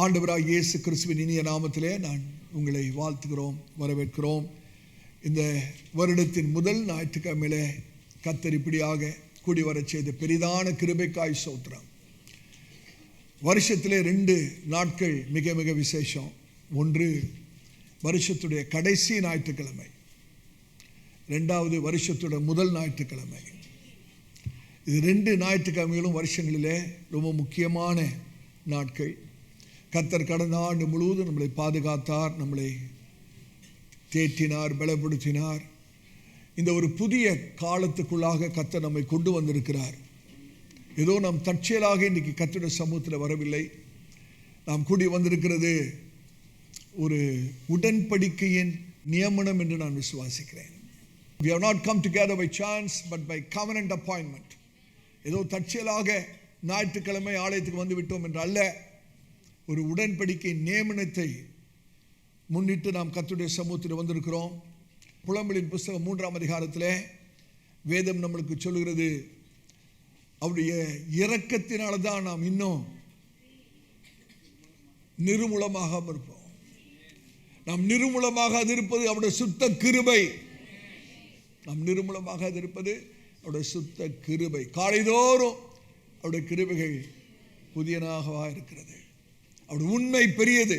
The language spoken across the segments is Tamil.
ஆண்டவராகிய இயேசு கிறிஸ்துவின் இனிய நாமத்திலே நான் உங்களை வாழ்த்துகிறோம், வரவேற்கிறோம். இந்த வருடத்தின் முதல் ஞாயிற்றுக்கிழமையிலே கர்த்தர் இப்படியாக கூடி வரச் செய்த பெரிதான கிருபைக்காய் ஸ்தோத்திரம். வருஷத்திலே 2 நாட்கள் மிக மிக விசேஷம். ஒன்று வருஷத்துடைய கடைசி ஞாயிற்றுக்கிழமை, 2வது வருஷத்துடைய முதல் ஞாயிற்றுக்கிழமை. இது 2 ஞாயிற்றுக்கிழமைகளும் வருஷங்களிலே ரொம்ப முக்கியமான நாட்கள். கர்த்தர் கடந்த ஆண்டு முழுவதும் நம்மளை பாதுகாத்தார், நம்மளை தேற்றினார், பலப்படுத்தினார். இந்த ஒரு புதிய காலத்துக்குள்ளாக கர்த்தர் நம்மை கொண்டு வந்திருக்கிறார். ஏதோ நாம் தற்செயலாக இன்றைக்கி கர்த்தருடைய சமூகத்தில் வரவில்லை. நாம் கூடி வந்திருக்கிறது ஒரு உடன்படிக்கையின் நியமனம் என்று நான் விசுவாசிக்கிறேன். We have not come together by chance but by covenant appointment. ஏதோ தற்செயலாக ஞாயிற்றுக்கிழமை ஆலயத்துக்கு வந்து விட்டோம் என்று அல்ல, ஒரு உடன்படிக்கை நியமனத்தை முன்னிட்டு நாம் கர்த்தருடைய சமூகத்தில் வந்திருக்கிறோம். புலம்பலின் புஸ்தகம் 3ஆம் அதிகாரத்தில் வேதம் நம்மளுக்கு சொல்லுகிறது, அவருடைய இரக்கத்தினால தான் நாம் இன்னும் நிர்மூலமாக இருப்போம். நாம் நிர்மூலமாக இருப்பது அவருடைய சுத்த கிருபை. நாம் நிர்மூலமாக இருப்பது அவருடைய சுத்த கிருபை. காலைதோறும் அவருடைய கிருபைகள் புதியனாகவா இருக்கிறது. அவருடைய உண்மை பெரியது.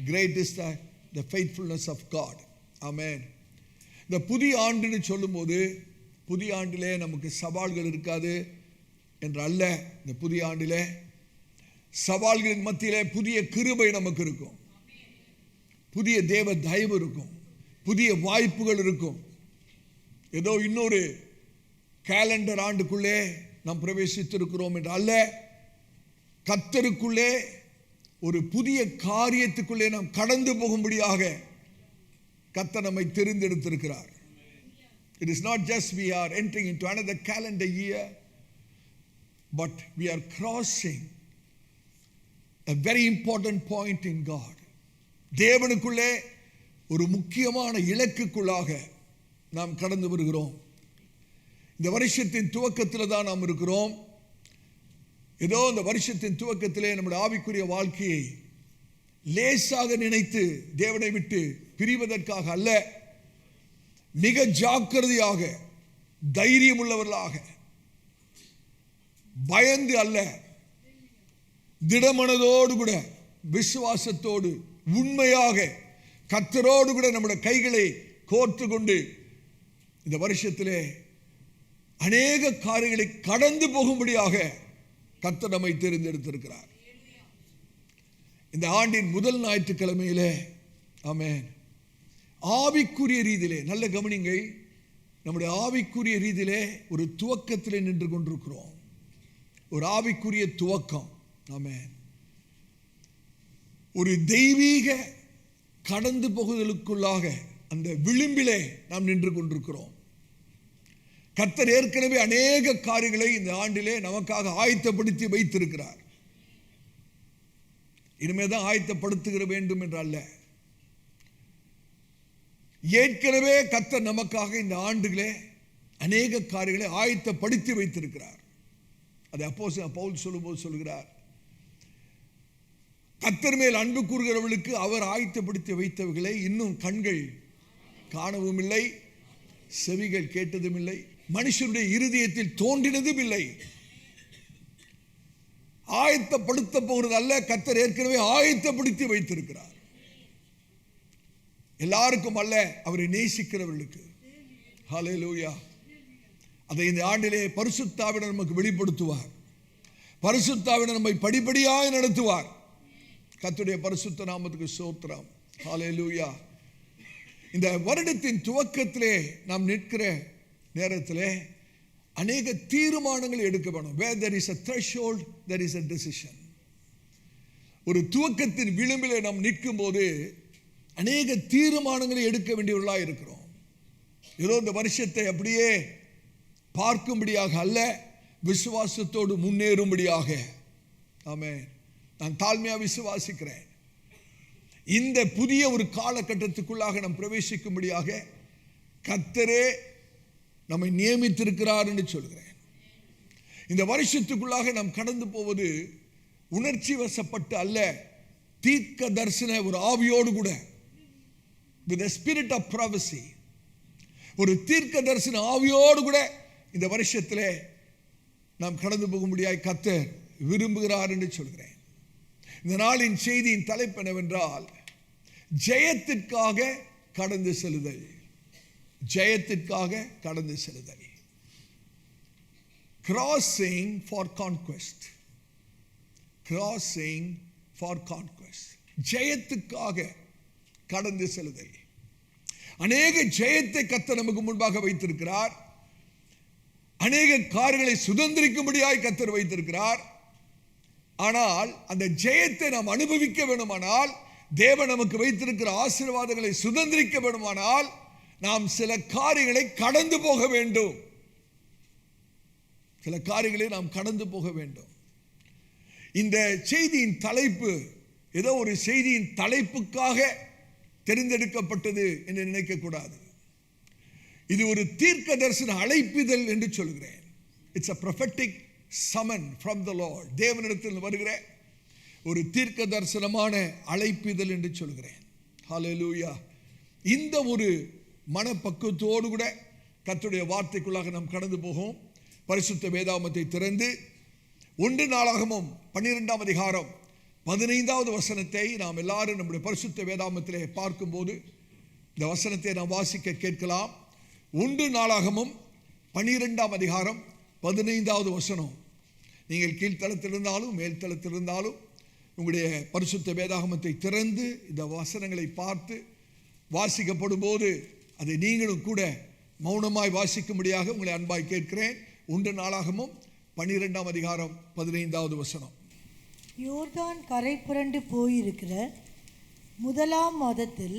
Great is the faithfulness of God. Amen. இந்த புதிய ஆண்டுன்னு சொல்லும்போது புதிய ஆண்டிலே நமக்கு சவால்கள் இருக்காது என்று அல்ல. இந்த புதிய ஆண்டிலே சவால்களின் மத்தியிலே புதிய கிருபை நமக்கு இருக்கும், புதிய தேவ தயவு இருக்கும், புதிய வாய்ப்புகள் இருக்கும். ஏதோ இன்னொரு கேலண்டர் ஆண்டுக்குள்ளே நாம் பிரவேசித்திருக்கிறோம் என்று அல்ல. கர்த்தருக்குள்ளே ஒரு புதிய காரியத்துக்குள்ளே நாம் கடந்து போகும்படியாக கர்த்தர் நம்மை தெரிந்தெடுத்திருக்கிறார். It is not just we are entering into another calendar year, but we are crossing a very important point in God. தேவனுக்குள்ளே ஒரு முக்கியமான இலக்குக்குள்ளாக நாம் கடந்து வருகிறோம். இந்த வருஷத்தின் துவக்கத்தில் தான் நாம் இருக்கிறோம். ஏதோ இந்த வருஷத்தின் துவக்கத்திலே நம்முடைய ஆவிக்குரிய வாழ்க்கையை லேசாக நினைத்து தேவனை விட்டு பிரிவதற்காக அல்ல, மிக ஜாக்கிரதையாக, தைரியம் உள்ளவர்களாக, பயந்து அல்ல, திடமனதோடு கூட, விசுவாசத்தோடு, உண்மையாக கர்த்தரோடு கூட நம்முடைய கைகளை கோர்த்து கொண்டு இந்த வருஷத்திலே அநேக காரியங்களை கடந்து போகும்படியாக கர்த்தர் நம்மை தெரிந்தெடுத்திருக்கிறார். இந்த ஆண்டின் முதல் ஞாயிற்றுக்கிழமையிலே ஆமென், ஆவிக்குரிய ரீதியிலே நல்ல கவனிங்கள், நம்முடைய ஆவிக்குரிய ரீதியிலே ஒரு துவக்கத்திலே நின்று கொண்டிருக்கிறோம். ஒரு ஆவிக்குரிய துவக்கம். ஆமென். ஒரு தெய்வீக கடந்து போகுதலுக்குள்ளாக அந்த விளிம்பிலே நாம் நின்று கொண்டிருக்கிறோம். கர்த்தர் ஏற்கனவே அநேக காரியங்களை இந்த ஆண்டிலே நமக்காக ஆயத்தப்படுத்தி வைத்திருக்கிறார். இனிமே தான் ஆயத்தப்படுத்துகிற வேண்டும் என்று அல்ல, ஏற்கனவே கர்த்தர் நமக்காக இந்த ஆண்டுகளே அநேக காரியங்களை ஆயத்தப்படுத்தி வைத்திருக்கிறார். அதை அப்போஸ்தலன் பவுல் சொல்லும்போது சொல்கிறார், கர்த்தர் மேல் அன்பு கூறுகிறவர்களுக்கு அவர் ஆயத்தப்படுத்தி வைத்தவர்களை இன்னும் கண்கள் காணவும் இல்லை, செவிகள் கேட்டதும் இல்லை, மனுஷனுடைய இருதயத்தில் தோன்றினதும் இல்லை. ஆயத்தப்படுத்த போகிறது அல்ல, கர்த்தர் ஏற்கனவே ஆயத்தப்படுத்தி வைத்திருக்கிறார். எல்லாருக்கும் அல்ல, அவரை நேசிக்கிறவர்களுக்கு. ஹல்லேலூயா. அதை இந்த ஆண்டிலே பரிசுத்த ஆவியானவர் நமக்கு வெளிப்படுத்துவார். பரிசுத்த ஆவியானவர் நம்மை படிப்படியாக நடத்துவார். கர்த்தருடைய பரிசுத்த நாமத்துக்கு ஸ்தோத்திரம். ஹல்லேலூயா. இந்த வருடத்தின் துவக்கத்திலே நாம் நிற்கிற நேரத்திலே அநேக தீர்மானங்களை எடுக்க வேணும். Where there is a threshold, there is a decision. ஒரு துவக்கத்தின் விளிம்பிலே நாம் நிற்கும் போது அநேக தீர்மானங்களை எடுக்க வேண்டியவர்களாக இருக்கிறோம். ஏதோ இந்த வருஷத்தை அப்படியே பார்க்கும்படியாக அல்ல, விசுவாசத்தோடு முன்னேறும்படியாக. ஆமென். நான் தாழ்மையாக விசுவாசிக்கிறேன். இந்த புதிய ஒரு காலகட்டத்துக்குள்ளாக நாம் பிரவேசிக்கும்படியாக கர்த்தரே நம்மை நியமித்திருக்கிறார் என்று சொல்கிறேன். இந்த வருஷத்துக்குள்ளாக நாம் கடந்து போவது உணர்ச்சி வசப்பட்டு அல்ல, தீர்க்க தரிசன ஒரு ஆவியோடு கூட, with the spirit of prophecy, ஒரு தீர்க்க தரிசன ஆவியோடு கூட இந்த வருஷத்திலே நாம் கடந்து போகும்படியாய் கர்த்தர் விரும்புகிறார் என்று சொல்கிறேன். இந்த நாளின் செய்தியின் தலைப்பு என்னவென்றால், ஜெயத்திற்காக கடந்து செல்லுதல். ஜெயத்திற்காக கடந்து செல்லுதல். Crossing for conquest. Crossing for conquest. ஜெயத்துக்காக கடந்து செல்லுதல். அநேக ஜெயத்தை கர்த்தர் நமக்கு முன்பாக வைத்திருக்கிறார். அநேக காரியங்களை சுதந்திரிக்கும்படியாய் கர்த்தர் வைத்திருக்கிறார். ஆனால் அந்த ஜெயத்தை நாம் அனுபவிக்க வேண்டுமானால், தேவன் நமக்கு வைத்திருக்கிற ஆசீர்வாதங்களை சுதந்திரிக்க வேண்டுமானால், நாம் சில காரியங்களை கடந்து போக வேண்டும். சில காரியங்களை நாம் கடந்து போக வேண்டும். இந்த செய்தியின் தலைப்பு ஏதோ ஒரு செய்தியின் தலைப்புக்காக தெரிந்தெடுக்கப்பட்டது என்று நினைக்கக்கூடாது. இது ஒரு தீர்க்க தரிசன அழைப்பிதழ் என்று சொல்கிறேன். It's a prophetic summon from the Lord. தேவனிடத்தில் வருகிற ஒரு தீர்க்க தரிசனமான அழைப்பிதழ் என்று சொல்கிறேன். ஹல்லேலூயா. இந்த ஒரு மனப்பக்குவத்தோடு கூட கர்த்தருடைய வார்த்தைக்குள்ளாக நாம் கடந்து போகும். பரிசுத்த வேதாகமத்தை திறந்து 1 நாளாகமம் 12ஆம் அதிகாரம் 15வது வசனத்தை நாம் எல்லாரும் நம்முடைய பரிசுத்த வேதாகமத்திலே பார்க்கும்போது இந்த வசனத்தை நாம் வாசிக்க கேட்கலாம். 1 நாளாகமம் 12ஆம் அதிகாரம் 15வது வசனம். நீங்கள் கீழ்த்தளத்தில் இருந்தாலும் மேல் தளத்தில் இருந்தாலும் உங்களுடைய பரிசுத்த வேதாகமத்தை திறந்து இந்த வசனங்களை பார்த்து வாசிக்கப்படும் போது அதை நீங்களும் கூட மௌனமாய் வாசிக்கும்படியாக உங்களை அன்பாய் கேட்கிறேன். 1 நாளாகமம் 12ஆம் அதிகாரம் 15வது வசனம். யோர்தான் கரை புரண்டு போயிருக்கிற 1ஆம் மாதத்தில்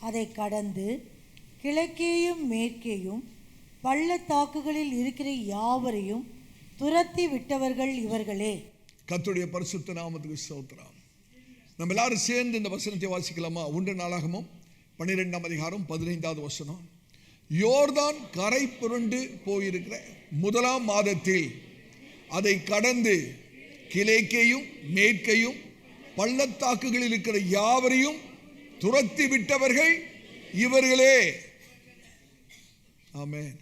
அதை கடந்து கிழக்கேயும் மேற்கேயும் பள்ளத்தாக்குகளில் இருக்கிற யாவரையும் துரத்தி விட்டவர்கள் இவர்களே. கர்த்தருடைய பரிசுத்த நாமத்துக்கு ஸ்தோத்திரம். நம்ம எல்லாரும் சேர்ந்து இந்த வசனத்தை வாசிக்கலாமா? 1 நாளாகமம் 12ஆம் அதிகாரம் 15வது வசனம். யோர்தான் கரை புரண்டு போயிருக்கிற 1ஆம் மாதத்தில் அதை கடந்து கிழக்கேயும் மேற்கேயும் பள்ளத்தாக்குகளில் இருக்கிற யாவரையும் துரத்தி விட்டவர்கள் இவர்களே. ஆமென்.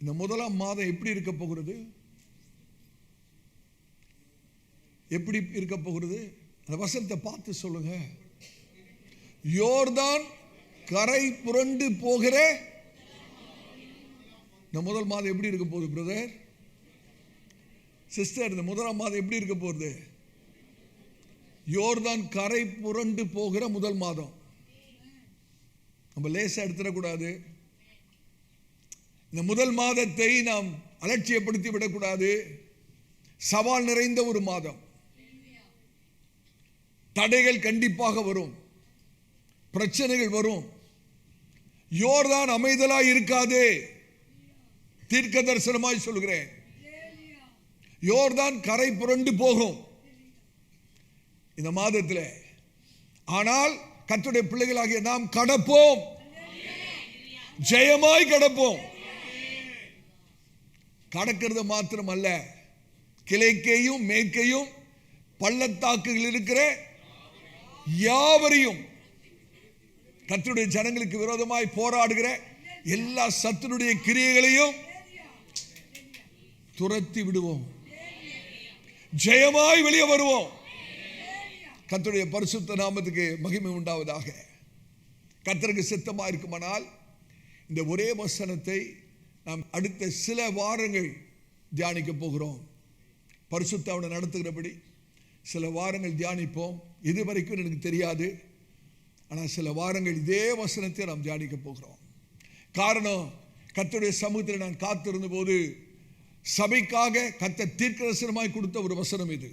இந்த 1ஆம் மாதம் எப்படி இருக்க போகிறது? எப்படி இருக்க போகிறது? அந்த வசனத்தை பார்த்து சொல்லுங்க. யோர்தான் கரை புரண்டு போகிற இந்த 1 மாதம் எப்படி இருக்க போகுது பிரதர் சிஸ்டர்? இந்த 1ஆம் மாதம் எப்படி இருக்க போகுது? யோர்தான் கரை புரண்டு போகிற 1 மாதம். நம்ம லேசா எடுத்துடக்கூடாது. இந்த 1 மாதத்தை நாம் அலட்சியப்படுத்தி விடக்கூடாது. சவால் நிறைந்த ஒரு மாதம். தடைகள் கண்டிப்பாக வரும், பிரச்சனைகள் வரும். யோர்தான் அமைதலாய் இருக்காது. தீர்க்க தரிசனமாய் சொல்கிறேன். யோர்தான் கரை புரண்டு போகும் இந்த மாதத்தில். ஆனால் கர்த்தருடைய பிள்ளைகளாகிய நாம் கடப்போம், ஜெயமாய் கடப்போம். கடக்கிறது மாத்திரம் அல்ல, கிழக்கேயும் மேற்கேயும் பள்ளத்தாக்குகள் இருக்கிற யாவரையும், கர்த்தருடைய ஜனங்களுக்கு விரோதமாய் போராடுகிற எல்லா சத்துருடைய கிரியைகளையும் துரத்தி விடுவோம், ஜெயமாய் வெளியே வருவோம். கர்த்தருடைய பரிசுத்த நாமத்துக்கு மகிமை உண்டாவதாக. கர்த்தருக்கு சித்தமாக இருக்குமானால் இந்த ஒரே வசனத்தை நாம் அடுத்த சில வாரங்கள் தியானிக்க போகிறோம். பரிசுத்தாவினை நடத்துகிறபடி சில வாரங்கள் தியானிப்போம். இதுவரைக்கும் எனக்கு தெரியாது, ஆனால் சில வாரங்கள் இதே வசனத்தை நாம் தியானிக்க போகிறோம். காரணம், கர்த்தருடைய சமூகத்தில் நான் காத்திருந்த போது சபைக்காக கர்த்தர் தீர்க்கதரிசனமாய் கொடுத்த ஒரு வசனம் இது.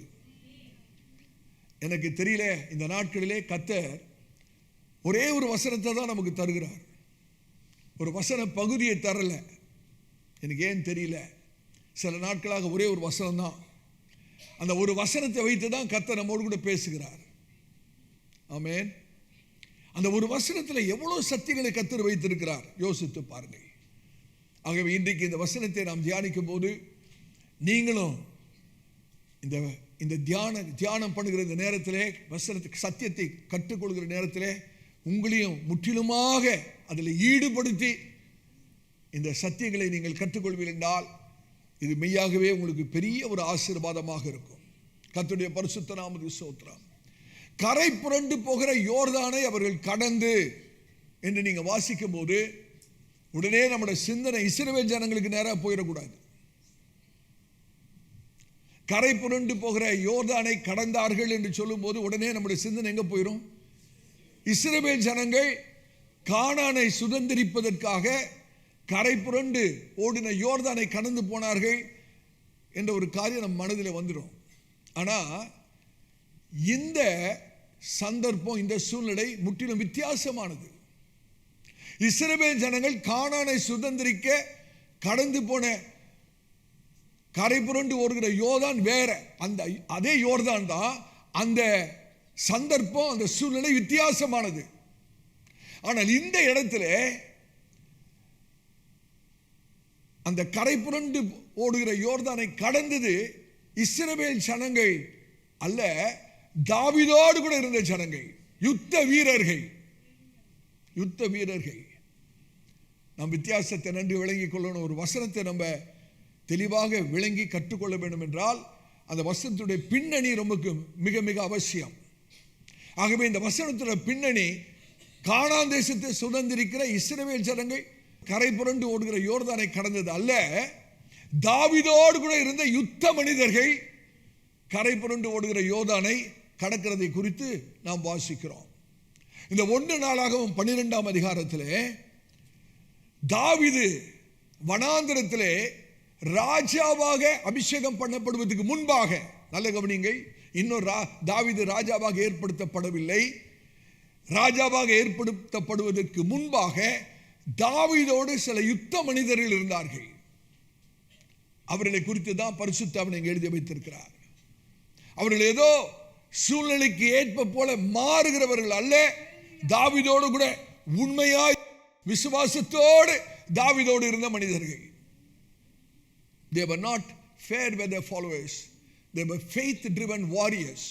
எனக்கு தெரியல, இந்த நாட்களிலே கர்த்தர் ஒரே ஒரு வசனத்தை தான் நமக்கு தருகிறார். ஒரு வசன பகுதியை தரல. எனக்கு ஏன் தெரியல, சில நாட்களாக ஒரே ஒரு வசனம் தான். அந்த ஒரு வசனத்தை வைத்து தான் கர்த்தர் நம்மோடு கூட பேசுகிறார். ஆமென். அந்த ஒரு வசனத்தில் எவ்வளவு சக்திகளை கர்த்தர் வைத்திருக்கிறார் யோசித்து பாருங்கள். ஆகவே இன்றைக்கு இந்த வசனத்தை நாம் தியானிக்கும் போது நீங்களும் இந்த தியானம் பண்ணுகிற இந்த நேரத்திலே, வசனத்துக்கு சத்தியத்தை கற்றுக்கொள்கிற நேரத்திலே உங்களையும் முற்றிலுமாக அதில் ஈடுபடுத்தி இந்த சத்தியங்களை நீங்கள் கற்றுக்கொள்வீர்கள் என்றால் இது மெய்யாகவே உங்களுக்கு பெரிய ஒரு ஆசீர்வாதமாக இருக்கும். கர்த்தருடைய பரிசுத்த நாமத்துக்கு ஸ்தோத்திரம். கரை புரண்டு போகிற யோர்தானை அவர்கள் கடந்து என்று நீங்க வாசிக்கும் போது உடனே நம்முடைய சிந்தனை இஸ்ரவேல் ஜனங்களுக்கு நேராக போயிடக்கூடாது. கரை புரண்டு போகிற யோர்தானை கடந்தார்கள் என்று சொல்லும் போது உடனே நம்முடைய சிந்தனை எங்க போயிடும்? இஸ்ரவேல் ஜனங்கள் கானானை சுதந்திரிப்பதற்காக கரை புரண்டு ஓடின யோர்தானை கடந்து போனார்கள் என்ற ஒரு காரியம் நம் மனதில் வந்துடும். ஆனா இந்த சந்தர்ப்பம், இந்த சூழ்நிலை முற்றிலும் வித்தியாசமானது. இஸ்ரவேல் ஜனங்கள் கானானை சுதந்திரிக்க கடந்து போன கரை புரண்டு ஓடுகிற யோர்தான் வேற. அதே யோர்தான் தான். அந்த சந்தர்ப்பம், அந்த சூழ்நிலை வித்தியாசமானது. ஆனால் இந்த இடத்துல அந்த கரை புரண்டு ஓடுகிற யோர்தானை கடந்தது இஸ்ரவேல் ஜனங்கள் அல்ல, தாவீதோடு கூட இருந்த ஜனங்கள், யுத்த வீரர்கள். நாம் வித்தியாசத்தை நன்றி விளங்கிக் கொள்ளணும். ஒரு வசனத்தை நம்ம தெளிவாக விளங்கி கற்றுக்கொள்ள வேண்டும் என்றால் அந்த வசனத்துடைய பின்னணி ரொம்ப மிக மிக அவசியம். ஆகவே இந்த வசனத்துடைய பின்னணி கானான் தேசத்தை சுதந்திரிக்கிற இஸ்ரவேல் ஜனங்கள் கரை புரண்டு ஓடுகிற யோர்தானை கடந்தது அல்ல, தாவீதோடு கூட இருந்த யுத்த மனிதர்கள் கரை புரண்டு ஓடுகிற யோர்தானை கடக்கிறதை குறித்து நாம் வாசிக்கிறோம். இந்த 1 நாளாகவும் 12ஆம் அதிகாரத்திலே தாவீது வனாந்தரத்திலே ராஜாவாக அபிஷேகம் பண்ணப்படுவதற்கு முன்பாக, நல்ல கவனிங்கள், இன்னும் தாவீது ராஜாவாக ஏற்படுத்தப்படவில்லை. ராஜாவாக ஏற்படுத்தப்படுவதற்கு முன்பாக தாவீதோடு சில யுத்த மனிதர்கள் இருந்தார்கள். அவர்களை குறித்து தான் பரிசுத்த ஆவியானவர் எழுதி வைத்திருக்கிறார். அவர்கள் ஏதோ சூழ்நிலைக்கு ஏற்ப போல மாறுகிறவர்கள் அல்ல, தாவீதோடு கூட உண்மையாய் விசுவாசத்தோடு தாவீதோடு இருந்த மனிதர்கள். They were not fair weather followers, they were faith driven warriors.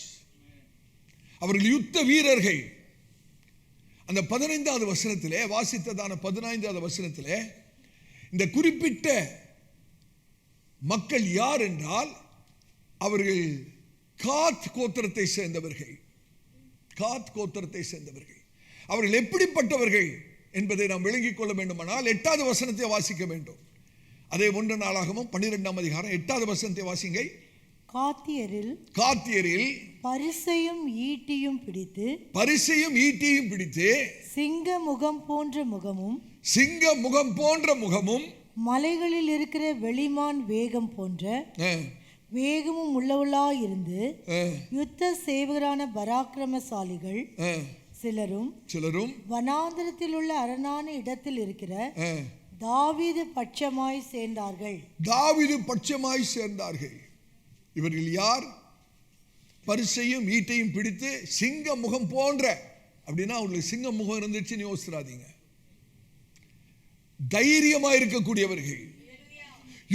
அவர்கள் யுத்த வீரர்கள். அந்த 15வது வசனத்திலே வாசித்ததான 15வது வசனத்திலே இந்த குறிப்பிட்ட மக்கள் யார் என்றால் அவர்கள் காத் கோத்திரத்தை சேர்ந்தவர்கள். அவர்கள் எப்படிப்பட்டவர்கள் என்பதை நாம் விளங்கிக் கொள்ள வேண்டுமானால் 8வது வசனத்தை வாசிக்க வேண்டும். அதே 1 நாளாகவும் 12ஆம் அதிகாரம் 8வது வசனத்தை வாசிங்க. காத்தியரில் பரிசையும் ஈட்டியும் பிடித்து சிங்க முகம் போன்ற முகமும் மலைகளில் இருக்கிற வெளிமான் வேகம் போன்ற வேகமும் உள்ளவளாய் இருந்து யுத்த சேவகரான பராக்கிரமசாலிகள் சிலரும் வனாந்தரத்தில் உள்ள அரணான இடத்தில் இருக்கிற தாவீது பட்சமாய் சேர்ந்தார்கள். இவர்கள் யார்? பரிசையும் ஈட்டையும் பிடித்து சிங்க முகம் போன்ற, அப்படின்னா அவங்களுக்கு சிங்க முகம் இருந்துச்சுன்னு யோசிராதீங்க. தைரியமாக இருக்கக்கூடியவர்கள்,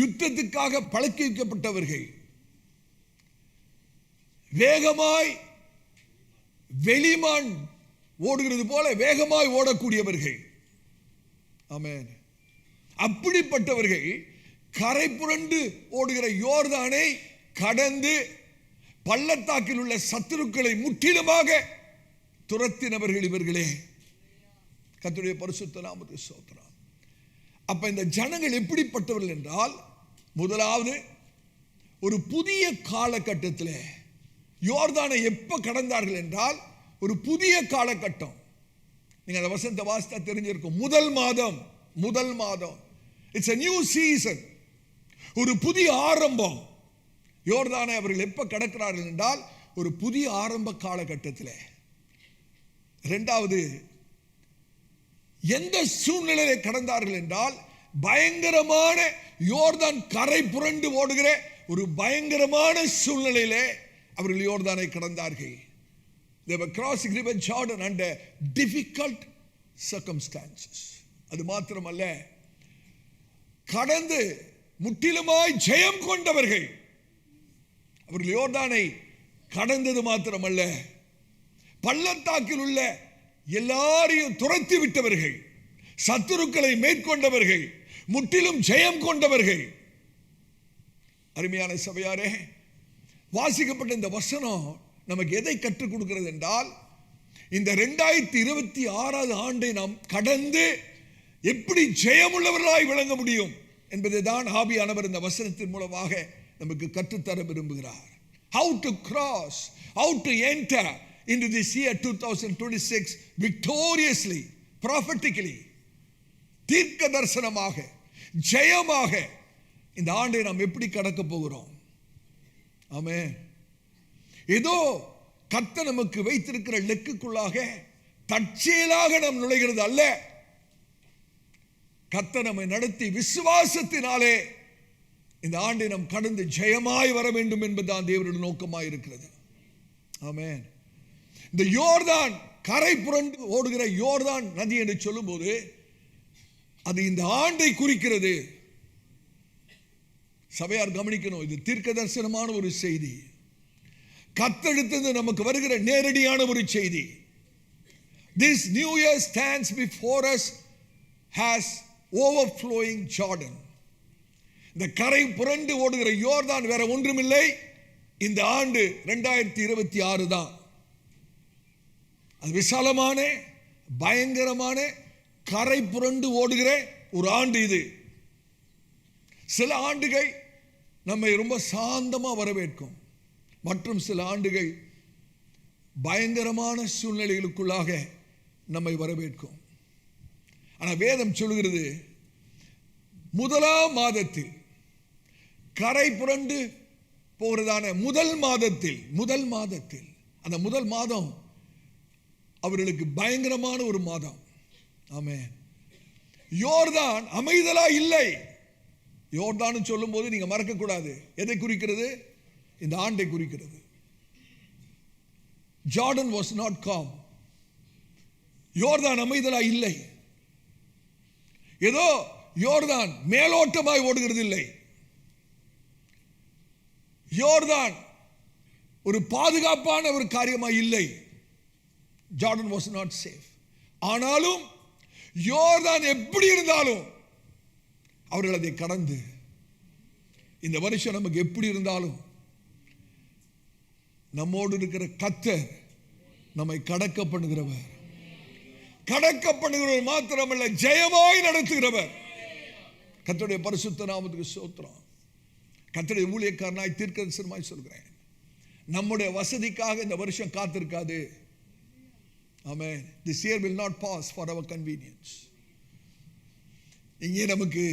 யுத்தத்துக்காக பழக்கி வைக்கப்பட்டவர்கள், வேகமாய் வெளிமான் ஓடுகிறது போல வேகமாய் ஓடக்கூடியவர்கள். ஆமென். அப்படிப்பட்டவர்கள் கரை புரண்டு ஓடுகிற யோர்தானை கடந்து பள்ளத்தாக்கில் உள்ள சத்துருக்களை முற்றிலுமாக துரத்தினவர்கள் இவர்களே. கர்த்தருடைய பரிசுத்த நாமத்துக்கு ஸ்தோத்திரம். அப்ப இந்த ஜனங்கள் எப்படிப்பட்டவர்கள் என்றால், முதலாவது ஒரு புதிய காலகட்டத்தில் யோர்தானை எப்ப கடந்தார்கள் என்றால் ஒரு புதிய காலகட்டம். நீங்க அந்த வசனத்தை வாசித்தா தெரிஞ்சிருக்கும். முதல் மாதம் இட்ஸ் a new season, ஒரு புதிய ஆரம்பம். யோர்தானை அவர்கள் எப்ப கடக்கிறார்கள் என்றால் ஒரு புதிய ஆரம்ப காலகட்டத்தில். இரண்டாவது, எந்த சூழ்நிலையை கடந்தார்கள் என்றால் பயங்கரமான யோர்தான் கரை புரண்டு ஓடுகிற ஒரு பயங்கரமான சூழ்நிலையிலே அவர்கள் யோர்தானை கடந்தார்கள். They were crossing river Jordan under difficult circumstances. அது மாத்திரமல்ல, கடந்து முற்றிலுமாய் ஜெயம் கொண்டவர்கள். அவர்கள் யோர்தானை கடந்தது மாத்திரமல்ல, பள்ளத்தாக்கில் உள்ள எல்லாரையும் துரத்தி விட்டவர்கள், சத்துருக்களை மேற்கொண்டவர்கள், முற்றிலும் ஜெயம் கொண்டவர்கள். அருமையான சபையாரே, வாசிக்கப்பட்ட இந்த வசனம் நமக்கு எதை கற்றுக் கொடுக்கிறது என்றால், இந்த 2026 ஆண்டை நாம் கடந்து எப்படி ஜெயமுள்ளவர்களாய் விளங்க முடியும் என்பதை தான் ஆவியானவர் இந்த வசனத்தின் மூலமாக நமக்கு கற்றுத்தர விரும்புகிறார். How to cross, how to enter into this year 2026 victoriously, prophetically, தீர்க்க தரிசனமாக, ஜெயமாக இந்த ஆண்டை நாம் எப்படி கடக்க போகிறோம். ஆமென். ஏதோ கர்த்தர் நமக்கு வைத்திருக்கிற லெக்குக்குள்ளாக தற்செயலாக நாம் நுழைகிறது அல்ல. கர்த்தர் நம்மை நடத்தி விசுவாசத்தினாலே இந்த ஆண்டை நாம் கடந்து ஜெயமாய் வர வேண்டும் என்பதுதான் தேவனுடைய நோக்கமாய் இருக்கிறது. ஆமென். இந்த யோர்தான் கரை புரண்டு ஓடுகிற யோர்தான் நதி என்று சொல்லும்போது அது இந்த ஆண்டை குறிக்கிறது. சபையார் கவனிக்கணும், இது தீர்க்க தரிசனமான ஒரு செய்தி, கர்த்தரிடத்திலிருந்து நமக்கு வருகிற நேரடியான ஒரு செய்தி. This new year stands before us has overflowing Jordan. இந்த கரை புரண்டு ஓடுகிற யோர்தான் வேற ஒன்றுமில்லை, இந்த ஆண்டு 2026 தான். அது விசாலமான பயங்கரமான கரை புரண்டு ஓடுகிற ஒரு ஆண்டு இது. சில ஆண்டுகள் நம்மை ரொம்ப சாந்தமா வரவேற்கும், மற்றும் சில ஆண்டுகள் பயங்கரமான சூழ்நிலைகளுக்குள்ளாக நம்மை வரவேற்கும். ஆனால் வேதம் சொல்கிறது, முதலாம் மாதத்தில் கரை புரண்டு போகிறதான முதல் மாதத்தில் அந்த முதல் மாதம் அவர்களுக்கு பயங்கரமான ஒரு மாதம். ஆமென். யோர்தான் அமைதலா இல்லை. யோர்தான் சொல்லும் போது நீங்க மறக்க கூடாது, எதை குறிக்கிறது? இந்த ஆண்டை குறிக்கிறது. Jordan was not com. யோர்தான் அமைதலா இல்லை. ஏதோ யோர்தான் மேலோட்டமாய் ஓடுகிறது இல்லை. யோர்தான் ஒரு பாதுகாப்பான ஒரு காரியமாய் இல்லை. Jordan was not safe. ஆனாலும் யோர்தான் எப்படி இருந்தாலும் அவர்கள் அதை கடந்து, இந்த வருஷம் நமக்கு எப்படி இருந்தாலும் நம்மோடு இருக்கிற கர்த்தர் நம்மை கடக்க பண்ணுகிறவர். கடக்க பண்ணுகிறவர் மாத்திரமல்ல, ஜெயமாய் நடத்துகிறவர். கர்த்தருடைய பரிசுத்த நாமத்துக்கு ஸ்தோத்திரம். கர்த்தருடைய ஊழியக்காரனாய் தீர்க்கதரிசனமாய் சொல்கிறேன், நம்முடைய வசதிக்காக இந்த வருஷம் காத்திருக்காது. Amen. This year will not pass for our convenience. இங்கே நமக்கு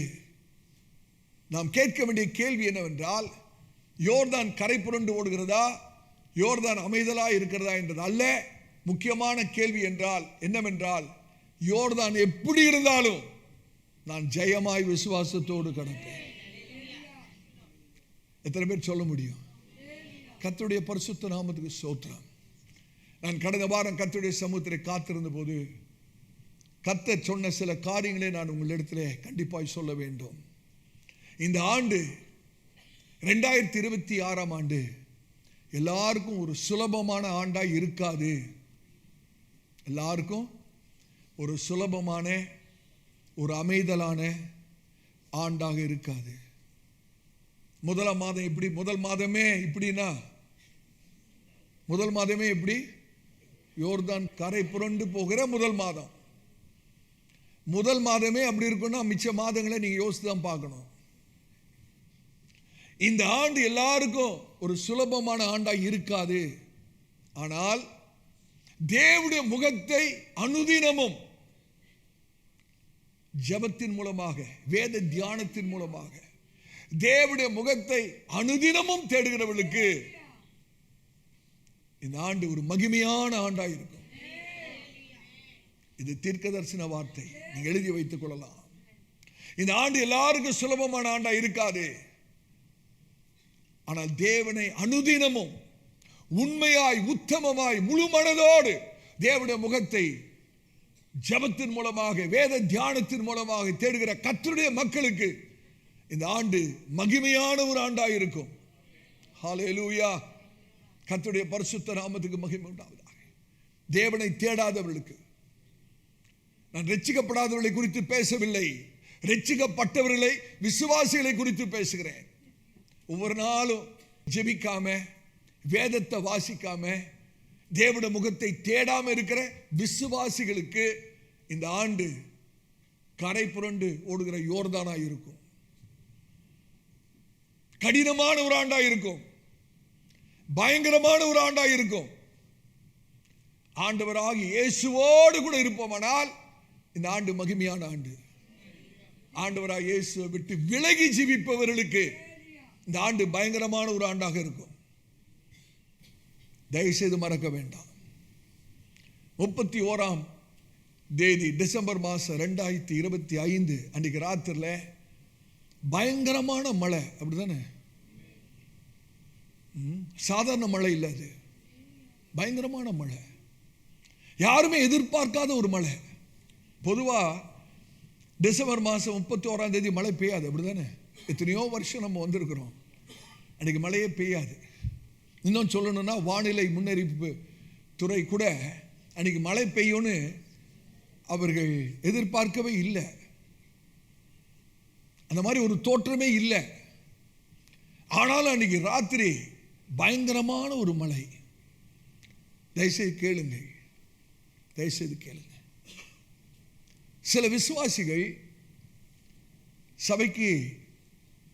நாம் கேட்க வேண்டிய கேள்வி என்னவென்றால், யோர்தான் கரை புரண்டு ஓடுகிறதா, யோர்தான் அமைதலா இருக்கிறதா என்றது அல்ல. முக்கியமான கேள்வி என்றால் என்னவென்றால், யோர்தான் எப்படி இருந்தாலும் நான் ஜெயமாய் விசுவாசத்தோடு கடப்பேன். எத்தனை பேர் சொல்ல முடியும்? கர்த்தருடைய பரிசுத்த நாமத்துக்கு ஸ்தோத்திரம். நான் கடந்த வாரம் கர்த்தருடைய சமூகத்திலே காத்திருந்த போது கர்த்தர் சொன்ன சில காரியங்களை நான் உங்களிடத்திலே கண்டிப்பாய் சொல்ல வேண்டும். இந்த ஆண்டு 2026 ஆண்டு எல்லாருக்கும் ஒரு சுலபமான ஆண்டாய் இருக்காது. எல்லாருக்கும் ஒரு சுலபமான ஒரு அமைதலான ஆண்டாக இருக்காது. முதல் மாதம் எப்படி? முதல் மாதமே இப்படின்னா, முதல் மாதமே எப்படி? யோர்தான் கரை புரண்டு போகிற முதல் மாதம். முதல் மாதமே அப்படி இருக்குன்னா மிச்ச மாதங்களை நீங்க யோசித்து தான் பார்க்கணும். இந்த ஆண்டு எல்லாருக்கும் ஒரு சுலபமான ஆண்டாய் இருக்காது. ஆனால் தேவனுடைய முகத்தை அனுதினமும் ஜெபத்தின் மூலமாக, வேத தியானத்தின் மூலமாக தேவனுடைய முகத்தை அனுதினமும் தேடுகிறவர்களுக்கு இந்த ஆண்டு ஒரு மகிமையான ஆண்டாய் இருக்கும். இது தீர்க்கதரிசன வார்த்தை, நீங்க எழுதி வைத்துக் கொள்ளலாம். இந்த ஆண்டு எல்லாருக்கும் சுலபமான ஆண்டாய் இருக்காது. ஆனால் தேவனை அனுதினமும் உண்மையாய், உத்தமமாய், முழு மனதோடு தேவனுடைய முகத்தை ஜெபத்தின் மூலமாக, வேத தியானத்தின் மூலமாக தேடுகிற கர்த்தருடைய மக்களுக்கு இந்த ஆண்டு மகிமையான ஒரு ஆண்டாய் இருக்கும். ஹல்லேலூயா. கர்த்தருடைய பரிசுத்த நாமத்துக்கு மகிமை உண்டாவதாக. தேவனை தேடாதவர்களுக்கு, நான் ரட்சிக்கப்படாதவர்களை குறித்து பேசவில்லை, ரட்சிக்கப்பட்டவர்களை விசுவாசிகளை குறித்து பேசுகிறேன். ஒவ்வொரு நாளும் ஜெபிக்காம, வேதத்தை வாசிக்காம, தேவனுடைய முகத்தை தேடாம இருக்கிற விசுவாசிகளுக்கு இந்த ஆண்டு கரை புரண்டு ஓடுகிற யோர்தானா இருக்கும். கடினமான ஒரு ஆண்டா இருக்கும், பயங்கரமான ஒரு ஆண்டா இருக்கும். ஆண்டவராகிய இயேசுவோடு கூட இருப்போமானால் இந்த ஆண்டு மகிமையான ஆண்டு. ஆண்டவராகிய இயேசுவை விட்டு விலகி ஜீவிப்பவர்களுக்கு இந்த ஆண்டு பயங்கரமான ஒரு ஆண்டாக இருக்கும். தயவுசெய்து மறக்க வேண்டாம். 31ஆம் தேதி டிசம்பர் மாதம் 2025 அன்றைக்கு ராத்திரில பயங்கரமான மழை. அப்படிதானே? சாதாரண மழை இல்லை, அது பயங்கரமான மழை. யாருமே எதிர்பார்க்காத ஒரு மழை. பொதுவாக டிசம்பர் மாதம் 31ஆம் தேதி மழை பெய்யாது. அப்படிதானே? எத்தனையோ வருஷம் நம்ம வந்திருக்கிறோம், அன்றைக்கு மழையே பெய்யாது. இன்னும் சொல்லணும்னா வானிலை முன்னறிவிப்பு துறை கூட அன்றைக்கி மழை பெய்யும்னு அவர்கள் எதிர்பார்க்கவே இல்லை. அந்த மாதிரி ஒரு தோற்றமே இல்லை. ஆனாலும் அன்றைக்கி ராத்திரி பயங்கரமான ஒரு மழை. தயவுசெய்து கேளுங்க, தயவுசெய்து கேளுங்க. சில விசுவாசிகள் சபைக்கு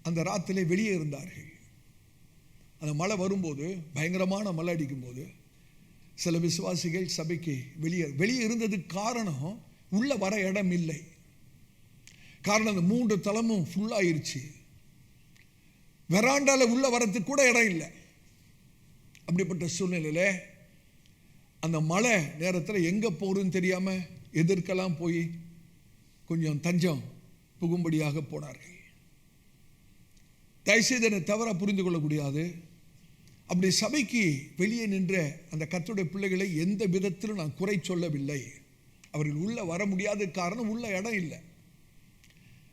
அந்த ராத்திரிலே வெளியே இருந்தார்கள். அந்த மழை வரும்போது, பயங்கரமான மழை அடிக்கும்போது சில விசுவாசிகள் சபைக்கு வெளியே இருந்ததுக்கு காரணம், உள்ள வர இடம் இல்லை. காரணம் அந்த 3 தளமும் ஃபுல்லாயிருச்சு. வெராண்டால உள்ள வரத்துக்கு கூட இடம் இல்லை. அப்படிப்பட்ட சூழ்நிலையில அந்த மழை நேரத்தில் எங்கே போகிறதுன்னு தெரியாமல் எதற்கெல்லாம் போய் கொஞ்சம் தஞ்சம் புகும்படியாக போனார்கள். தயவுசெய்து என்னை தவறாக புரிந்து கொள்ளக்கூடாது. அப்படி சபைக்கு வெளியே நின்ற அந்த கர்த்தருடைய பிள்ளைகளை எந்த விதத்திலும் நான் குறை சொல்லவில்லை. அவர்கள் உள்ள வர முடியாத காரணம் உள்ள இடம் இல்லை.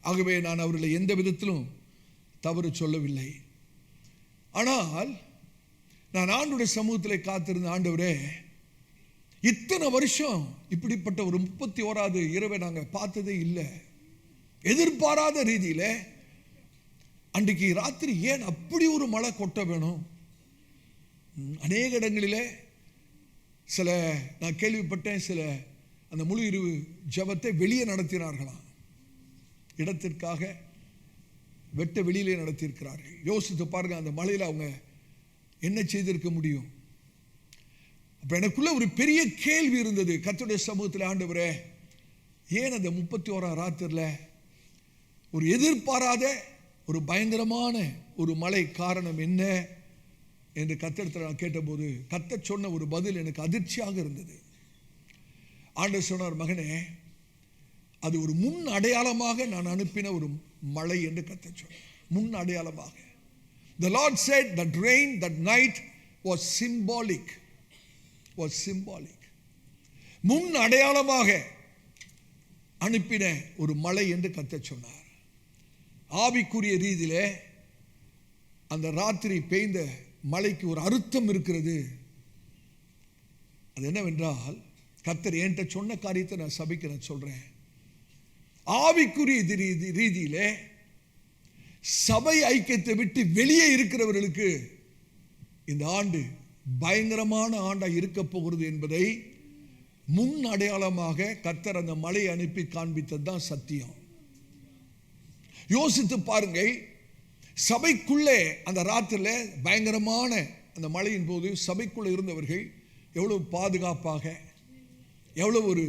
ஆகவே நான் அவர்களை எந்த விதத்திலும் தவறு சொல்லவில்லை. ஆனால் நான் ஆண்டவருடைய சமூகத்தில் காத்திருந்த, ஆண்டவரே, இத்தனை வருஷம் இப்படிப்பட்ட ஒரு 31வது இரவை நாங்கள் பார்த்ததே இல்லை. எதிர்பாராத ரீதியில் அன்றைக்கு ராத்திரி ஏன் அப்படி ஒரு மழை கொட்ட வேணும்? அநேக இடங்களிலே சில நான் கேள்விப்பட்டேன், சில அந்த முழு இரவு ஜபத்தை வெளியே நடத்தினார்களாம். இடத்திற்காக வெட்ட வெளியிலே நடத்தியிருக்கிறார்கள். யோசித்து பாருங்க, அந்த மழையில் அவங்க என்ன செய்திருக்க முடியும்? அப்போ எனக்குள்ள ஒரு பெரிய கேள்வி இருந்தது. கர்த்தருடைய சமூகத்தில், ஆண்டவரே, ஏன் அந்த 31ஆம் ராத்திரியில் ஒரு எதிர்பாராத ஒரு பயங்கரமான ஒரு மழை காரணம் என்ன என்று கர்த்தரிடத்தில் நான் கேட்டபோது கர்த்தர் சொன்ன ஒரு பதில் எனக்கு அதிர்ச்சியாக இருந்தது. ஆண்டவர் சொன்னார், மகனே, அது ஒரு முன் அடையாளமாக நான் அனுப்பின ஒரு மழை என்று கர்த்தர் சொன்னார். முன் அடையாளமாக. The Lord said that rain that night was symbolic. முன் அடையாளமாக அனுப்பின ஒரு மழை என்று கர்த்தர் சொன்னார். ஆவிக்குரிய ரீதியிலே அந்த ராத்திரி பெய்ந்த மழைக்கு ஒரு அர்த்தம் இருக்கிறது. அது என்னவென்றால், கர்த்தர் என்கிட்ட சொன்ன காரியத்தை நான் சபைக்கு நான் சொல்றேன். ஆவிக்குரிய ரீதியிலே சபை ஐக்கியத்தை விட்டு வெளியே இருக்கிறவர்களுக்கு இந்த ஆண்டு பயங்கரமான ஆண்டா இருக்க போகிறது என்பதை முன் அடையாளமாக கர்த்தர் அந்த மழை அனுப்பி காண்பித்தது தான் சத்தியம். யோசித்து பாருங்கள், சபைக்குள்ளே அந்த ராத்திரியில் பயங்கரமான அந்த மழையின் போது சபைக்குள்ளே இருந்தவர்கள் எவ்வளவு பாதுகாப்பாக, எவ்வளவு ஒரு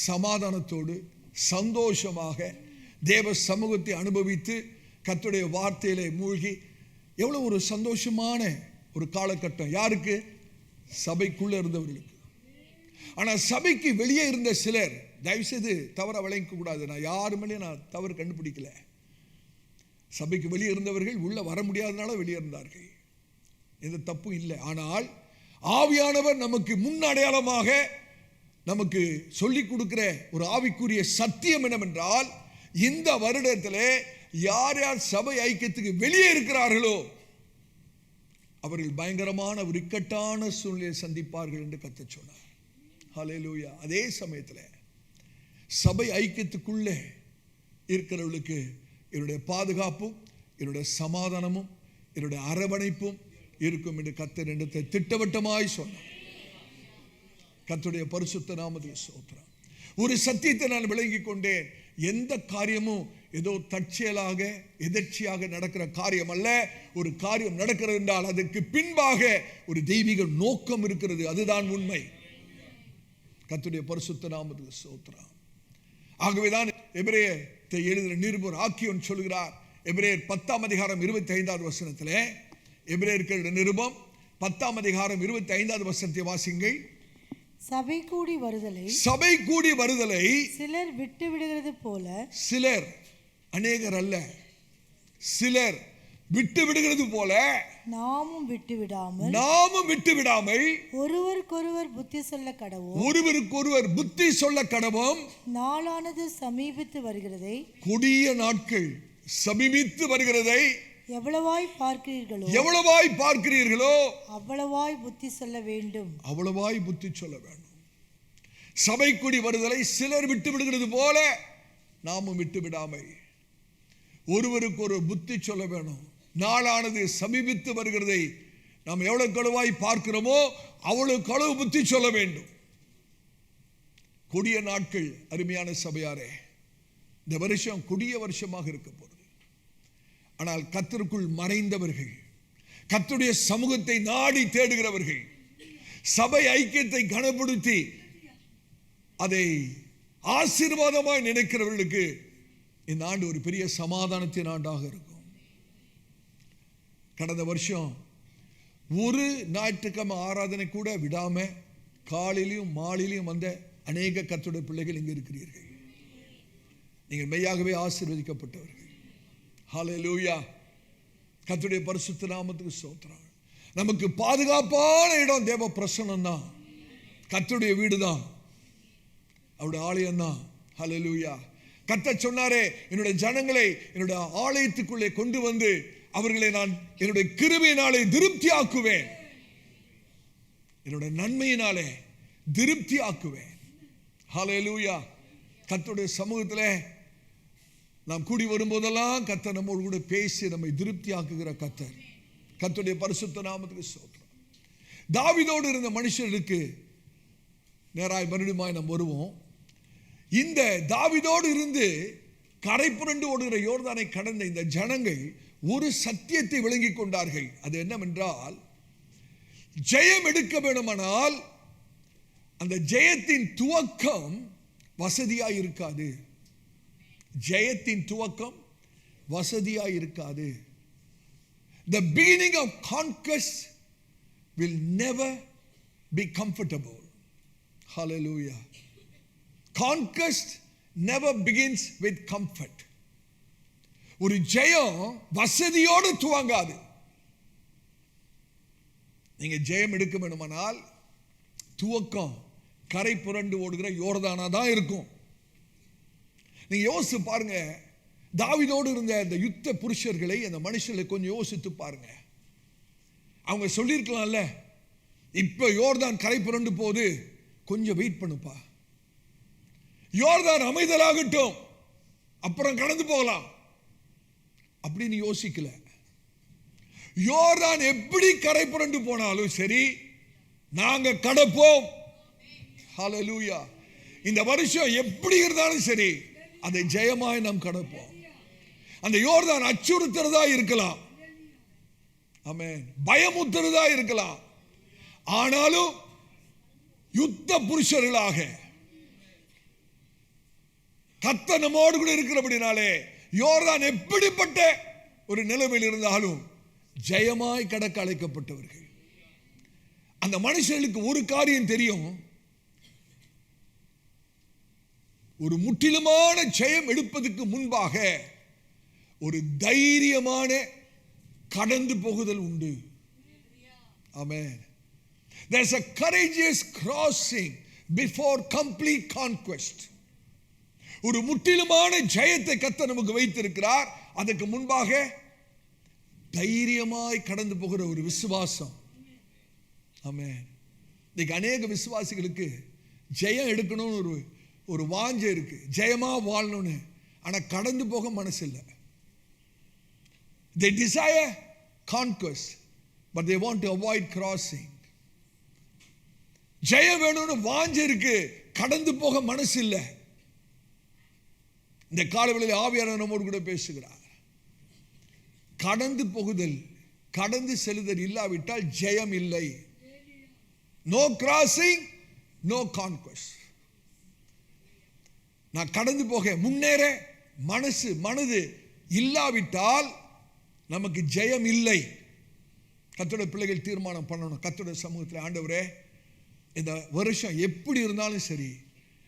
சமாதானத்தோடு சந்தோஷமாக தேவ சமூகத்தை அனுபவித்து கர்த்தருடைய வார்த்தையிலே மூழ்கி எவ்வளவு ஒரு சந்தோஷமான ஒரு காலகட்டம். யாருக்கு? சபைக்குள்ளே இருந்தவர்களுக்கு. ஆனால் சபைக்கு வெளியே இருந்த சிலர், தயவுசெய்து தவற விளங்க கூடாது, நான் யாருமே நான் தவறு கண்டுபிடிக்கல. சபைக்கு வெளியே இருந்தவர்கள் உள்ள வர முடியாதனால வெளியே இருந்தார்கள், எந்த தப்பும் இல்லை. ஆனால் ஆவியானவர் நமக்கு முன் அடையாளமாக நமக்கு சொல்லிக் கொடுக்கிற ஒரு ஆவிக்குரிய சத்தியம் என்னவென்றால், இந்த வருடத்தில் யார் யார் சபை ஐக்கியத்துக்கு வெளியே இருக்கிறார்களோ அவர்கள் பயங்கரமான ஒரு இக்கட்டான சூழ்நிலையை சந்திப்பார்கள் என்று கர்த்தர் சொன்னார். ஹல்லேலூயா. அதே சமயத்தில் சபை ஐக்கியத்துக்குள்ளே இருக்கிறவர்களுக்கு என்னுடைய பாதுகாப்பும் என்னுடைய சமாதானமும் என்னுடைய அரவணைப்பும் இருக்கும் என்று கர்த்தர் என்னத்தை திட்டவட்டமாய் சொன்னார். கர்த்தருடைய பரிசுத்த நாமத்துக்கு ஸ்தோத்திரம். ஒரு சத்தியத்தை நான் விளங்கிக் கொண்டேன். எந்த காரியமும் ஏதோ தற்செயலாக எதர்ச்சியாக நடக்கிற காரியம் அல்ல. ஒரு காரியம் நடக்கிறது என்றால் அதற்கு பின்பாக ஒரு தெய்வீக நோக்கம் இருக்கிறது. அதுதான் உண்மை. கர்த்தருடைய பரிசுத்த நாமத்துக்கு ஸ்தோத்திரம். ஆகவேதான் எபிரேயத்தை எழுதின நிருபர் ஆக்கியோன் சொல்கிறார், எபிரேயர் 10ஆம் அதிகாரம் 25வது வசனத்திலே, எபிரேயர்கள் நிருபம் 10ஆம் அதிகாரம் 25வது வசனத்தை வாசிங்கள். சபை கூடி வருதலை சிலர் விட்டு விடுகிறது போல, சிலர், அநேகர் அல்ல, சிலர் விட்டு விடுகிறது போல நாமும் விட்டு விடாமல் ஒருவருக்கொருவர் புத்தி சொல்ல கடவோம். நாளானது சமீபித்து வருகிறதை, கொடிய நாட்கள் சமீபித்து வருகிறதை எவ்வளவாய் பார்க்கிறீர்களோ அவ்வளவாய் புத்தி சொல்ல வேண்டும். சபை கூடி வருதலை சிலர் விட்டு விடுகிறது போல நாமும் விட்டு விடாமல் ஒருவருக்கு ஒரு புத்தி சொல்ல வேணும். நாளானது சமீபித்து வருகிறதை நாம் எவ்வளவு களவாய் பார்க்கிறோமோ அவ்வளவு களவு புத்தி சொல்ல வேண்டும். கொடிய நாட்கள். அருமையான சபையாரே, இந்த வருஷம் கொடிய வருஷமாக இருக்க போகிறது. ஆனால் கர்த்தருக்குள் மறைந்தவர்கள், கர்த்தருடைய சமூகத்தை நாடி தேடுகிறவர்கள், சபை ஐக்கியத்தை கனப்படுத்தி அதை ஆசீர்வாதமாய் நினைக்கிறவர்களுக்கு இந்த ஆண்டு ஒரு பெரிய சமாதானத்தின் ஆண்டாக இருக்கும். கடந்த வருஷம் ஒரு ஞாயிற்றுக்கிழமை ஆராதனை கூட விடாம காலையிலும் மாலையிலும் வந்த அநேக கர்த்தருடைய பிள்ளைகள் இங்கே இருக்கிறீர்கள். நீங்கள் மெய்யாகவே ஆசீர்வதிக்கப்பட்டவர்கள். ஹல்லேலூயா. கர்த்தருடைய பரிசுத்த நாமத்துக்கு ஸ்தோத்திரம். நமக்கு பாதுகாப்பான இடம் தேவ பிரசன்னம் தான், கர்த்தருடைய வீடு தான், அவருடைய ஆலயம் தான். ஹல்லேலூயா. கர்த்தர் சொன்னாரே, என்னுடைய ஜனங்களை என்னுடைய ஆலயத்துக்குள்ளே கொண்டு வந்து அவர்களை நான் என்னுடைய கிருபையினாலே திருப்தி ஆக்குவேன், என்னுடைய நன்மையினாலே திருப்தி ஆக்குவேன். ஹல்லேலூயா. கர்த்தருடைய சமூகத்தில் நாம் கூடி வரும்போதெல்லாம் கர்த்தர் நம்மோடு கூட பேசி நம்மை திருப்தி ஆக்குகிற கர்த்தர். கர்த்தருடைய பரிசுத்த நாமத்துக்கு ஸ்தோத்திரம். தாவீதோடு இருந்த மனுஷருக்கு நேராய் மறுபடியும் நாம் வருவோம். இந்த தாவீதோடு இருந்து கரை புரண்டு ஓடுகிற யோர்தானை கடந்த இந்த ஜனங்கள் ஒரு சத்தியத்தை விளங்கிக் கொண்டார்கள். அது என்னவென்றால், ஜெயம் எடுக்க வேண்டுமானால் அந்த ஜெயத்தின் துவக்கம் வசதியாய் இருக்காது. ஜெயத்தின் துவக்கம் வசதியாய் இருக்காது. The beginning of conquest will never be comfortable. Hallelujah. Conquest never begins with comfort. ஒரு ஜெயம் வசதியோடு துவங்காது. நீங்க ஜெயம் எடுக்க வேண்டுமானால் துவக்கம் கரை புரண்டு ஓடுகிற யோர்தானா தான் இருக்கும். நீங்க யோசித்து பாருங்க, தாவீதோடு இருந்த அந்த யுத்த புருஷர்களை, அந்த மனுஷர்களை கொஞ்சம் யோசித்து பாருங்க. அவங்க சொல்லியிருக்கலாம்ல, இப்ப யோர்தான் கரை புரண்டு போது, கொஞ்சம் வெயிட் பண்ணுப்பா, யோர்தான் அமைதலாகட்டும், அப்புறம் கடந்து போகலாம் அப்படின்னு யோசிக்கல. யோர்தான் எப்படி கரை புரண்டு போனாலும் சரி, நாங்க கடப்போம். ஹல்லேலூயா. இந்த வருஷம் எப்படி இருந்தாலும் சரி, அதை ஜெயமாய் நாம் கடப்போம். அந்த யோர்தான் அச்சுறுத்துறதா இருக்கலாம், ஆமென், பயமுறுத்துறதா இருக்கலாம், ஆனாலும் யுத்த புருஷர்களாக கர்த்தர் நம்மோடு கூட இருக்கிறபடினாலே யோர்தான் எப்படிப்பட்ட ஒரு நிலைமையில் இருந்தாலும் ஜெயமாய் கடக்க அழைக்கப்பட்டவர்கள். அந்த மனுஷர்களுக்கு ஒரு காரியம் தெரியும், ஒரு முற்றிலுமான ஜெயம் எடுப்பதற்கு முன்பாக ஒரு தைரியமான கடந்து போகுதல் உண்டு. ஆமென். There's a courageous crossing before complete conquest. ஒரு முற்றிலுமான ஜெயத்தை கர்த்தர் நமக்கு வைத்திருக்கிறார். அதற்கு முன்பாக தைரியமாய் கடந்து போகிற ஒரு விசுவாசம். ஆமென். இன்னைக்கு அநேக விசுவாசிகளுக்கு ஜெயம் எடுக்கணும்னு ஒரு வாஞ்சை இருக்கு, ஜெயமா வாழணும்னு. ஆனா கடந்து போக மனசு இல்லை. They desire conquest, but they want to avoid crossing. ஜெயம் வேணும்னு வாஞ்சை இருக்கு, கடந்து போக மனசு இல்லை. இந்த காலவெளியில் ஆவியானவர் நம்மோடு கூட பேசுகிறார். கடந்து போகுதல், கடந்து செல்லுதல் இல்லாவிட்டால் ஜெயம் இல்லை. No crossing, no conquest. நான் கடந்து போக முன்னேற மனது இல்லாவிட்டால் நமக்கு ஜெயம் இல்லை. கர்த்தருடைய பிள்ளைகள் தீர்மானம் பண்ணணும். கர்த்தருடைய சமூகத்தில், ஆண்டவரே இந்த வருஷம் எப்படி இருந்தாலும் சரி,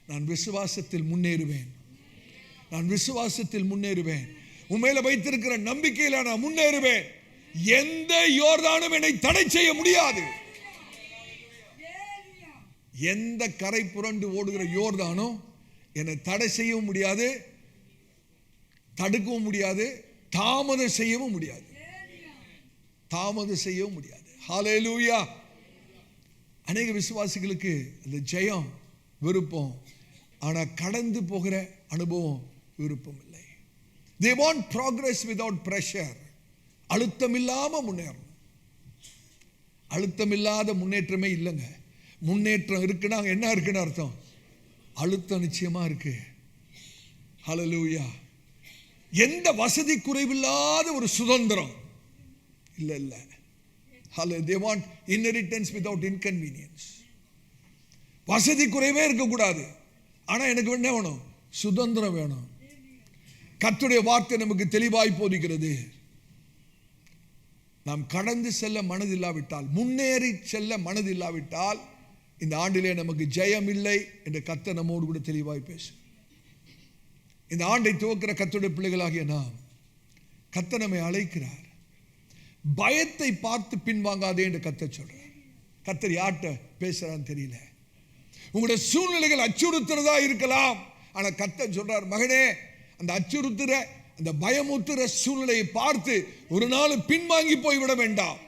நான் விசுவாசத்தில் முன்னேறுவேன், நான் விசுவாசத்தில் முன்னேறுவேன், உண்மையில வைத்திருக்கிற நம்பிக்கையில நான் முன்னேறுவேன். எந்த யோர்தானும் என்னை தடை செய்ய முடியாது. எந்த கரை புரண்டு ஓடுகிற யோர்தானும் என்னை தடை செய்யவும் முடியாது, தடுக்கவும் முடியாது, தாமதம் செய்யவும் முடியாது, தாமதம் செய்யவும் முடியாது. ஹல்லேலூயா. அநேக விசுவாசிகளுக்கு இந்த ஜெயம் விருப்பம், ஆனா கடந்து போகிற அனுபவம் விருப்பம் இல்லை. They want progress without pressure. அழுத்தம் இல்லாம முன்னேறணும். அழுத்தம் இல்லாத முன்னேற்றமே இல்லைங்க. முன்னேற்றம் இருக்குன்னா என்ன இருக்குன்னு அர்த்தம்? அழுத்தம் நிச்சயமா இருக்கு. ஹல்லேலூயா. எந்த வசதி குறைவில்லாத ஒரு சுதந்திரம் இல்ல. They want inheritance without inconvenience. வசதி குறைவே இருக்கக்கூடாது, ஆனா எனக்கு என்ன வேணும்? சுதந்திரம் வேணும். கர்த்தருடைய வார்த்தை நமக்கு தெளிவாய் போதிக்கிறது. நாம் கடந்து செல்ல மனதில்லாவிட்டால், முன்னேறி செல்ல மனதில்லாவிட்டால் இந்த ஆண்டிலே நமக்கு ஜெயம் இல்லை என்று கர்த்தர் நம்மோடு கூட தெளிவாய் பேசு. இந்த ஆண்டை துவக்கிற கர்த்தருடைய பிள்ளைகளாகிய நாம், கர்த்தர் நம்மை அழைக்கிறார். பயத்தை பார்த்து பின்வாங்காதே என்று கர்த்தர் சொல்றார். கர்த்தர் யார்கிட்ட பேசுறான்னு தெரியல. உங்களுடைய சூழ்நிலைகள் அச்சுறுத்துறதா இருக்கலாம், ஆனா கர்த்தர் சொல்றார், மகனே அந்த அச்சுறுத்துற, அந்த பயமுத்துற சூழ்நிலையை பார்த்து ஒரு நாள் பின்வாங்கி போய்விட வேண்டாம்.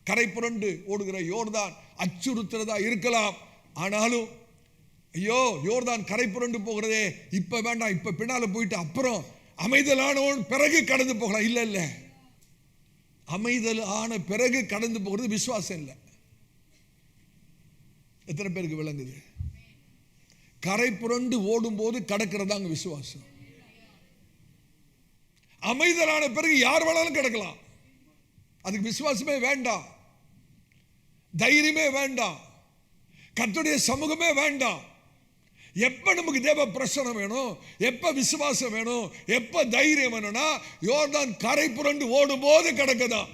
கரை புரண்டு ஓடுகிற யோர்தான் அச்சுறுத்துறதா இருக்கலாம், ஆனாலும் ஐயோ யோர்தான் கரை புரண்டு போகிறதே, இப்ப வேண்டாம், இப்ப பின்னால போயிட்டு அப்புறம் அமைதலானவன் பிறகு கடந்து போகலாம். இல்ல, அமைதல் ஆன பிறகு கடந்து போகிறது விசுவாசம் இல்லை. எத்தனை பேருக்கு விளங்குது? கரை புரண்டு ஓடும் போது கடக்கிறதாங்க விசுவாசம். அமைதலான பிறகு யார் வேணாலும் கிடக்கலாம். அதுக்கு விசுவாசமே வேண்டாம், தைரியமே வேண்டாம், கர்த்தருடைய சமூகமே வேண்டாம். எப்ப நமக்கு தேவ பிரசனம் வேணும், எப்ப விசுவாசம் வேணும், எப்ப தைரியம் வேணும்னா யோர்தான் கரை புரண்டு ஓடும் போது கிடக்குதான்.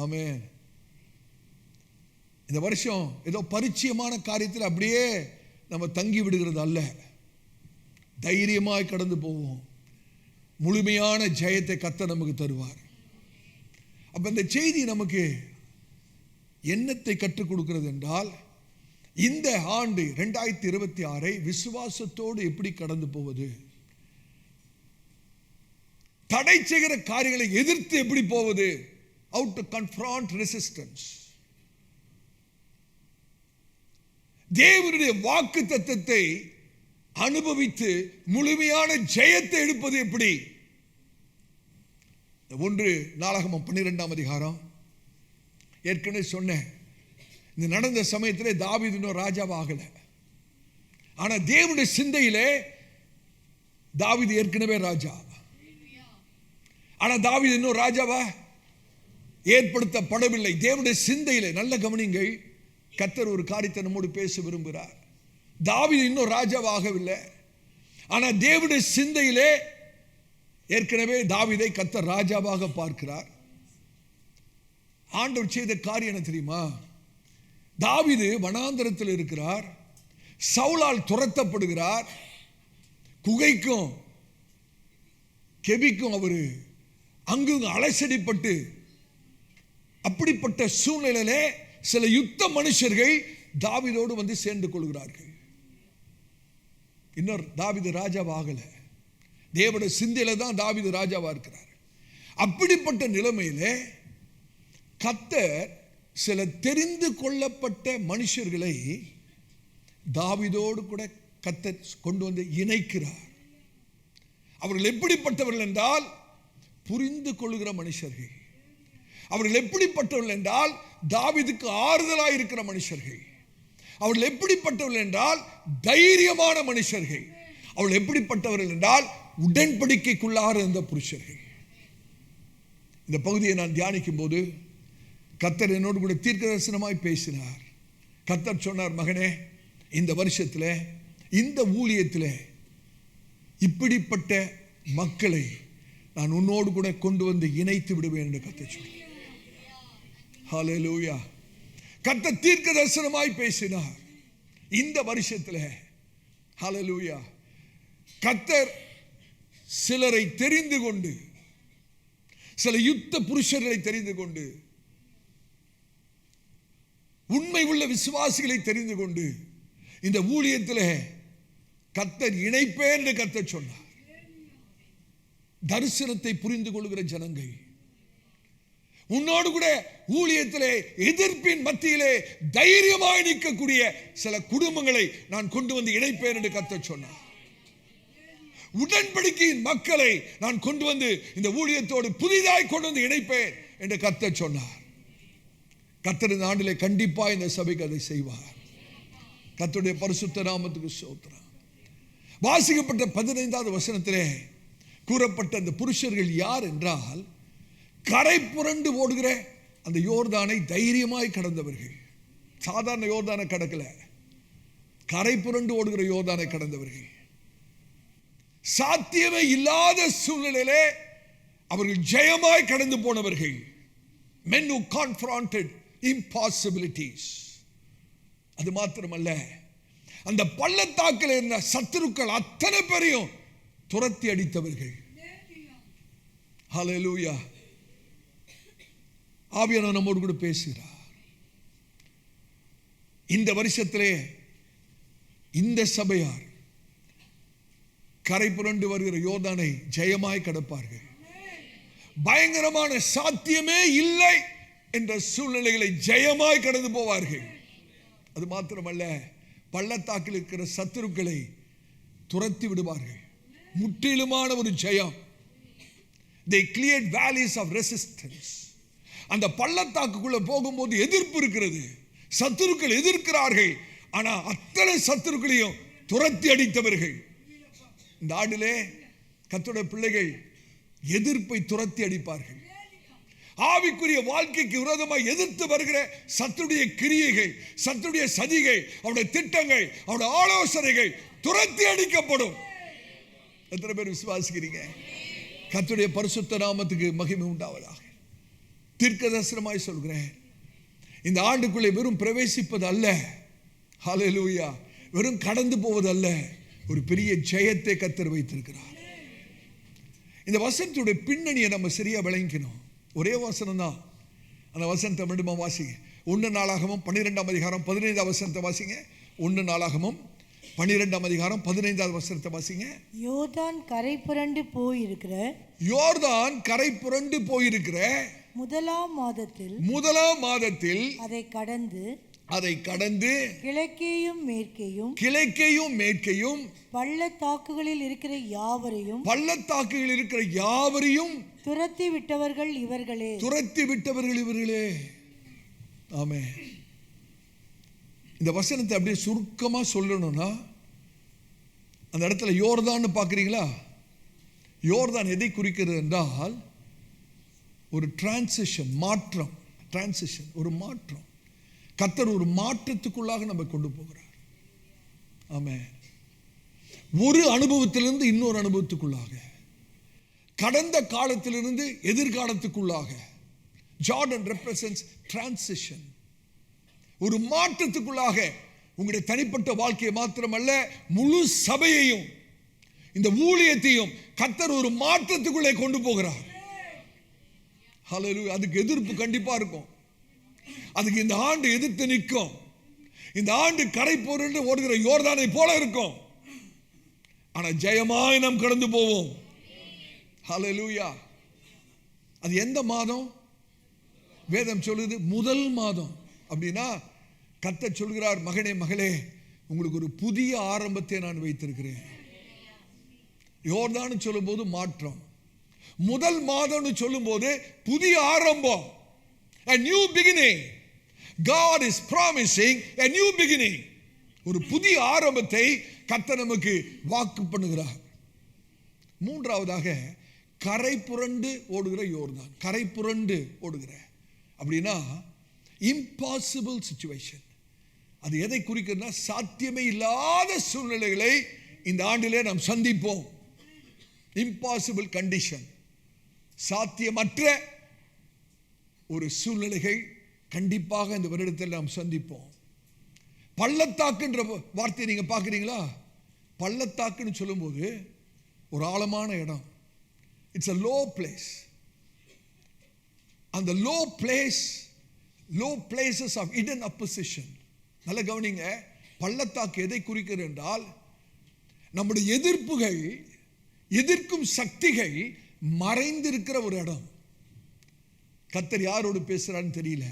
ஆமென். இந்த வருஷம் ஏதோ பரிச்சயமான காரியத்தில் அப்படியே நம்ம தங்கி விடுகிறது அல்ல. தைரியமாய் கடந்து போவோம். முழுமையான ஜெயத்தை கர்த்தர் நமக்கு தருவார். அப்ப இந்த செய்தி நமக்கு என்னத்தை கற்றுக் கொடுக்கிறது என்றால், இந்த ஆண்டு 2026 விசுவாசத்தோடு எப்படி கடந்து போவது, தடை செய்கிற காரியங்களை எதிர்த்து எப்படி போவது, how to confront resistance. தேவனுடைய வாக்கு தத்தத்தை அனுபவித்து முழுமையான ஜெயத்தை எடுப்பது எப்படி? 1 நாளாகமம் 12ஆம் அதிகாரம் ஏற்கனவே சொன்னேன். இந்த நடந்த சமயத்திலே தாவீது இன்னும் ராஜாவாகல. ஆனா தேவனுடைய சிந்தையிலே தாவீது ஏற்கனவே ராஜா. ஆனா தாவீது இன்னும் ராஜாவா ஏற்படுத்தப்படவில்லை. தேவனுடைய சிந்தையிலே, நல்ல கவனிங்கள், கர்த்தர் ஒரு காரியத்தை நம்மோடு பேச விரும்புகிறார். தாவீது இன்னும் ராஜாவாகவில்லை, ஆனா தேவனுடைய சிந்தையிலே ஏற்கனவே தாவீதை கர்த்தர் ராஜாவாக பார்க்கிறார். ஆண்டவர் செய்த காரியம் என்ன தெரியுமா? தாவீது வனாந்தரத்தில் இருக்கிறார், சவுலால் துரத்தப்படுகிறார், குகைக்கும் கெபிக்கும் அவரு அங்கு அலசடிப்பட்டு, அப்படிப்பட்ட சூழ்நிலையிலே சில யுத்த மனுஷர்கள் தாவீதோடு வந்து சேர்ந்து கொள்கிறார்கள். இன்னொரு தாவீது ராஜாவாகல, தேவனுடைய சிந்தையில தான் தாவீது ராஜாவா இருக்கிறார். அப்படிப்பட்ட நிலைமையிலே கர்த்தர் சில தெரிந்து கொள்ளப்பட்ட மனுஷர்களை தாவீதோடு கூட கர்த்தர் கொண்டு வந்து இணைக்கிறார். அவர்கள் எப்படிப்பட்டவர்கள் என்றால் புரிந்து கொள்ளுகிற மனுஷர்கள். அவர்கள் எப்படிப்பட்டவர்கள் என்றால் தாவீதுக்கு ஆறுதலாக இருக்கிற மனுஷர்கள். அவர்கள் எப்படிப்பட்டவர்கள் என்றால் தைரியமான மனுஷர்கள். அவர்கள் எப்படிப்பட்டவர்கள் என்றால் உடன்படிக்கைக்குள்ளாக இருந்த புருஷர்கள். இந்த பகுதியை நான் தியானிக்கும் போது கர்த்தர் என்னோடு கூட தீர்க்கதரிசனமாய் பேசினார். கர்த்தர் சொன்னார், மகனே, இந்த வருஷத்தில் இந்த ஊழியத்தில் இப்படிப்பட்ட மக்களை நான் உன்னோடு கூட கொண்டு வந்து இணைத்து விடுவேன் என்று கர்த்தர் சொன்னார். ஹல்லேலூயா. கர்த்தர் தீர்க்கதரிசனமாய் பேசினார். இந்த வருஷத்தில் ஹல்லேலூயா கர்த்தர் சிலரை தெரிந்து கொண்டு, சில யுத்த புருஷர்களை தெரிந்து கொண்டு, உண்மை உள்ள விசுவாசிகளை தெரிந்து கொண்டு இந்த ஊழியத்தில் கர்த்தர் இணைப்பேன் என்று கர்த்தர் சொன்னார். தரிசனத்தை புரிந்து கொள்கிற ஜனங்கள், உன்னோடு கூட ஊழியத்திலே எதிர்ப்பின் மத்தியிலே தைரியமாய் நிற்கக்கூடிய சில குடும்பங்களை நான் கொண்டு வந்து இணைப்பேன் என்று கர்த்தர் சொன்னார். உடன்படிக்கையின் மக்களை நான் கொண்டு வந்து இந்த ஊழியத்தோடு புதிதாய் கொண்டு வந்து இணைப்பேன் என்று கர்த்தர் சொன்னார். கர்த்தர் இந்த ஆண்டிலே கண்டிப்பாக இந்த சபைக்கு அதை செய்வார். கர்த்தருடைய பரிசுத்த நாமத்துக்கு ஸ்தோத்திரம். வாசிக்கப்பட்ட 15வது வசனத்திலே கூறப்பட்ட அந்த புருஷர்கள் யார் என்றால், கரை புரண்டு ஓடுகிற அந்த யோர்தானை தைரியமாய் கடந்தவர்கள். சாதாரண யோர்தானை கடக்கல, கரை புரண்டு ஓடுகிற யோர்தானை கடந்தவர்கள். சாத்தியமே இல்லாத சூழ்நிலையிலே அவர்கள் ஜெயமாய் கடந்து போனவர்கள். Men who confronted impossibilities. அது மாத்திரமல்ல, அந்த பள்ளத்தாக்கில் இருந்த சத்துருக்கள் அத்தனை பேரையும் துரத்தி அடித்தவர்கள். ஹல்லேலூயா. ஆவியானவர் நம்மோடு கூட பேசுகிறார். இந்த வருஷத்திலே இந்த சபையார் கரை புரண்டு வருகிற யோர்தானை ஜெயமாய் கடப்பார்கள். பயங்கரமான சாத்தியமே இல்லை என்ற சூழ்நிலைகளை ஜெயமாய் கடந்து போவார்கள். அது மாத்திரமல்ல, பள்ளத்தாக்கில் இருக்கிற சத்துருக்களை துரத்தி விடுவார்கள். முற்றிலுமான ஒரு ஜெயம். They cleared valleys of resistance. அந்த பள்ளத்தாக்குக்குள்ள போகும்போது எதிர்ப்பு இருக்கிறது, சத்துருக்கள் எதிர்க்கிறார்கள். ஆனா அத்தனை சத்துருக்களையும் துரத்தி அடித்தவர்கள். இந்த ஆண்டிலே கர்த்தருடைய பிள்ளைகள் எதிர்ப்பை துரத்தி அடிப்பார்கள். ஆவிக்குரிய வாழ்க்கைக்கு விரோதமாக எதிர்த்து வருகிற சத்துடைய கிரியைகள், சத்துடைய சதிகள், அவருடைய திட்டங்கள், அவருடைய ஆலோசனைகள் துரத்தி அடிக்கப்படும். எத்தனை பேர் விசுவாசிக்கிறீங்க? கர்த்தருடைய பரிசுத்த நாமத்துக்கு மகிமை உண்டாவதாக. தீர்க்கதரிசனமாய் சொல்கிறேன், இந்த ஆண்டுக்குள்ளே வெறும் பிரவேசிப்பது அல்ல, ஹல்லேலூயா, வெறும் கடந்து போவது அல்ல, ஒரு பெரிய ஜெயத்தை கர்த்தர் வைத்திருக்கிறார். இந்த வசனத்துடைய பின்னணியை நம்ம சரியா விளங்கிக்கணும். ஒரே வசனம் தான். அந்த வசனத்தை மீண்டும் வாசிங்க. 1 நாளாகமம் 12ஆம் அதிகாரம் 15வது வசனத்தை வாசிங்க. 1 நாளாகமம் 12ஆம் அதிகாரம் 15வது வசனத்தை வாசிங்க. யோர்தான் கரை புரண்டு போயிருக்கிற முதலாம் மாதத்தில் அதை கடந்து கிழக்கேயும் மேற்கேயும் பள்ளத்தாக்குகளில் இருக்கிற யாவரையும் துரத்தி விட்டவர்கள் இவர்களே. ஆமென். இந்த வசனத்தை அப்படியே சுருக்கமா சொல்லணும்னா, அந்த இடத்துல யோர்தான் பார்க்குறீங்களா? யோர்தான் எதை குறிக்கிறது என்றால் ஒரு டிரான்சிஷன், ஒரு மாற்றம். கர்த்தர் ஒரு மாற்றத்துக்குள்ளாக நம்ம கொண்டு போகிறார். ஆமென். ஒரு அனுபவத்திலிருந்து இன்னொரு அனுபவத்துக்குள்ளாக, கடந்த காலத்திலிருந்து எதிர்காலத்துக்குள்ளாக. Jordan represents transition. ஒரு மாற்றத்துக்குள்ளாக உங்களுடைய தனிப்பட்ட வாழ்க்கையை மாத்திரமல்ல, முழு சபையையும் இந்த ஊழியத்தையும் கர்த்தர் ஒரு மாற்றத்துக்குள்ளே கொண்டு போகிறார். ஹல்லேலூயா. அதுக்கு எதிர்ப்பு கண்டிப்பா இருக்கும். அதுக்கு இந்த ஆண்டு எதிர்த்து நிற்கும். இந்த ஆண்டு கரை புரண்டு ஓடுகிற யோர்தானை போல இருக்கும். ஆனா ஜெயமாய் நாம் கடந்து போவோம். ஹல்லேலூயா. அது எந்த மாதம்? வேதம் சொல்லுது முதல் மாதம். அப்படின்னா கர்த்தர் சொல்கிறார், மகனே மகளே, உங்களுக்கு ஒரு புதிய ஆரம்பத்தை நான் வைத்திருக்கிறேன். யோர்தான் சொல்லும் போது மாற்றம், முதல் மாதம்னு சொல்லும் போது புதிய ஆரம்பம், a new beginning. God is promising a new beginning. ஒரு புதிய ஆரம்பத்தை கர்த்தர் நமக்கு வாக்கு பண்ணுகிறார். மூன்றாவதாக கரை புரண்டு ஓடுகிற யோர்தான். கரை புரண்டு ஓடுகிற அப்படின்னா இம்பாசிபிள் சிச்சுவேஷன். அது எதை குறிக்கிறதுனா சாத்தியமே இல்லாத சூழ்நிலைகளை இந்த ஆண்டிலே நாம் சந்திப்போம். இம்பாசிபிள் கண்டிஷன், சாத்தியமற்ற ஒரு சூழ்நிலைகள் கண்டிப்பாக இந்த வருடத்தில் நாம் சந்திப்போம். பள்ளத்தாக்குன்ற வார்த்தையை நீங்க பார்க்குறீங்களா? பள்ளத்தாக்குன்னு சொல்லும்போது ஒரு ஆழமான இடம். It's a low place. அந்த low places of hidden opposition. நல்ல கவனிங்க, பள்ளத்தாக்கு எதை குறிக்கிறது என்றால் நம்முடைய எதிர்ப்புகள், எதிர்க்கும் சக்திகள் மறைந்திருக்கிற ஒரு இடம். கர்த்தர் யாரோடு பேசுறான்னு தெரியல.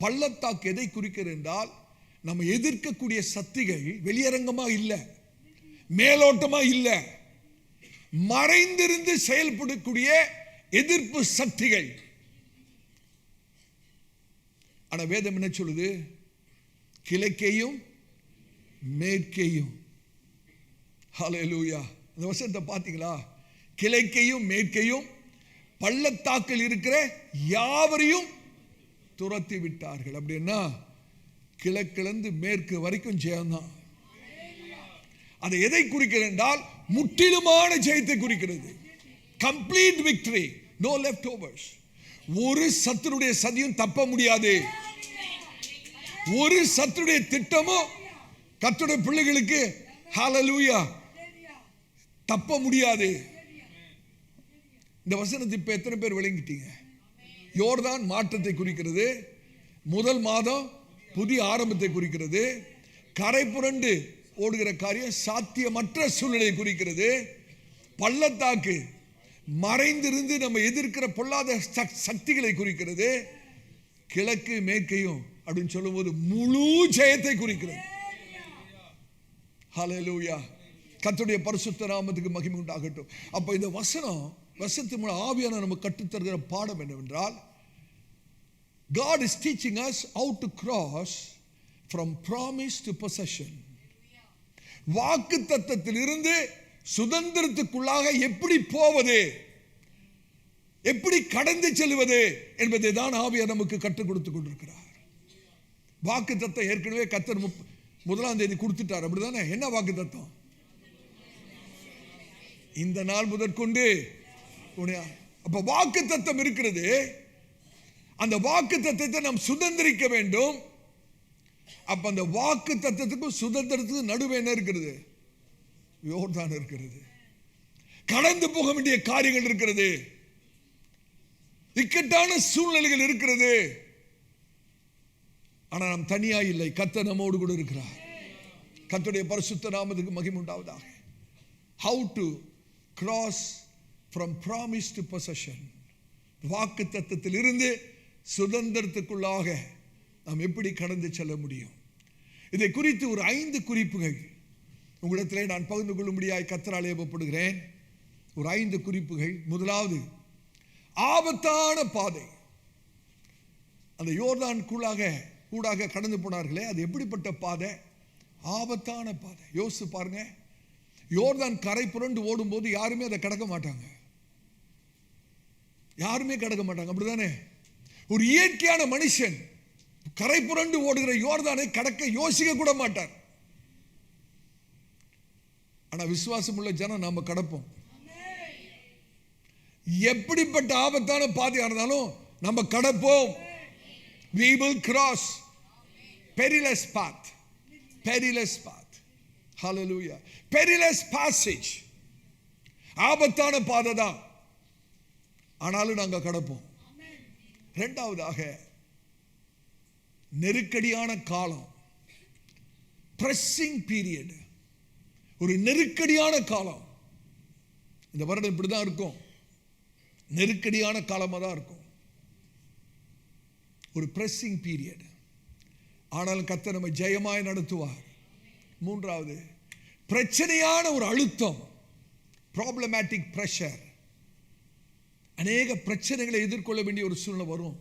பள்ளத்தாக்கு எதை குறிக்கிறது என்றால் நம்ம எதிர்க்கக்கூடிய சக்திகள் வெளியரங்கமா இல்ல, மேலோட்டமா இல்ல, மறைந்திருந்து செயல்படக்கூடிய எதிர்ப்பு சக்திகள். ஆனா வேதம் என்ன சொல்லுது? கிழக்கேயும் மேற்கேயும். ஹல்லேலூயா. இந்த வசனத்தை பார்த்தீங்களா? கிழக்கேயும் மேற்கேயும் பள்ளத்தாக்கில் இருக்கிற யாவரையும் துரத்தி விட்டார்கள். அப்படின்னா கிழக்கிலிருந்து மேற்கு வரைக்கும் ஜெயம்தான். அதை எதை குறிக்கிறது என்றால் முற்றிலுமான ஜெயத்தை குறிக்கிறது. Complete victory, no left overs. ஒரு சத்துருடைய சதியும் தப்ப முடியாது. ஒரு சத்துருடைய திட்டமும் கர்த்தருடைய பிள்ளைகளுக்கு ஹல்லேலூயா தப்ப முடியாது. இந்த வசனத்தை இப்ப எத்தனை பேர் விளங்கிட்டீங்க? யோர்தான் மாற்றத்தை குறிக்கிறது, முதல் மாதம் புதிய ஆரம்பத்தை குறிக்கிறது. கரை புரண்டு ஓடுகிற காரியம் சாத்தியமற்ற சூழ்நிலையை குறிக்கிறது. பள்ளத்தாக்கு மறைந்திருந்து நம்ம எதிர்க்கிற பொல்லாத சக்திகளை குறிக்கிறது. கிழக்கு மேற்கையும் அப்படின்னு சொல்லும்போது முழு ஜெயத்தை குறிக்கிறது. ஹல்லேலூயா. கர்த்தருடைய பரிசுத்த நாமத்துக்கு மகிமை உண்டாகட்டும். அப்ப இந்த வசனத்தின் மூலம் ஆவியான நமக்கு கற்றுத்தருகிற பாடம் என்னவென்றால், God is teaching us how to cross from promise to possession. வாக்குத்தத்தத்திலிருந்து சுதந்திரத்துக்குள்ளாக எப்படி போவது, எப்படி கடந்து செல்வது என்பதை தான் ஆவியார் நமக்கு கற்றுக் கொடுத்துக் கொண்டிருக்கிறார். வாக்குத்தத்தம் ஏற்கனவே கர்த்தர் 1ஆம் தேதி கொடுத்துட்டார், அப்படிதானே? என்ன வாக்குத்தத்தம்? இந்த நாள் முதற்கொண்டு. அப்ப வாக்குத்தத்தம் இருக்கிறது. அந்த வாக்குத்தத்தத்தை நாம் சுதந்திரிக்க வேண்டும். அப்ப அந்த வாக்குத்தத்தத்துக்கும் சுதந்திரத்துக்கும் நடுவே என்ன இருக்கிறது? யோர்தான் இருக்கிறது. கடந்து போக வேண்டிய காரியங்கள் இருக்கிறது, இக்கட்டான சூழ்நிலைகள் இருக்கிறது. ஆனா நாம் தனியா இல்லை, கர்த்தர் நம்மோடு கூட இருக்கிறார். கர்த்தருடைய பரிசுத்த நாமத்துக்கு மகிமை உண்டாவதாக. How to cross from promise to possession. வாக்குத்தத்தத்தில் இருந்து சுதந்திரத்துக்குள்ளாக நாம் எப்படி கடந்து செல்ல முடியும்? இதை குறித்து ஒரு 5 குறிப்புகள் உங்களிடத்திலே நான் பகிர்ந்து கொள்ளும்படியாய் கர்த்தரால் ஏவப்படுகிறேன். ஒரு 5 குறிப்புகள். முதலாவது, ஆபத்தான பாதை. அந்த யோர்தான் கூடாக கடந்து போனார்களே, அது எப்படிப்பட்ட பாதை? ஆபத்தான பாதை. யோசிச்சு பாருங்க. யோர்தான் கரை புரண்டு ஓடும்போது யாருமே அதை கடக்க மாட்டாங்க, யாருமே கடக்க மாட்டாங்க, அப்படிதானே? ஒரு இயற்கையான மனுஷன் கரை புரண்டு ஓடுகிற யோர்தானை கடக்க யோசிக்க கூட மாட்டார். ஆனா விசுவாசம் உள்ள ஜனம் நாம கடப்போம். எப்படிப்பட்ட ஆபத்தான பாதையா இருந்தாலும் நம்ம கடப்போம். We will cross perilous path. Perilous path. Hallelujah. Perilous passage. ஆபத்தான பாதை தான், ஆனாலும் நாங்க கடப்போம். இரண்டாவதாக, நெருக்கடியான காலம். pressing period. ஒரு நெருக்கடியான காலம். இந்த வருடம் இப்படிதான் இருக்கும். நெருக்கடியான காலமாக தான் இருக்கும், ஒரு பிரஸிங் பீரியட். ஆனாலும் கர்த்தர் நம்ம ஜெயமாய் நடத்துவார். மூன்றாவது, பிரச்சனையான ஒரு அழுத்தம், ப்ராப்ளமேட்டிக் பிரஷர். அநேக பிரச்சனைகளை எதிர்கொள்ள வேண்டிய ஒரு சூழ்நிலை வரும்.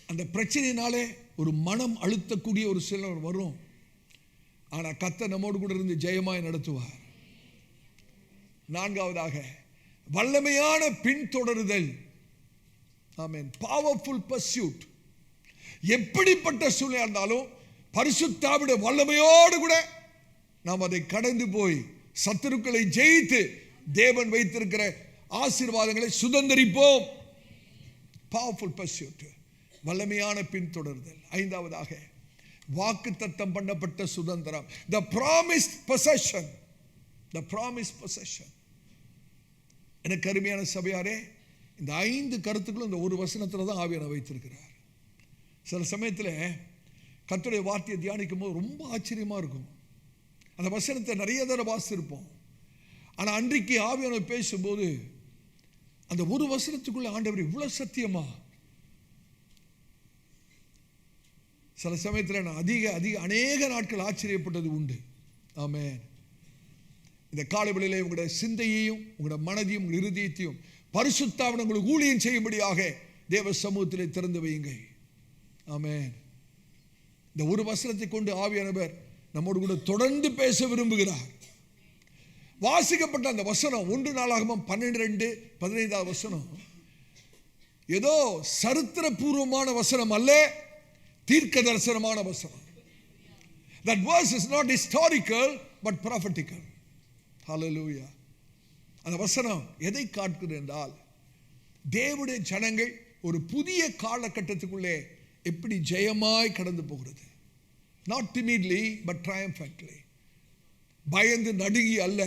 அந்த பிரச்சனையினாலே ஒரு மனம் அழுத்தக்கூடிய ஒரு சூழ்நிலை வரும். ஆனால் கர்த்தர் நம்மோடு கூட இருந்து ஜெயமாய் நடத்துவார். நான்காவதாக, வல்லமையான பின்தொடருதல். ஆமென். Powerful pursuit. எப்படிப்பட்ட சூழ்நிலை இருந்தாலும் பரிசுத்தாவிட வல்லமையோடு கூட நாம் அதை கடந்து போய் சத்துருக்களை ஜெயித்து தேவன் வைத்திருக்கிற ஆசீர்வாதங்களை சுதந்தரிப்போம். பவர்ஃபுல் பர்சூட், வல்லமையான பின்தொடருதல். ஐந்தாவதாக, வாக்குத்தத்தம் பண்ணப்பட்ட சுதந்திரம். the promised possession, the promised possession. எனக்கு அருமையான சபையாரே, இந்த 5 கருத்துக்களும் இந்த ஒரு வசனத்தில் தான் ஆவியானவர் வைத்திருக்கிறார். சில சமயத்தில் கர்த்தருடைய வார்த்தையை தியானிக்கும் போது ரொம்ப ஆச்சரியமாக இருக்கும். அந்த வசனத்தை நிறைய தடவை வாசித்திருப்போம். ஆனால் அன்றைக்கு ஆவியானவர் பேசும்போது அந்த ஒரு வசனத்துக்குள்ள ஆண்டவர் இவ்வளவு சத்தியமா, சில சமயத்தில் நான் அநேக நாட்கள் ஆச்சரியப்பட்டது உண்டு. ஆமென். இந்த காலை வேளையிலே உங்களுடைய சிந்தையையும் உங்களுடைய மனதையும் உங்களுடைய இருதயத்தையும் பரிசுத்தாவிடம் உங்களுக்கு ஊழியம் செய்யும்படியாக தேவ சமூகத்திலே திறந்து வையுங்கள். ஆமென். இந்த ஒரு வசனத்தை கொண்டு ஆவியானவர் நம்மோடு கூட தொடர்ந்து பேச விரும்புகிறார். வாசிக்கப்பட்ட அந்த வசனம் 1 நாளாகமம் 12:15 வசனம் ஏதோ சரித்திரபூர்வமான வசனம் அல்ல, தீர்க்க தரிசனமான வசனம். That verse is not historical but prophetical. Hallelujah. அந்த வசனம் எதை காட்டுகிறது என்றால், தேவனுடைய ஜனங்கள் ஒரு புதிய காலகட்டத்துக்குள்ளே எப்படி ஜெயமாய் கடந்து போகிறது. Not timidly but triumphantly. பயந்து நடுங்கி அல்ல,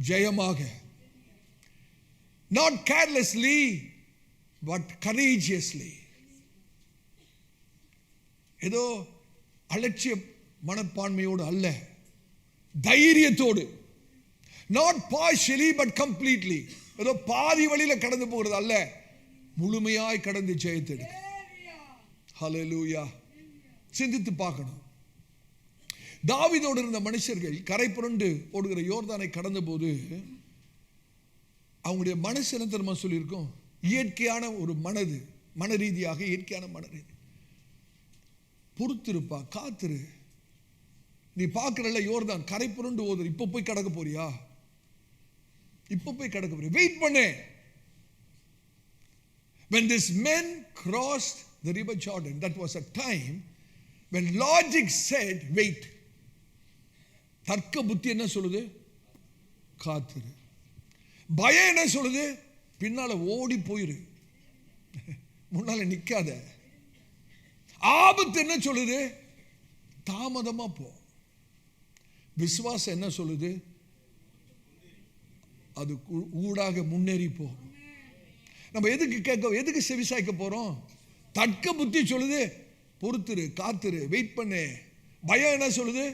ஜெயமாக. Not carelessly but courageously. ஏதோ அலட்சிய மனப்பான்மையோடு அல்ல, தைரியத்தோடு. Not partially but completely. ஏதோ பாதி வழியில கடந்து போகிறது அல்ல, முழுமையாய் கடந்து ஜெயத்தெடு. ஹல்லேலூயா. சிந்தித்து பார்க்கணும். தாவீதோடு இருந்த மனுஷர்கள் கரை புரண்டு ஓடுகிற யோர்தானை கடந்த போது அவங்களுடைய மனசு என்ன தெரியுமா சொல்லியிருக்கோம்? இயற்கையான ஒரு மனது, மன ரீதியாக இயற்கையான மனரீதி. பொறுத்திருப்பா, காத்திரு. நீ பார்க்கிறல்ல யோர்தான் கரை புரண்டு ஓதுற, இப்ப போய் கடக்க போறியா? இப்ப போய் கடக்க போறியா? வெயிட் பண்ணு. When these men crossed the river Jordan, that was a time when logic said wait. தர்க்க புத்தி என்ன சொல்லுது? காத்திரு. பயம் என்ன சொல்லுது? பின்னால ஓடி போயிரு, முன்னால நிக்காத. ஆபத்து என்ன சொல்லுது? தாமதமா போ. விசுவாசம் என்ன சொல்லுது? அது ஊடாக முன்னேறி போ. நம்ம எதுக்கு செவிசாய்க்க போறோம்? தர்க்க புத்தி சொல்லுது பொறுத்துரு, காத்துரு, வெயிட் பண்ணு. பயம் என்ன சொல்லுது?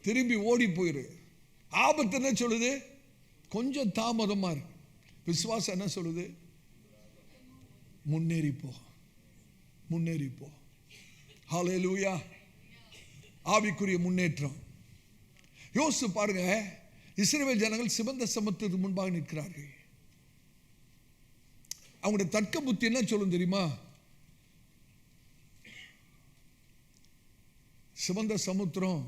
திரும்பி ஓடி போயிரு. ஆபத்து என்ன சொல்லுது? கொஞ்சம் தாமதமா இருக்கு. விசுவாசம் என்ன சொல்லுது? முன்னேறி போ, முன்னேறி போ. ஹல்லேலூயா. ஆவிக்குரிய முன்னேற்றம். யோசிச்சு பாருங்க, இஸ்ரவேல் ஜனங்கள் சிவந்த சமுத்திரத்துக்கு முன்பாக நிற்கிறார்கள். அவங்களுடைய தர்க்க புத்தி என்ன சொல்லும் தெரியுமா? சிவந்த சமுத்திரம்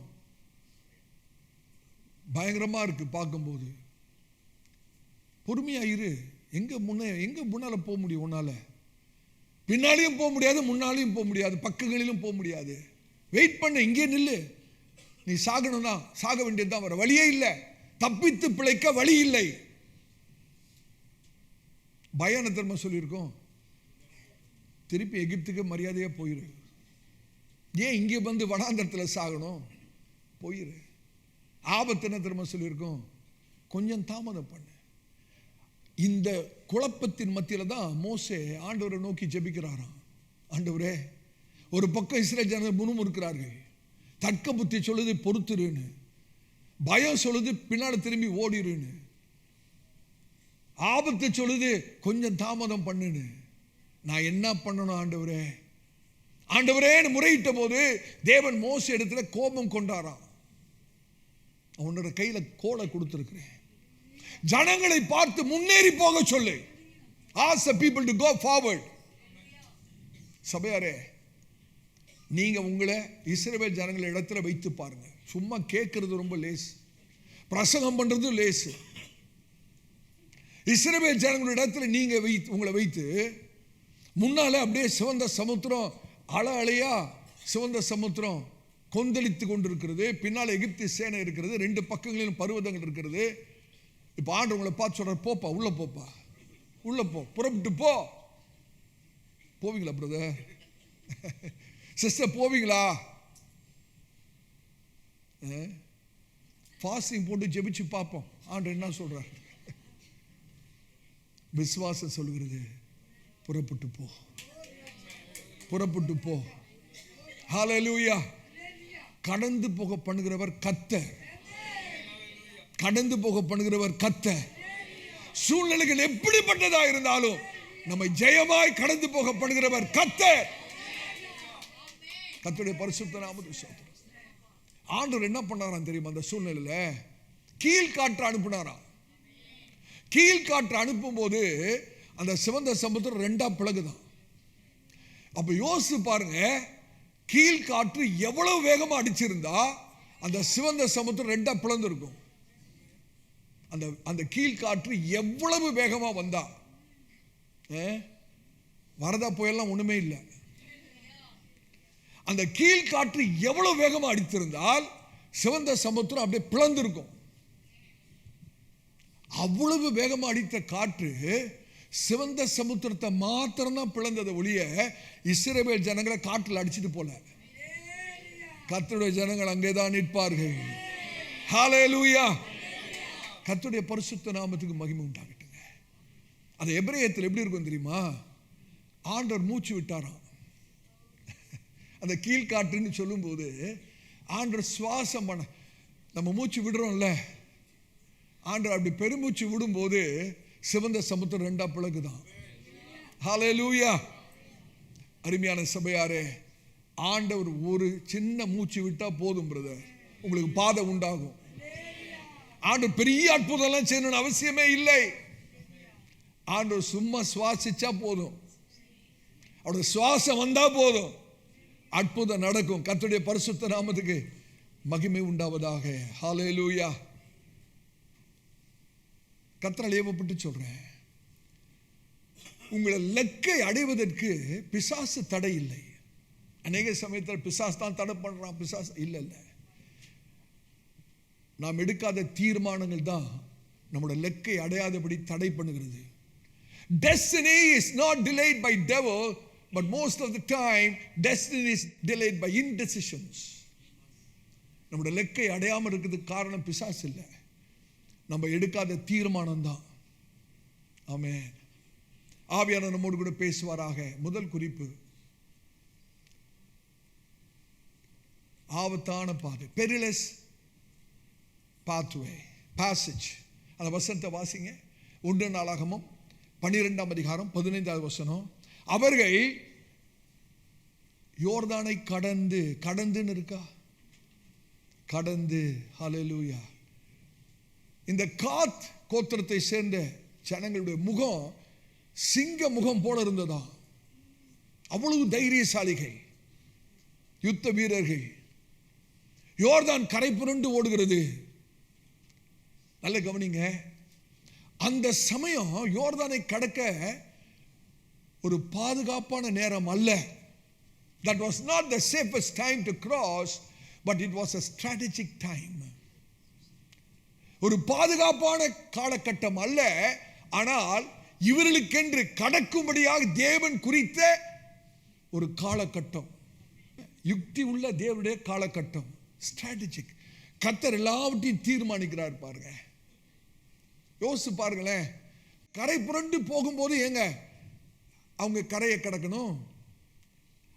பயங்கரமா இருக்கு பார்க்கும்போது. பொறுமையாயிரு. எங்க முன்னால போக முடியும்? உன்னால பின்னாலையும் போக முடியாது, முன்னாலையும் போக முடியாது, பக்கங்களிலும் போக முடியாது. வெயிட் பண்ண, இங்கே நில்லு. நீ சாகணும்னா சாக வேண்டியதுதான், வர வழியே இல்லை. தப்பித்து பிழைக்க வழி இல்லை. பயான தர்மம் சொல்லியிருக்கோம், திருப்பி எகிப்துக்கு மரியாதையா போயிரு. ஏன் இங்கே வந்து வனாந்தரத்தில் சாகணும்? போயிரு. ஆபத்து என்ன தர்மம் சொல்லியிருக்கோம்? கொஞ்சம் தாமதம் பண்ணு. இந்த குழப்பத்தின் மத்தியில் தான் மோசே ஆண்டவரை நோக்கி ஜெபிக்கிறாராம். ஆண்டவரே, ஒரு பக்கம் இஸ்ரவேல் ஜனங்கள் முணுமுறுக்கிறார்கள். தர்க்க புத்தி சொல்லுது பொறுத்துருன்னு, பயம் சொல்லுது பின்னாடி திரும்பி ஓடிருன்னு. ஆபத்து சொல்லுது கொஞ்சம் தாமதம் பண்ணுன்னு. நான் என்ன பண்ணணும் ஆண்டவரே, ஆண்டவரேன்னு முறையிட்ட போது தேவன் மோசே இடத்துல கோபம் கொண்டாராம். உன்னோட கையில கோலை கொடுத்திருக்கிறேன், ஜனங்களை பார்த்து முன்னேறி போக சொல்லு. Ask the people to go forward. சபையாரே, நீங்க உங்களை இஸ்ரவேல் ஜனங்களை இடத்துல வைத்து பாருங்க. சும்மா கேட்கறது ரொம்ப லேசு, பிரசங்கம் பண்றது லேசு. இஸ்ரவேல் ஜனங்களோட இடத்துல நீங்க உங்களை வைத்து முன்னால அப்படியே சிவந்த சமுத்திரம் அலை அலையா சிவந்த சமுத்திரம் கொந்தளித்து கொண்டிருக்கிறது, பின்னால் எகிப்து சேனை இருக்கிறது, ரெண்டு பக்கங்களிலும் பர்வதங்கள் இருக்கிறது. இப்ப ஆண்டவர் உங்களை பார்த்து சொல்ற, போப்பா உள்ள போப்பா, உள்ள போ, புறப்பட்டு போ. போவீங்களா பிரதர் சிஸ்டர், போவீங்களா? ஃபாஸ்டிங் போட்டு ஜெபிச்சு பார்ப்போம் ஆண்டவர் என்ன சொல்றார். விசுவாசம் சொல்கிறது புறப்பட்டு போ, புறப்பட்டு போ. ஹல்லேலூயா. கடந்து போக பண்ணுகிறவர் கர்த்தர், கடந்து போக பண்ணுகிறவர் கர்த்தர். சூழ்நிலைகள் எப்படிப்பட்டதா இருந்தாலும் நம்மை ஜெயமாய் கடந்து போக பண்ணுகிறவர் கர்த்தர். கர்த்தருடைய பரிசுத்த நாமத்துக்கு ஸ்தோத்திரம். ஆண்டவர் என்ன பண்ணாராம் தெரியுமா? அந்த சூழ்நிலையில கீழ்காற்று அனுப்பினாராம். கீழ்காற்று அனுப்பும் போது அந்த சிவந்த சமுத்திரம் ரெண்டா பிளகுதான். அப்ப யோசிச்சு பாருங்க, கீழ்காற்று எவ்வளவு வேகமா அடிச்சிருந்தா அந்த சிவந்த சமுத்திரம் ரெண்டா பிளந்து இருக்கும். அந்த அந்த கீழ்காற்று எவ்வளவு வேகமா வந்தா, வரதா புயல்லாம் ஒண்ணுமே இல்லை. அந்த கீழ்காற்று எவ்வளவு வேகமா அடித்திருந்தால் சிவந்த சமுத்திரம் அப்படியே பிளந்து இருக்கும். அவ்வளவு வேகமா அடித்த காற்று சிவந்த சமுத்திரத்தை மாத்திரம் தான் பிளந்ததை ஒழிய இஸ்ரவேல் ஜனங்களை காற்றில் அடிச்சிட்டு போல. கர்த்தருடைய ஜனங்கள் அங்கேதான் நிற்பார்கள். ஹல்லேலூயா. கர்த்தருடைய பரிசுத்த நாமத்துக்கு மகிமை உண்டாகட்டுங்க. அந்த எபிரேயத்தில் எப்படி இருக்கும் தெரியுமா? ஆண்டவர் மூச்சு விட்டாராம். அந்த கீழ்காற்றுன்னு சொல்லும் போது ஆண்டவர் சுவாசம் பண்ண, நம்ம மூச்சு விடுறோம்ல, ஆண்டவர் அப்படி பெருமூச்சு விடும்போது சிவந்த சமுத்திரம் ரெண்டா பிளக்குதான். ஹல்லேலூயா. அருமையான சபையாரே, ஆண்டவர் ஒரு சின்ன மூச்சு விட்டா போதும் பிரதர், உங்களுக்கு பாதை உண்டாகும். ஆண்டவர் பெரிய அற்புதம் எல்லாம் செய்யணும்னு அவசியமே இல்லை. ஆண்டவர் சும்மா சுவாசிச்சா போதும், அவருடைய சுவாசம் வந்தா போதும், அற்புதம் நடக்கும். கர்த்தருடைய பரிசுத்த நாமத்துக்கு மகிமை உண்டாவதாக. ஹல்லேலூயா. கர்த்தரால் ஏவப்பட்டு சொல்றேன், உங்களை லக்கை அடைவதற்கு பிசாசு தடை இல்லை. அநேக சமயத்தில் பிசாசு தான் தடை பண்றான். பிசாசு இல்ல இல்ல, நாம் எடுக்காத தீர்மானங்கள் தான் நம்முடைய லக்கை அடையாதபடி தடை பண்ணுகிறது. Destiny is not delayed by devil, but most of the time destiny is delayed by indecisions. நம்முடைய லக்கை அடையாமல் இருக்கிறதுக்கு காரணம் பிசாசு இல்லை, நம்ம எடுக்காத தீர்மானம் தான். ஆமென். ஆவியானவர் நம்மோடு கூட பேசுவாராக. முதல் குறிப்பு, ஆபத்தான பாதை, பெரிலஸ் பாத்வே பாசேஜ். அந்த வசனத்தை வாசிங்க. 1 நாளாகமம் 12ஆம் அதிகாரம் 15வது வசனம். அவர்கள் யோர்தானை கடந்து, கடந்துன்னு இருக்கா, கடந்து. ஹல்லேலூயா. இந்த காத் கோத்திரத்தை சேர்ந்த ஜனங்களுடைய முகம் சிங்க முகம் போல இருந்ததா. அவ்வளவு தைரியசாலிகள், யுத்த வீரர்கள். யோர்தான் கரை புரண்டு ஓடுகிறது. நல்ல கவனிங்க, அந்த சமயம் யோர்தானை கடக்க ஒரு பாதுகாப்பான நேரம் அல்ல. That was not the safest time to cross, but it was a strategic time. ஒரு பாதுகாப்பான காலகட்டம் அல்ல, ஆனால் இவர்களுக்கென்று கடக்கும்படியாக தேவன் குறித்த ஒரு காலகட்டம், யுக்தி உள்ள தேவனுடைய காலகட்டம், ஸ்ட்ராட்டஜிக். கர்த்தர் எல்லாவற்றையும் தீர்மானிக்கிறார். பாருங்க, யோசிச்சு பாருங்களேன். கரை புரண்டு போகும்போது ஏங்க அவங்க கரையை கடக்கணும்,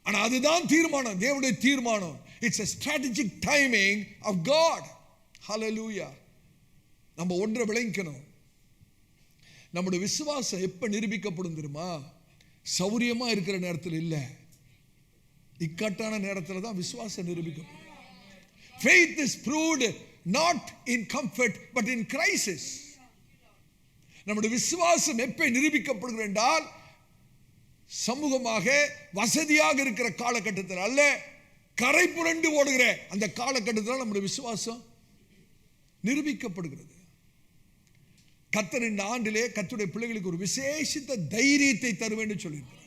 ஆனா அதுதான் தீர்மானம், தேவனுடைய தீர்மானம். It's a strategic timing of God. Hallelujah. நம்ம ஒன்றை விளங்கணும், நம்முடைய விசுவாசம் எப்ப நிரூபிக்கப்படும் தெரியுமா? சௌரியமா இருக்கிற நேரத்தில் இல்ல, இக்கட்டான நேரத்தில் தான் விசுவாசம் நிரூபிக்கப்படும். Faith is proved not in comfort but in crisis. நம்முடைய விசுவாசம் எப்ப நிரூபிக்கப்படுகிறது என்றால் சமூகமாக வசதியாக இருக்கிற காலகட்டத்தில் அல்ல, கரை புரண்டு ஓடுகிற அந்த காலகட்டத்தில் நம்முடைய விசுவாசம் நிரூபிக்கப்படுகிறது. கர்த்தர் இந்த ஆண்டிலே கர்த்தருடைய பிள்ளைகளுக்கு ஒரு விசேஷித்த தைரியத்தை தருவேன் என்று சொல்லியிருக்கிறார்.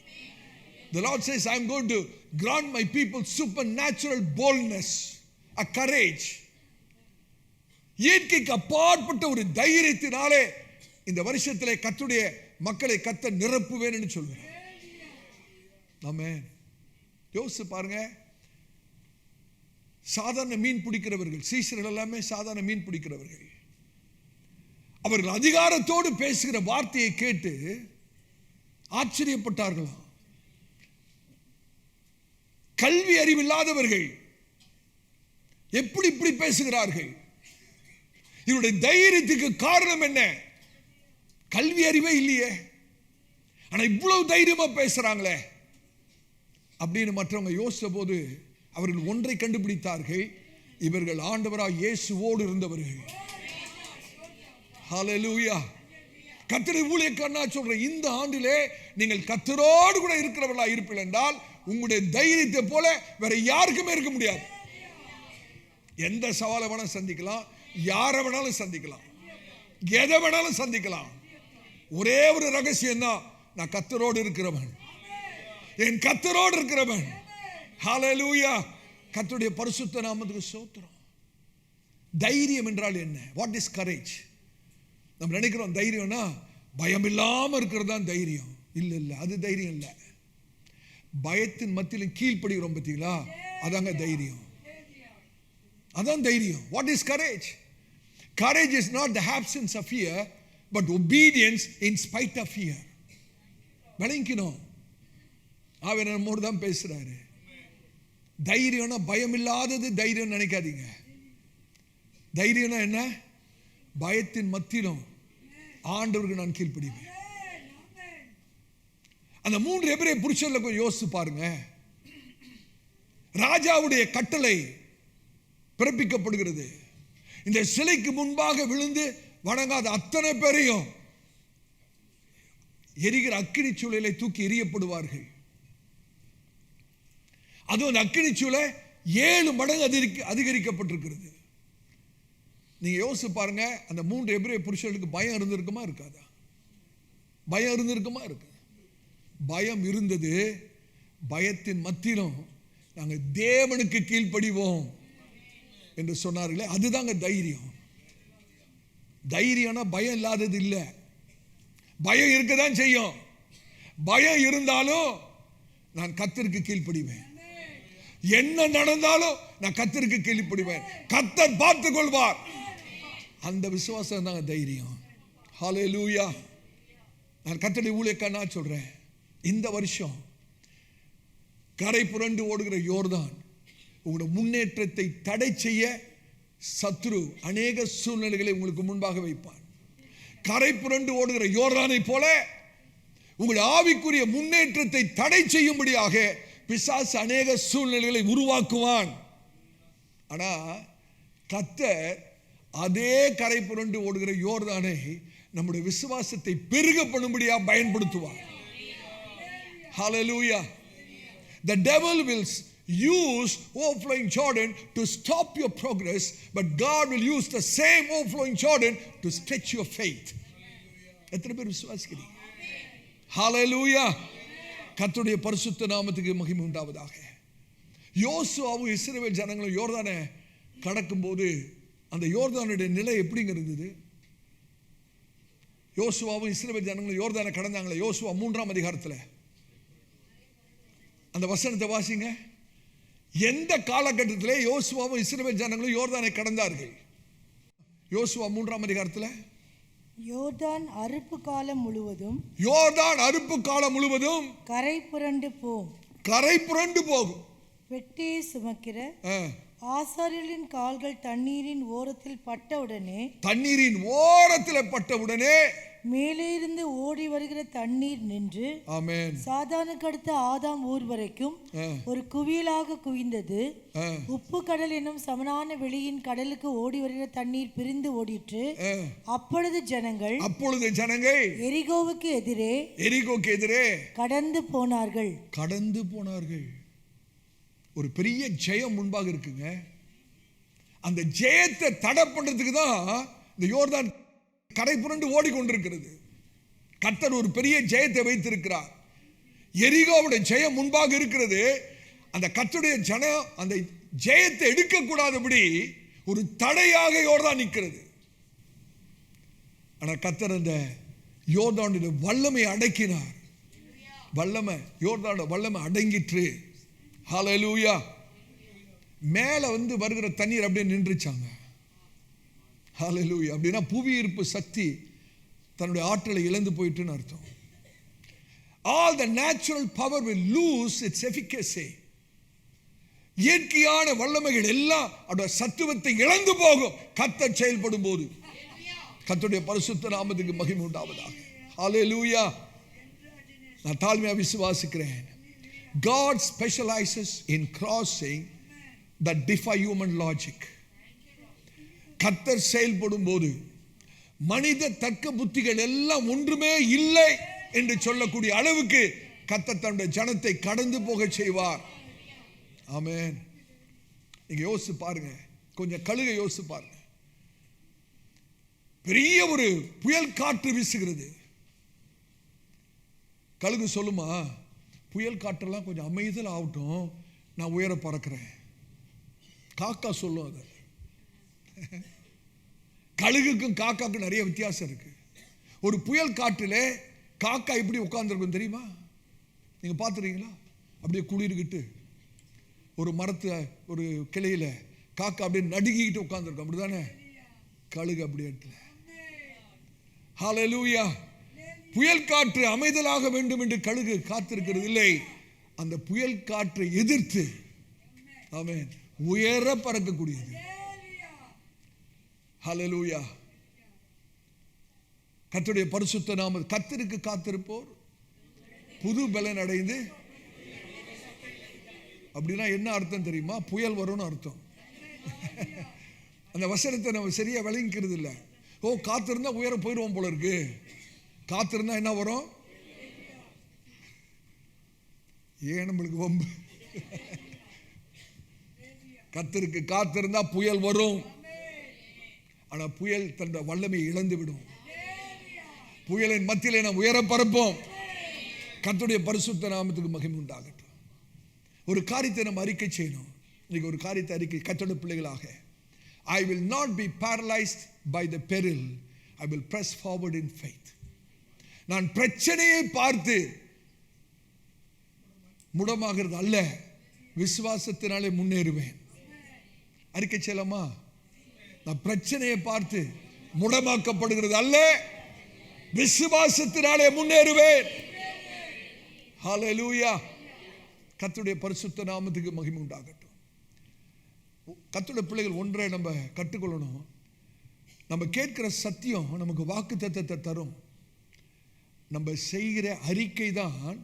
The Lord says, I am going to grant my people supernatural boldness, a courage. இயற்கைக்கு அப்பாற்பட்ட ஒரு தைரியத்தினாலே இந்த வருஷத்திலே கர்த்தருடைய மக்களை கர்த்தர் நிரப்புவேன் என்று சொல்கிறார். ஆமென். யோசிச்சு பாருங்க, சாதாரண மீன் பிடிக்கிறவர்கள், சீஷர்கள் எல்லாமே சாதாரண மீன் பிடிக்கிறவர்கள், அவர்கள் அதிகாரத்தோடு பேசுகிற வார்த்தையை கேட்டு ஆச்சரியப்பட்டார்களாம். கல்வி அறிவில்லாதவர்கள் எப்படி இப்படி பேசுகிறார்கள்? இவருடைய தைரியத்துக்கு காரணம் என்ன? கல்வி அறிவே இல்லையே, ஆனா இவ்வளவு தைரியமா பேசுறாங்களே அப்படின்னு மற்றவங்க யோசித்த போது அவர்கள் ஒன்றை கண்டுபிடித்தார்கள், இவர்கள் ஆண்டவராகிய இயேசுவோடு இருந்தவர்கள். ஹல்லேலூயா. கர்த்தருடைய ஊழியக்காரனா சொல்றேன், இந்த ஆண்டிலே நீங்கள் கர்த்தரோடு கூட இருக்கிறவர்களா இருப்பீர்கள் என்றால் உங்களுடைய தைரியத்தை போல வேற யாருக்குமே இருக்க முடியாது. எந்த சவாலை வேணாலும் சந்திக்கலாம், யாரை வேணாலும் சந்திக்கலாம், எதை வேணாலும் சந்திக்கலாம். ஒரே ஒரு ரகசியம் தான், நான் கர்த்தரோடு இருக்கிறவன், என் கர்த்தரோடு இருக்கிறவன். ஹல்லேலூயா. கர்த்தருடைய பரிசுத்த நாமத்துக்கு ஸ்தோத்திரம். தைரியம் என்றால் என்ன? What is courage? நம்ம நினைக்கிறோம் தைரியம்னா பயம் இல்லாம இருக்கிறது தான் தைரியம். இல்ல இல்ல, அது தைரியம் இல்ல. பயத்தின் மத்தியிலும் கீழ்ப்படுகிறோம் பார்த்தீங்களா, அதாங்க தைரியம். அதான் தைரியம். What is courage? Courage is not the absence of fear but obedience in spite of fear. விளங்கிக்கணும். அவர் நம்மோடு தான் பேசுறாரு. தைரியம்னா பயம் இல்லாதது தைரியம் நினைக்காதீங்க. தைரியம்னா என்ன? பயத்தின் மத்தியிலும் ஆண்டவருக்கு நான் கீழ்ப்படிவேன். அந்த 3 எபிரேய புருஷர்ல கொஞ்சம் யோசிச்சு பாருங்க. ராஜாவுடைய கட்டளை பிறப்பிக்கப்படுகிறது. இந்த சிலைக்கு முன்பாக விழுந்து வணங்காத அத்தனை பேரையும் எரிகிற அக்கினி சூளையிலே தூக்கி எறியப்படுவார்கள். அதுவும் அந்த அக்கினி சூளை 7 மடங்கு அதிகரிக்கப்பட்டிருக்கிறது. நீங்க யோசிச்சு பாருங்க, அந்த 3 எபிரேய புருஷர்களுக்கு பயம் இருந்திருக்குமா இருக்காதா? பயம் இருந்திருக்குமா இருக்கு? பயம் இருந்தது. பயத்தின் மத்தியிலும் நாங்கள் தேவனுக்கு கீழ்ப்படிவோம் என்று சொன்னார்களே, அதுதாங்க தைரியம். தைரியம்னா பயம் இல்லாதது இல்லை. பயம் இருக்கதான் செய்யும். பயம் இருந்தாலும் நான் கர்த்தருக்கு கீழ்ப்படிவேன். என்ன நடந்தாலும் நான் கர்த்தருக்கு கீழ்ப்படிவேன். கர்த்தர் பார்த்துக் கொள்வார். அந்த விசுவாசம் தான் தைரியம். ஹல்லேலூயா. நான் கர்த்தருடைய ஊழியக்காரனா சொல்றேன், இந்த வருஷம் கரை புரண்டு ஓடுகிற யோர்தான் உங்களுடைய முன்னேற்றத்தை தடை செய்ய சத்துரு அநேக சூழ்நிலைகளை உங்களுக்கு முன்பாக வைப்பான். கரை புரண்டு ஓடுகிற யோர்தானை போல உங்களுடைய ஆவிக்குரிய முன்னேற்றத்தை தடை செய்யும்படியாக பிசாசு அநேக சூழ்நிலைகளை உருவாக்குவான். ஆனா கர்த்தர் அதே கரை புரண்டு ஓடுகிற யோர்தானை நம்முடைய விசுவாசத்தை பெருக பண்ணும்படியாக பயன்படுத்துவார். Hallelujah. The devil will use overflowing Jordan to stop your progress, but God will use the same overflowing Jordan to stretch your faith. எத்தனை பேர் விசுவாசிக்கிறீங்க? Hallelujah. கர்த்தருடைய பரிசுத்த நாமத்துக்கு மகிமை உண்டாவதாக. யோசுவாவும் இஸ்ரவேல் ஜனங்களும் யோர்தானை கடக்கும்போது அந்த யோர்தானுடைய நிலை எப்படிங்க இருந்தது? யோசுவாவும் இஸ்ரவேல் ஜனங்களும் யோர்தானை கடந்தாங்களே, யோசுவா 3ஆம் அதிகாரத்தில் அந்த வசனத்தை வாசிங்க. எந்த காலகட்டத்திலே யோசுவாவும் இஸ்ரவேல் ஜனங்களும் யோர்தானை கடந்தார்கள்? யோசுவா 3ஆம் அதிகாரத்தில் யோர்தான் அறுப்பு காலம் முழுவதும், யோர்தான் அறுப்பு காலம் முழுவதும் கரை புரண்டு போகும். கரை புரண்டு போகும். வெட்டியை சுமக்கிற ஆசாரியர்களின் கால்கள் தண்ணீரின் ஓரத்தில் பட்டவுடனே, தண்ணீரின் ஓரத்தில் பட்டவுடனே மேலே இருந்து ஓடி வருகிற தண்ணீர் நின்று ஆமென். சாத்தானுக்கு அடுத்த ஆதாம் ஊர் வரைக்கும் ஒரு குவியலாக குவிந்தது. உப்பு கடல் என்னும் சமனான வெளியின் கடலுக்கு ஓடி வருகிற தண்ணீர் பிரிந்து ஓடிற்று. அப்பொழுது ஜனங்கள் எரிகோவுக்கு எதிரே கடந்து போனார்கள். ஒரு பெரிய ஜெயம் முன்பாக இருக்குங்க. அந்த ஜெயத்தை தடை பண்றதுக்கு தான் இந்த யோர்தான் கரை புரண்டு ஓடிக்கொண்டிருக்கிறது. கர்த்தர் ஒரு பெரிய ஜெயத்தை வைத்திருக்கிறார். எரிகோவுடைய ஜெயம் முன்பாக இருக்கிறது. அந்த கர்த்தருடைய ஜனம் அந்த ஜெயத்தை எடுக்கக்கூடாதபடி ஒரு தடையாக யோர்தான் நிற்கிறது. ஆனா கர்த்தர் அந்த யோர்தானுடைய வல்லமை அடக்கினார். யோர்தானுடைய வல்லமை அடங்கிற்று. ஹல்லேலூயா. மேல வருகிற தண்ணீர் அப்படியே நின்றுச்சாங்க. ஹல்லேலூயா. அப்படின்னா புவி ஈர்ப்பு சக்தி தன்னுடைய ஆற்றலை இழந்து போயிட்டுன்னு அர்த்தம். All the natural power will lose its efficacy. இயற்கையான வல்லமைகள் எல்லாம் அதோட சத்துவத்தை இழந்து போகும் கர்த்தர் செயல்படும் போது. கர்த்தருடைய பரிசுத்த நாமத்துக்கு மகிமை உண்டாவதாக. ஹல்லேலூயா. நான் தாழ்மையா விசுவாசிக்கிறேன். God specializes in crossing that defy human logic. கர்த்தர் செயல்படும் போது மனித தர்க்க புத்திகள் எல்லாம் ஒன்றுமே இல்லை என்று சொல்லக்கூடிய அளவுக்கு கர்த்தர் தன்னுடைய ஜனத்தை கடந்து போக செய்வார். ஆமென். நீங்க யோசிச்சு பாருங்க, கொஞ்சம் கழுகை யோசிச்சு பாருங்க. பெரிய ஒரு புயல் காற்று வீசுகிறது. கழுகு சொல்லுமா, புயல் காற்றெல்லாம் கொஞ்சம் அமைதல் ஆகட்டும், நான் உயர பறக்கிறேன். காக்கா சொல்லும் அது. கழுகுக்கும் காக்காக்கும் நிறைய வித்தியாசம் இருக்கு. ஒரு புயல் காற்றிலே காக்கா இப்படி உட்கார்ந்துருக்கும் தெரியுமா? நீங்க பார்த்துருக்கீங்களா? அப்படியே குளிர்கிட்டு ஒரு மரத்து ஒரு கிளையில காக்கா அப்படியே நடுங்கிக்கிட்டு உட்கார்ந்துருக்கும், அப்படிதானே? கழுகு அப்படி இடத்துல. ஹல்லேலூயா. புயல் காற்று அமைதலாக வேண்டும் என்று கழுகு காத்திருக்கிறது இல்லை. அந்த புயல் காற்றை எதிர்த்து ஆமென் உயர பறக்கக்கூடியது. ஹல்லேலூயா. கர்த்தருடைய பரிசுத்த நாமம். கர்த்தருக்கு காத்திருப்போர் புது பலன் அடைந்து, அப்படின்னா என்ன அர்த்தம் தெரியுமா? புயல் வரும்னு அர்த்தம். அந்த வசனத்தை நம்ம சரியா விளங்கிக்கிறது இல்லை. ஓ, காத்திருந்தா உயர போயிடுவோம் போல இருக்கு. காத்திருந்தா என்ன வரும்? ஏன் நம்மளுக்கு வம்பு? கர்த்தருக்கு காத்திருந்தா புயல் வரும். ஆனா புயல் தன் வல்லமை இழந்து விடும். புயலின் மத்தியிலே நாம் உயர பறப்போம். கர்த்தருடைய பரிசுத்த நாமத்துக்கு மகிமை உண்டாகட்டும். ஒரு காரியத்தை நம்ம அறிக்கை செய்யணும். இன்னைக்கு ஒரு காரியத்தை அறிக்கை, கர்த்தருடைய பிள்ளைகளாக, I will not be paralyzed by the peril. I will press forward in faith. நான் பிரச்சனையை பார்த்து முடமாகிறது அல்ல, விசுவாசத்தினாலே முன்னேறுவேன். அறிக்கை செய்யலாமா? நான் பிரச்சனையை பார்த்து முடமாக்கப்படுகிறது அல்ல, விசுவாசத்தினாலே முன்னேறுவேன். ஹல்லேலூயா. கர்த்தருடைய பரிசுத்த நாமத்துக்கு மகிமை உண்டாகட்டும். கர்த்தருடைய பிள்ளைகள் ஒன்றை நம்ம கற்றுக்கொள்ளணும். நம்ம கேட்கிற சத்தியம் நமக்கு வாக்குத்தத்தத்தை தரும். நம்ம செய்கிற அறிக்கை தான்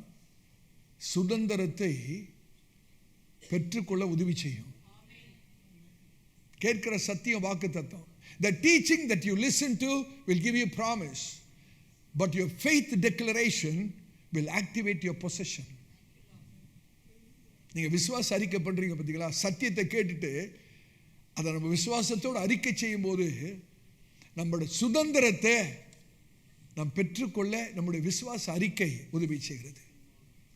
சுதந்திரத்தை பெற்றுக்கொள்ள உதவி செய்யும். கேட்கிற சத்தியம் வாக்குத்தத்தம். The teaching that you listen to will give you promise, but your faith declaration will activate your possession. நீங்க விசுவாச அறிக்கை பண்றீங்க பார்த்தீங்களா? சத்தியத்தை கேட்டுட்டு அதை நம்ம விசுவாசத்தோடு அறிக்கை செய்யும் போது நம்முடைய சுதந்திரத்தை நாம் பெற்றுக்கொள்ள நம்முடைய விசுவாச அறிக்கை உதவி செய்கிறது.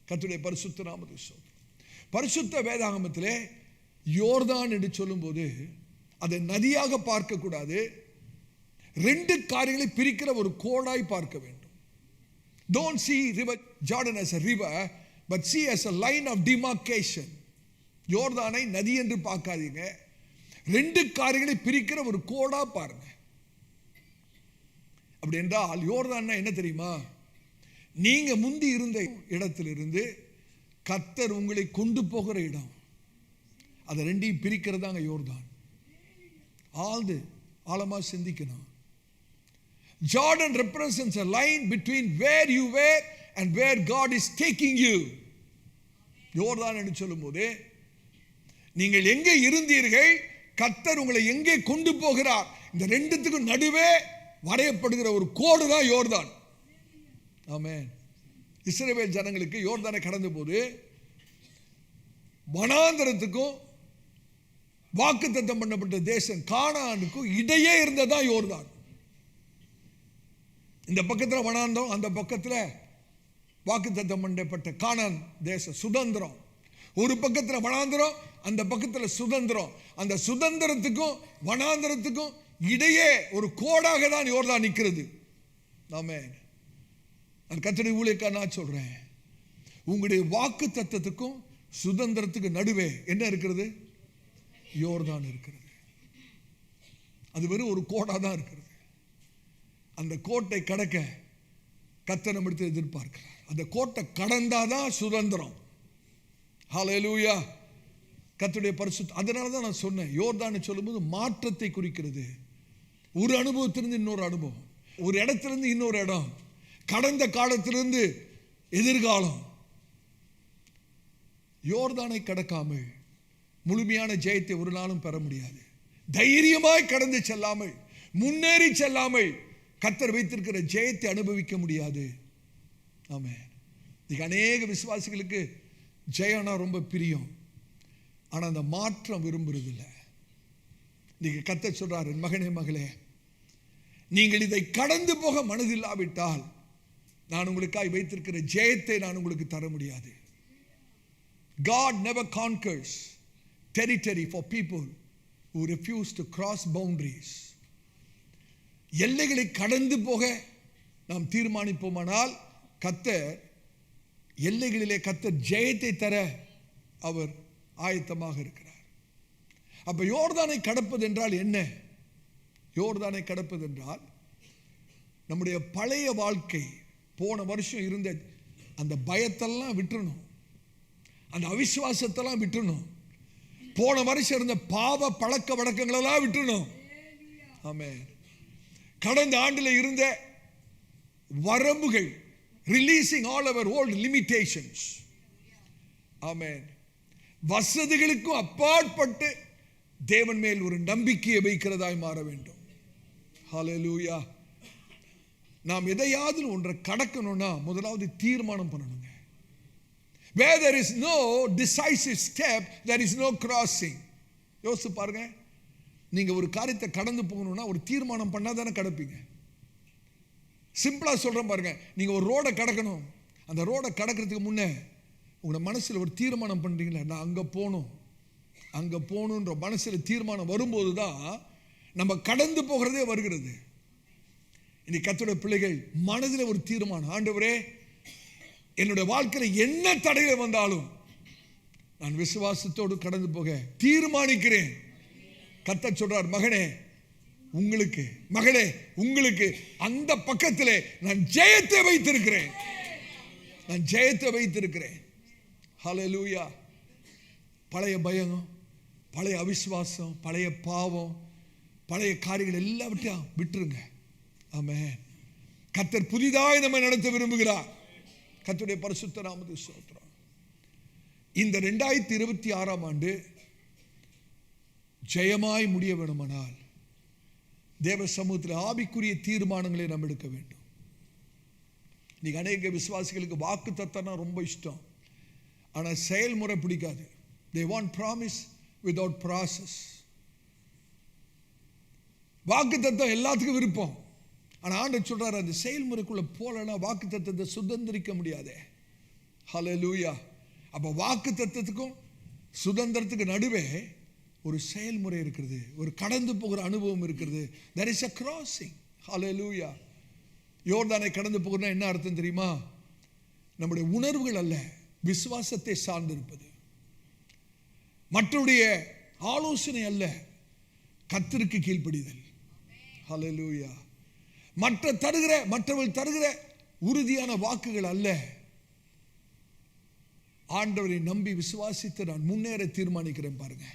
கர்த்தருடைய பரிசுத்த நாமத்துக்கு ஸ்தோத்திரம். பரிசுத்த வேதாகமத்திலே யோர்தான் என்று சொல்லும்போது அதை நதியாக பார்க்க கூடாது. ரெண்டு காரியங்களை பிரிக்கிற ஒரு கோடாய் பார்க்க வேண்டும். Don't see river Jordan as a river, but see as a line of demarcation. யோர்தானை நதி என்று பார்க்காதீங்க, ரெண்டு காரியங்களை பிரிக்கிற ஒரு கோடா பாருங்க. அப்படி என்றால் யோர்தான் என்ன தெரியுமா? நீங்க முந்தி இருந்த இடத்திலிருந்து கர்த்தர் உங்களை கொண்டு போகிற இடம், அதை ரெண்டையும் பிரிக்கிறதாங்க யோர்தான். ஆழ்ந்து ஆழமா சிந்திக்கணும். Jordan represents a line between where you were and where God is taking you. யோர்தான் என்று சொல்லும்போது நீங்கள் எங்கே இருந்தீர்கள், கர்த்தர் உங்களை எங்கே கொண்டு போகிறார், இந்த ரெண்டுத்துக்கும் நடுவே வரையப்படுகிற ஒரு கோடு தான் யோர்தான். ஆமென். இஸ்ரவேல் ஜனங்களுக்கு யோர்தானை கடந்த போது வனாந்தரத்துக்கும் வாக்குத்தத்தம் பண்ணப்பட்ட தேசம் கானானுக்கும் இடையே இருந்ததா யோர்தான். இந்த பக்கத்தில் வனாந்தரம், அந்த பக்கத்தில் வாக்குத்தத்தம் பண்ணப்பட்ட கானான் தேசம் சுதந்திரம். ஒரு பக்கத்தில் வனாந்தரம், அந்த பக்கத்தில் சுதந்திரம். அந்த சுதந்திரத்துக்கும் வனாந்தரத்துக்கும் இடையே ஒரு கோடாக தான் யோர்தான் நிற்கிறது. ஆமென். நான் கர்த்தருடைய ஊழியக்காரன் நான் சொல்றேன், உங்களுடைய வாக்கு தத்தத்துக்கும் சுதந்திரத்துக்கு நடுவே என்ன இருக்கிறது? யோர்தான் இருக்கிறது. அது வெறும் ஒரு கோடா தான் இருக்கிறது. அந்த கோட்டை கடக்க கர்த்தர் நம்மிடத்தில் எதிர்பார்க்கிறார். அந்த கோட்டை கடந்தாதான் சுதந்திரம். ஹல்லேலூயா. கர்த்தருடைய பரிசுத்த. அதனால தான் நான் சொன்னேன், யோர்தானை சொல்லும்போது மாற்றத்தை குறிக்கிறது. ஒரு அனுபவத்திலிருந்து இன்னொரு அனுபவம், ஒரு இடத்திலிருந்து இன்னொரு இடம், கடந்த காலத்திலிருந்து எதிர்காலம். யோர்தானை கடக்காமல் முழுமையான ஜெயத்தை ஒரு நாளும் பெற முடியாது. தைரியமாய் கடந்து செல்லாமல், முன்னேறி செல்லாமல் கர்த்தர் வைத்திருக்கிற ஜெயத்தை அனுபவிக்க முடியாது. ஆமென். இன்னைக்கு அநேக விசுவாசிகளுக்கு ஜெயம்னா ரொம்ப பிரியம், ஆனால் அந்த மாற்றம் விரும்புறதில்லை. இன்னைக்கு கர்த்தர் சொல்றாரு, மகனே மகளே, நீங்கள் இதை கடந்து போக மனதில்லாவிட்டால் நான் உங்களுக்காய் வைத்திருக்கிற ஜெயத்தை நான் உங்களுக்கு தர முடியாது. God never conquers territory for people who refuse to cross boundaries. எல்லைகளை கடந்து போக நாம் தீர்மானிப்போமானால் கர்த்தர் எல்லைகளிலே கர்த்தர் ஜெயத்தை தர அவர் ஆயத்தமாக இருக்கிறார். அப்ப யோர்தானை கடப்பது என்றால் என்ன? யோர்தானை கடப்பது என்றால் நம்முடைய பழைய வாழ்க்கை, போன வருஷம் இருந்த அந்த பயத்தெல்லாம் விட்டுறணும், அந்த அவிசுவாசத்தெல்லாம் விட்டுறணும், போன வருஷம் இருந்த பாவ பழக்க வழக்கங்களெல்லாம் விட்டுறணும். ஆமென். கடந்த ஆண்டில் இருந்த வரம்புகள், releasing all our volt limitations. ஆமென். வசதிகளுக்கும் அப்பாற்பட்டு தேவன் மேல் ஒரு நம்பிக்கையை வைக்கிறதாய் மாற வேண்டும். ஹல்லேலூயா. நாம் எதையாவது ஒன்றை கடக்கணும்னா முதலாவது தீர்மானம் பண்ணணுங்க. Where there is no decisive step, there is no crossing. யோசிச்சு பாருங்க, நீங்க ஒரு காரியத்தை கடந்து போகணும்னா ஒரு தீர்மானம் பண்ணாதானே கடப்பீங்க. சிம்பிளா சொல்றேன் பாருங்க, நீங்க ஒரு ரோடை கடக்கணும், அந்த ரோடை கடக்கிறதுக்கு முன்னே உங்களோட மனசுல ஒரு தீர்மானம் பண்றீங்களா, நான் அங்க போகணும், அங்க போகணுன்ற மனசுல தீர்மானம் வரும்போது தான் நம்ம கடந்து போகிறதே வருகிறது. இன்னைக்கு கர்த்தருடைய பிள்ளைகள் மனதில் ஒரு தீர்மானம், ஆண்டவரே என்னுடைய வாழ்க்கையில் என்ன தடைகள் வந்தாலும் நான் விசுவாசத்தோடு கடந்து போக தீர்மானிக்கிறேன். கர்த்தர் சொல்றார், மகனே உங்களுக்கு, மகளே உங்களுக்கு அந்த பக்கத்திலே நான் ஜெயத்தை வைத்திருக்கிறேன், நான் ஜெயத்தை வைத்திருக்கிறேன். ஹல்லேலூயா. பழைய பயம், பழைய அவிசுவாசம், பழைய பாவம், பழைய காரியங்கள் எல்லாவற்றையும் விட்டுருங்க. ஆமென். கர்த்தர் புதிதாய் நம்மை நடத்த விரும்புகிறார். கர்த்தருடைய பரிசுத்த நாமத்துக்கு ஸ்தோத்திரம். இந்த 2026 ஆண்டு ஜெயமாய் முடிய வேண்டுமானால் தேவ சமூகத்தில் ஆவிக்குரிய தீர்மானங்களை நாம் எடுக்க வேண்டும். இன்னைக்கு அநேக விசுவாசிகளுக்கு வாக்கு தத்தம்னா ரொம்ப இஷ்டம், ஆனால் செயல்முறை பிடிக்காது. They want promise without process. வாக்கு தத்தம் எல்லாத்துக்கும் விருப்பம், ஆனால் ஆண்டவர் சொல்றாரு, அந்த செயல்முறைக்குள்ள போலனா வாக்கு தத்தத்தை சுதந்திரிக்க முடியாதே. ஹல்லேலூயா. அப்போ வாக்கு தத்தத்துக்கும் சுதந்திரத்துக்கு நடுவே ஒரு செயல்முறை இருக்கிறது, ஒரு கடந்து போகிற அனுபவம் இருக்கிறது. there is a crossing. ஹல்லேலூயா. யோர்தானை கடந்து போகிறதுனா என்ன அர்த்தம் தெரியுமா? நம்முடைய உணர்வுகள் அல்ல, விசுவாசத்தை சார்ந்திருப்பது. மற்றவருடைய ஆலோசனை அல்ல, கர்த்தருக்கு கீழ்ப்படிதல். ஹல்லேலூயா. மற்றவர்கள் தருகிற உறுதியான வாக்குகள் அல்ல, ஆண்டவரை நம்பி விசுவாசித்து நான் முன்னேற தீர்மானிக்கிறேன். பாருங்க,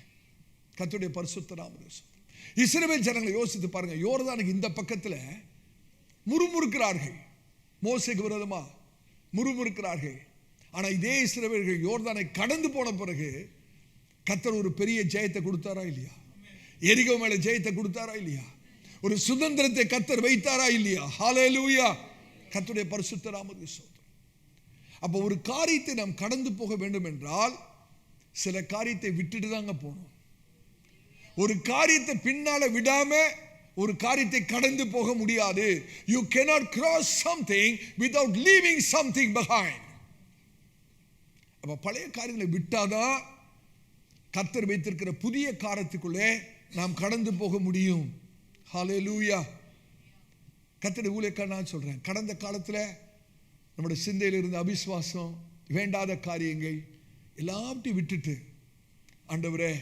கர்த்தருடைய பரிசுத்த நாமம். இஸ்ரவேல் ஜனங்களை யோசித்து பாருங்க, யோர்தானுக்கு இந்த பக்கத்தில் முறுமுறுக்கிறார்கள், மோசேக்கு விரோதமா முறுமுறுக்கிறார்கள். ஆனா இதே இஸ்ரவேலர்கள் யோர்தானை கடந்து போன பிறகு கர்த்தர் ஒரு பெரிய ஜெயத்தை கொடுத்தாரா இல்லையா? எரிகோ மேல ஜெயத்தை கொடுத்தாரா இல்லையா? ஒரு சுதந்திரத்தை கர்த்தர் வைத்தாரா இல்லையா? ஹல்லேலூயா, கர்த்தருடைய பரிசுத்த நாமத்துக்கு ஸ்தோத்திரம். அப்ப ஒரு காரியத்தை நாம் கடந்து போக வேண்டும் என்றால் சில காரியத்தை விட்டுட்டு தாங்க போகணும். ஒரு காரியத்தை பின்னால விடாம ஒரு காரியத்தை கடந்து போக முடியாது. You cannot cross something without leaving something behind. அப்ப பழைய காரியங்களை விட்டாதான் கர்த்தர் வைத்திருக்கிற புதிய காரியத்துக்குள்ளே நாம் கடந்து போக முடியும். ஹல்லேலூயா. கர்த்தருடைய ஊழியக்காரன் நான் சொல்றேன், கடந்த காலத்துல நம்முடைய சிந்தையில் இருந்த அவிசுவாசம், வேண்டாத காரியங்கள் எல்லாத்தையும் விட்டுட்டு, ஆண்டவரே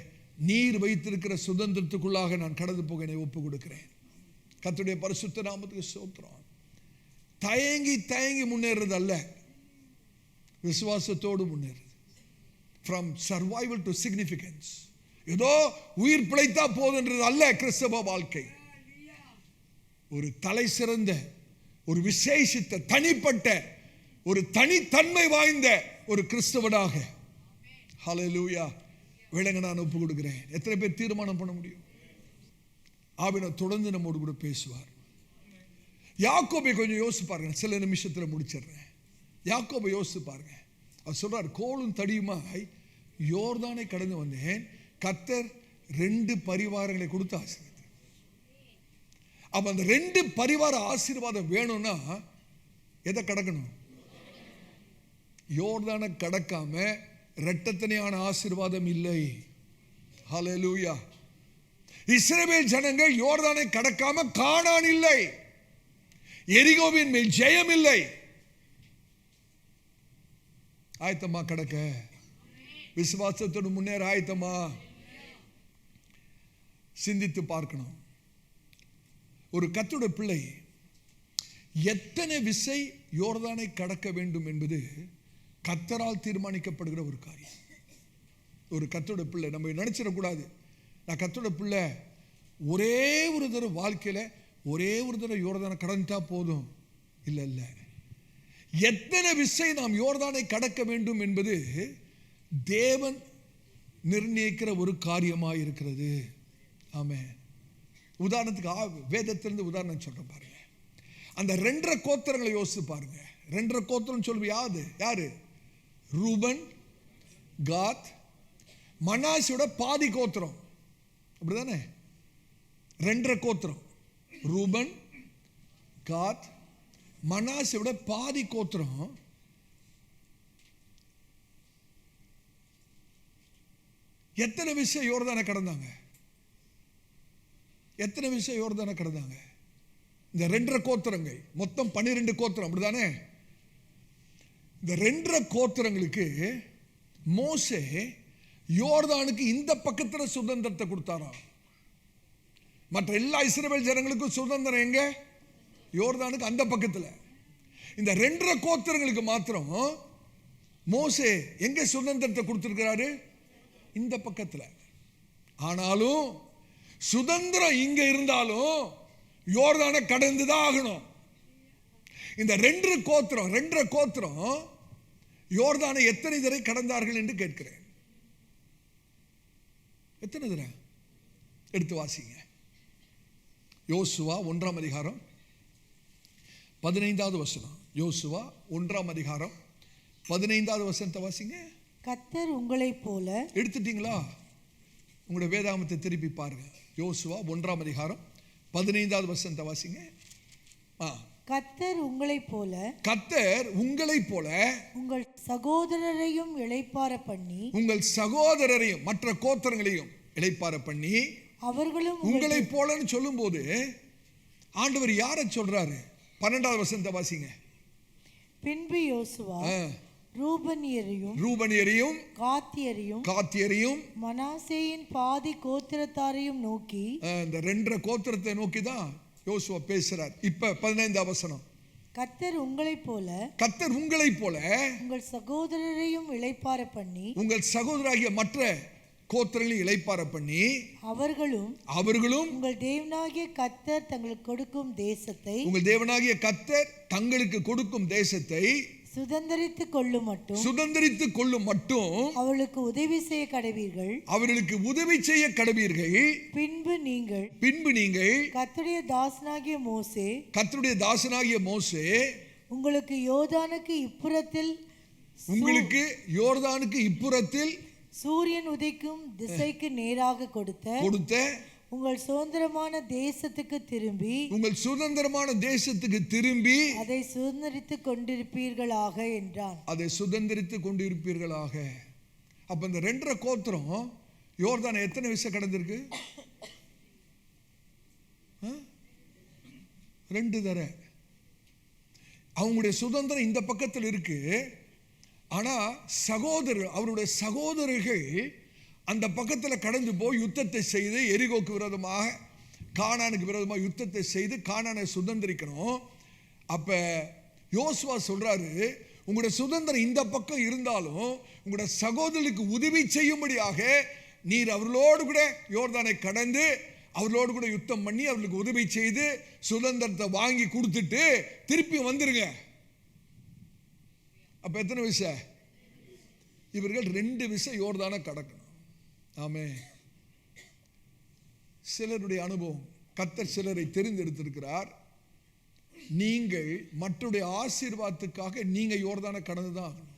நீர் வைத்திருக்கிற சுதந்திரத்துக்குள்ளாக நான் கடந்து போக என்னை ஒப்பு கொடுக்கிறேன். கர்த்தருடைய பரிசுத்த நாமத்துக்கு ஸ்தோத்திரம். தயங்கி தயங்கி முன்னேறது அல்ல, விசுவாசத்தோடு முன்னேறது. From survival to significance. ஏதோ உயிர் பிழைத்தா போதுன்றது அல்ல கிறிஸ்தவ வாழ்க்கை. ஒரு தலை சிறந்த, ஒரு விசேஷித்த, தனிப்பட்ட, ஒரு தனித்தன்மை வாய்ந்த ஒரு கிறிஸ்தவனாக ஹல்லேலூயா விளங்க நான் ஒப்பு கொடுக்கிறேன். எத்தனை பேர் தீர்மானம் பண்ண முடியும்? ஆவியானவர் தொடர்ந்து நம்மோடு கூட பேசுவார். யாக்கோபை கொஞ்சம் யோசிச்சு பாருங்க, சில நிமிஷத்துல முடிச்சிடுறேன். யாக்கோபை யோசிச்சு பாருங்க. அவர் சொல்றார், கோலும் தடியுமாய் யோர்தானை கடந்து வந்தேன், கர்த்தர் 2 பரிவாரங்களை கொடுத்து ஆசீர்வதித்தார். அப்ப அந்த 2 பரிவார ஆசீர்வாதம் வேணும்னா எதை கடக்கணும்? யோர்தானை கடக்காம இரட்டத்தனையான ஆசீர்வாதம் இல்லை. ஹல்லேலூயா. இஸ்ரவேல் ஜனங்கள் யோர்தானை கடக்காம கானான் இல்லை, எரிகோவின் மேல் ஜெயம் இல்லை. ஆயத்தமா கடக்க? விசுவாசத்தோடு முன்னேற ஆயத்தமா? சிந்தித்து பார்க்கணும். ஒரு கர்த்தருடைய பிள்ளை எத்தனை விசை யோர்தானை கடக்க வேண்டும் என்பது கர்த்தரால் தீர்மானிக்கப்படுகிற ஒரு காரியம். ஒரு கர்த்தருடைய பிள்ளை நம்ம நினைச்சிடக்கூடாது, நான் கர்த்தருடைய பிள்ளை ஒரே ஒரு தடவை வாழ்க்கையில ஒரே ஒரு தடவை யோர்தானை கடந்துட்டா போதும். இல்ல இல்ல, எத்தனை விசை நாம் யோர்தானை கடக்க வேண்டும் என்பது தேவன் நிர்ணயிக்கிற ஒரு காரியமாக இருக்கிறது. ஆமென். உதாரணத்துக்கு வேதத்திலிருந்து உதாரணம் சொல்றேன் பாருங்க. அந்த 2 கோத்திரங்களை யோசிச்சு பாருங்க. 2 கோத்திரம் சொல்லுவது யாரு? ரூபன், காத், மனாசேயோட பாதி கோத்திரம், அப்படிதானே? 2 கோத்திரம், ரூபன், காத், மனாசேயோட பாதி கோத்திரம். எத்தனை விஷயம் யோர்தானை கடந்தாங்க? எத்தனை விஷயம் யோர்தானை கடந்தாங்க? இந்த 2 கோத்திரங்கள் மொத்தம் 12 கோத்திரம், அப்படிதானே? இந்த 2 கோத்திரங்களுக்கு மோசே யோர்தானுக்கு இந்த பக்கத்துல சுதந்திரத்தை கொடுத்தாராம். மற்ற எல்லா இஸ்ரவேல் ஜனங்களுக்கும் சுதந்திரம் எங்க? யோர்தானுக்கு அந்த பக்கத்துல. இந்த 2 கோத்திரங்களுக்கு மாத்திரம் மோசே எங்க சுதந்திரத்தை கொடுத்திருக்கிறாரு? இந்த பக்கத்துல. ஆனாலும் சுதந்திரம் இங்க இருந்தாலும் யோர்தானை கடந்துதான் ஆகணும். இந்த 2 கோத்திரம் யோர்தானை எத்தனை தடவை கடந்தார்கள் என்று கேட்கிறேன். எத்தனை தடவை? எடுத்து வாசிங்க. யோசுவா 1ஆம் அதிகாரம் 15வது வசனம். யோசுவா 1ஆம் அதிகாரம் 15வது வசனத்தை வாசிங்க. கர்த்தர் உங்களைப் போல. எடுத்துட்டீங்களா? உங்களுடைய வேதாகமத்தை திருப்பி பாருங்க. யோசுவா 1ஆம் அதிகாரம் 15வது வசனத்தை வாசிங்க. கர்த்தர் உங்களைப் போல. கர்த்தர் உங்களைப் போல உங்கள் சகோதரரையும் இளைப்பாற பண்ணி. உங்கள் சகோதரரையும் மற்ற கோத்திரங்களையும் இளைப்பாற பண்ணி. அவர்களும் உங்களைப் போலன்னு சொல்லும்போது ஆண்டவர் யாரை சொல்றாரு? 12வது வசனத்தை வாசிங்க. பின்பு யோசுவா ரூபனியரையும் காத்தியரையும் மனாசேயின் பாதி கோத்திரத்தாரையும் நோக்கி. இந்த 2 கோத்திரத்தை நோக்கி தான் யோசுவா பேசுறார். இப்ப 15வது வசனம். கர்த்தர் உங்களைப் போல உங்கள் சகோதரரையும் இளைப்பாற பண்ணி. உங்கள் சகோதராகிய மற்ற கோத்திரங்களை இளைப்பாற பண்ணி அவர்களும் உங்கள் தேவனாகிய கர்த்தர் தங்களுக்கு கொடுக்கும் தேசத்தை சுதந்தரித்துக் கொள்ளும் மட்டும் அவர்களுக்கு உதவி செய்ய கடவீர்கள். பின்பு நீங்கள் கர்த்தருடைய தாசனாகிய மோசே உங்களுக்கு யோர்தானுக்கு இப்புறத்தில் சூரியன் உதிக்கும் திசைக்கு நேராக கொடுத்த உங்கள் சுதந்திரமான தேசத்துக்கு திரும்பி அதை சுதந்தரித்துக் கொண்டிருப்பீர்களாக என்றான். அப்ப இந்த 2.5 கோத்திரம் யோர்தானை எத்தனை விஷயம் கடந்திருக்கு? 2 தடவை. அவங்களுடைய சுதந்திரம் இந்த பக்கத்தில் இருக்கு. ஆனா அவருடைய சகோதரர்கள் அந்த பக்கத்தில் கடந்து போய் யுத்தத்தை செய்து எரிகோக்கு விரோதமாக கானானுக்கு விரோதமாக யுத்தத்தை செய்து கானானை சுதந்திரிக்கணும். அப்ப யோசுவா சொல்றாரு, உங்களுடைய சுதந்திரம் இந்த பக்கம் இருந்தாலும் உங்களுடைய சகோதரர்களுக்கு உதவி செய்யும்படியாக நீர் அவர்களோடு கூட யோர்தானை கடந்து அவர்களோடு கூட யுத்தம் பண்ணி அவர்களுக்கு உதவி செய்து சுதந்திரத்தை வாங்கி கொடுத்துட்டு திருப்பி வந்துருங்க. அப்ப எத்தனை விஷயம்? இவர்கள் 2 விஷயம் யோர்தானை கடக்கணும். ஆமே. சிலருடைய அனுபவம், கர்த்தர் சிலரை தெரிந்தெடுத்திருக்கிறார். நீங்கள் மற்றவருடைய ஆசீர்வாதத்துக்காக நீங்க யோர்தானை கடந்துதான் ஆகணும்.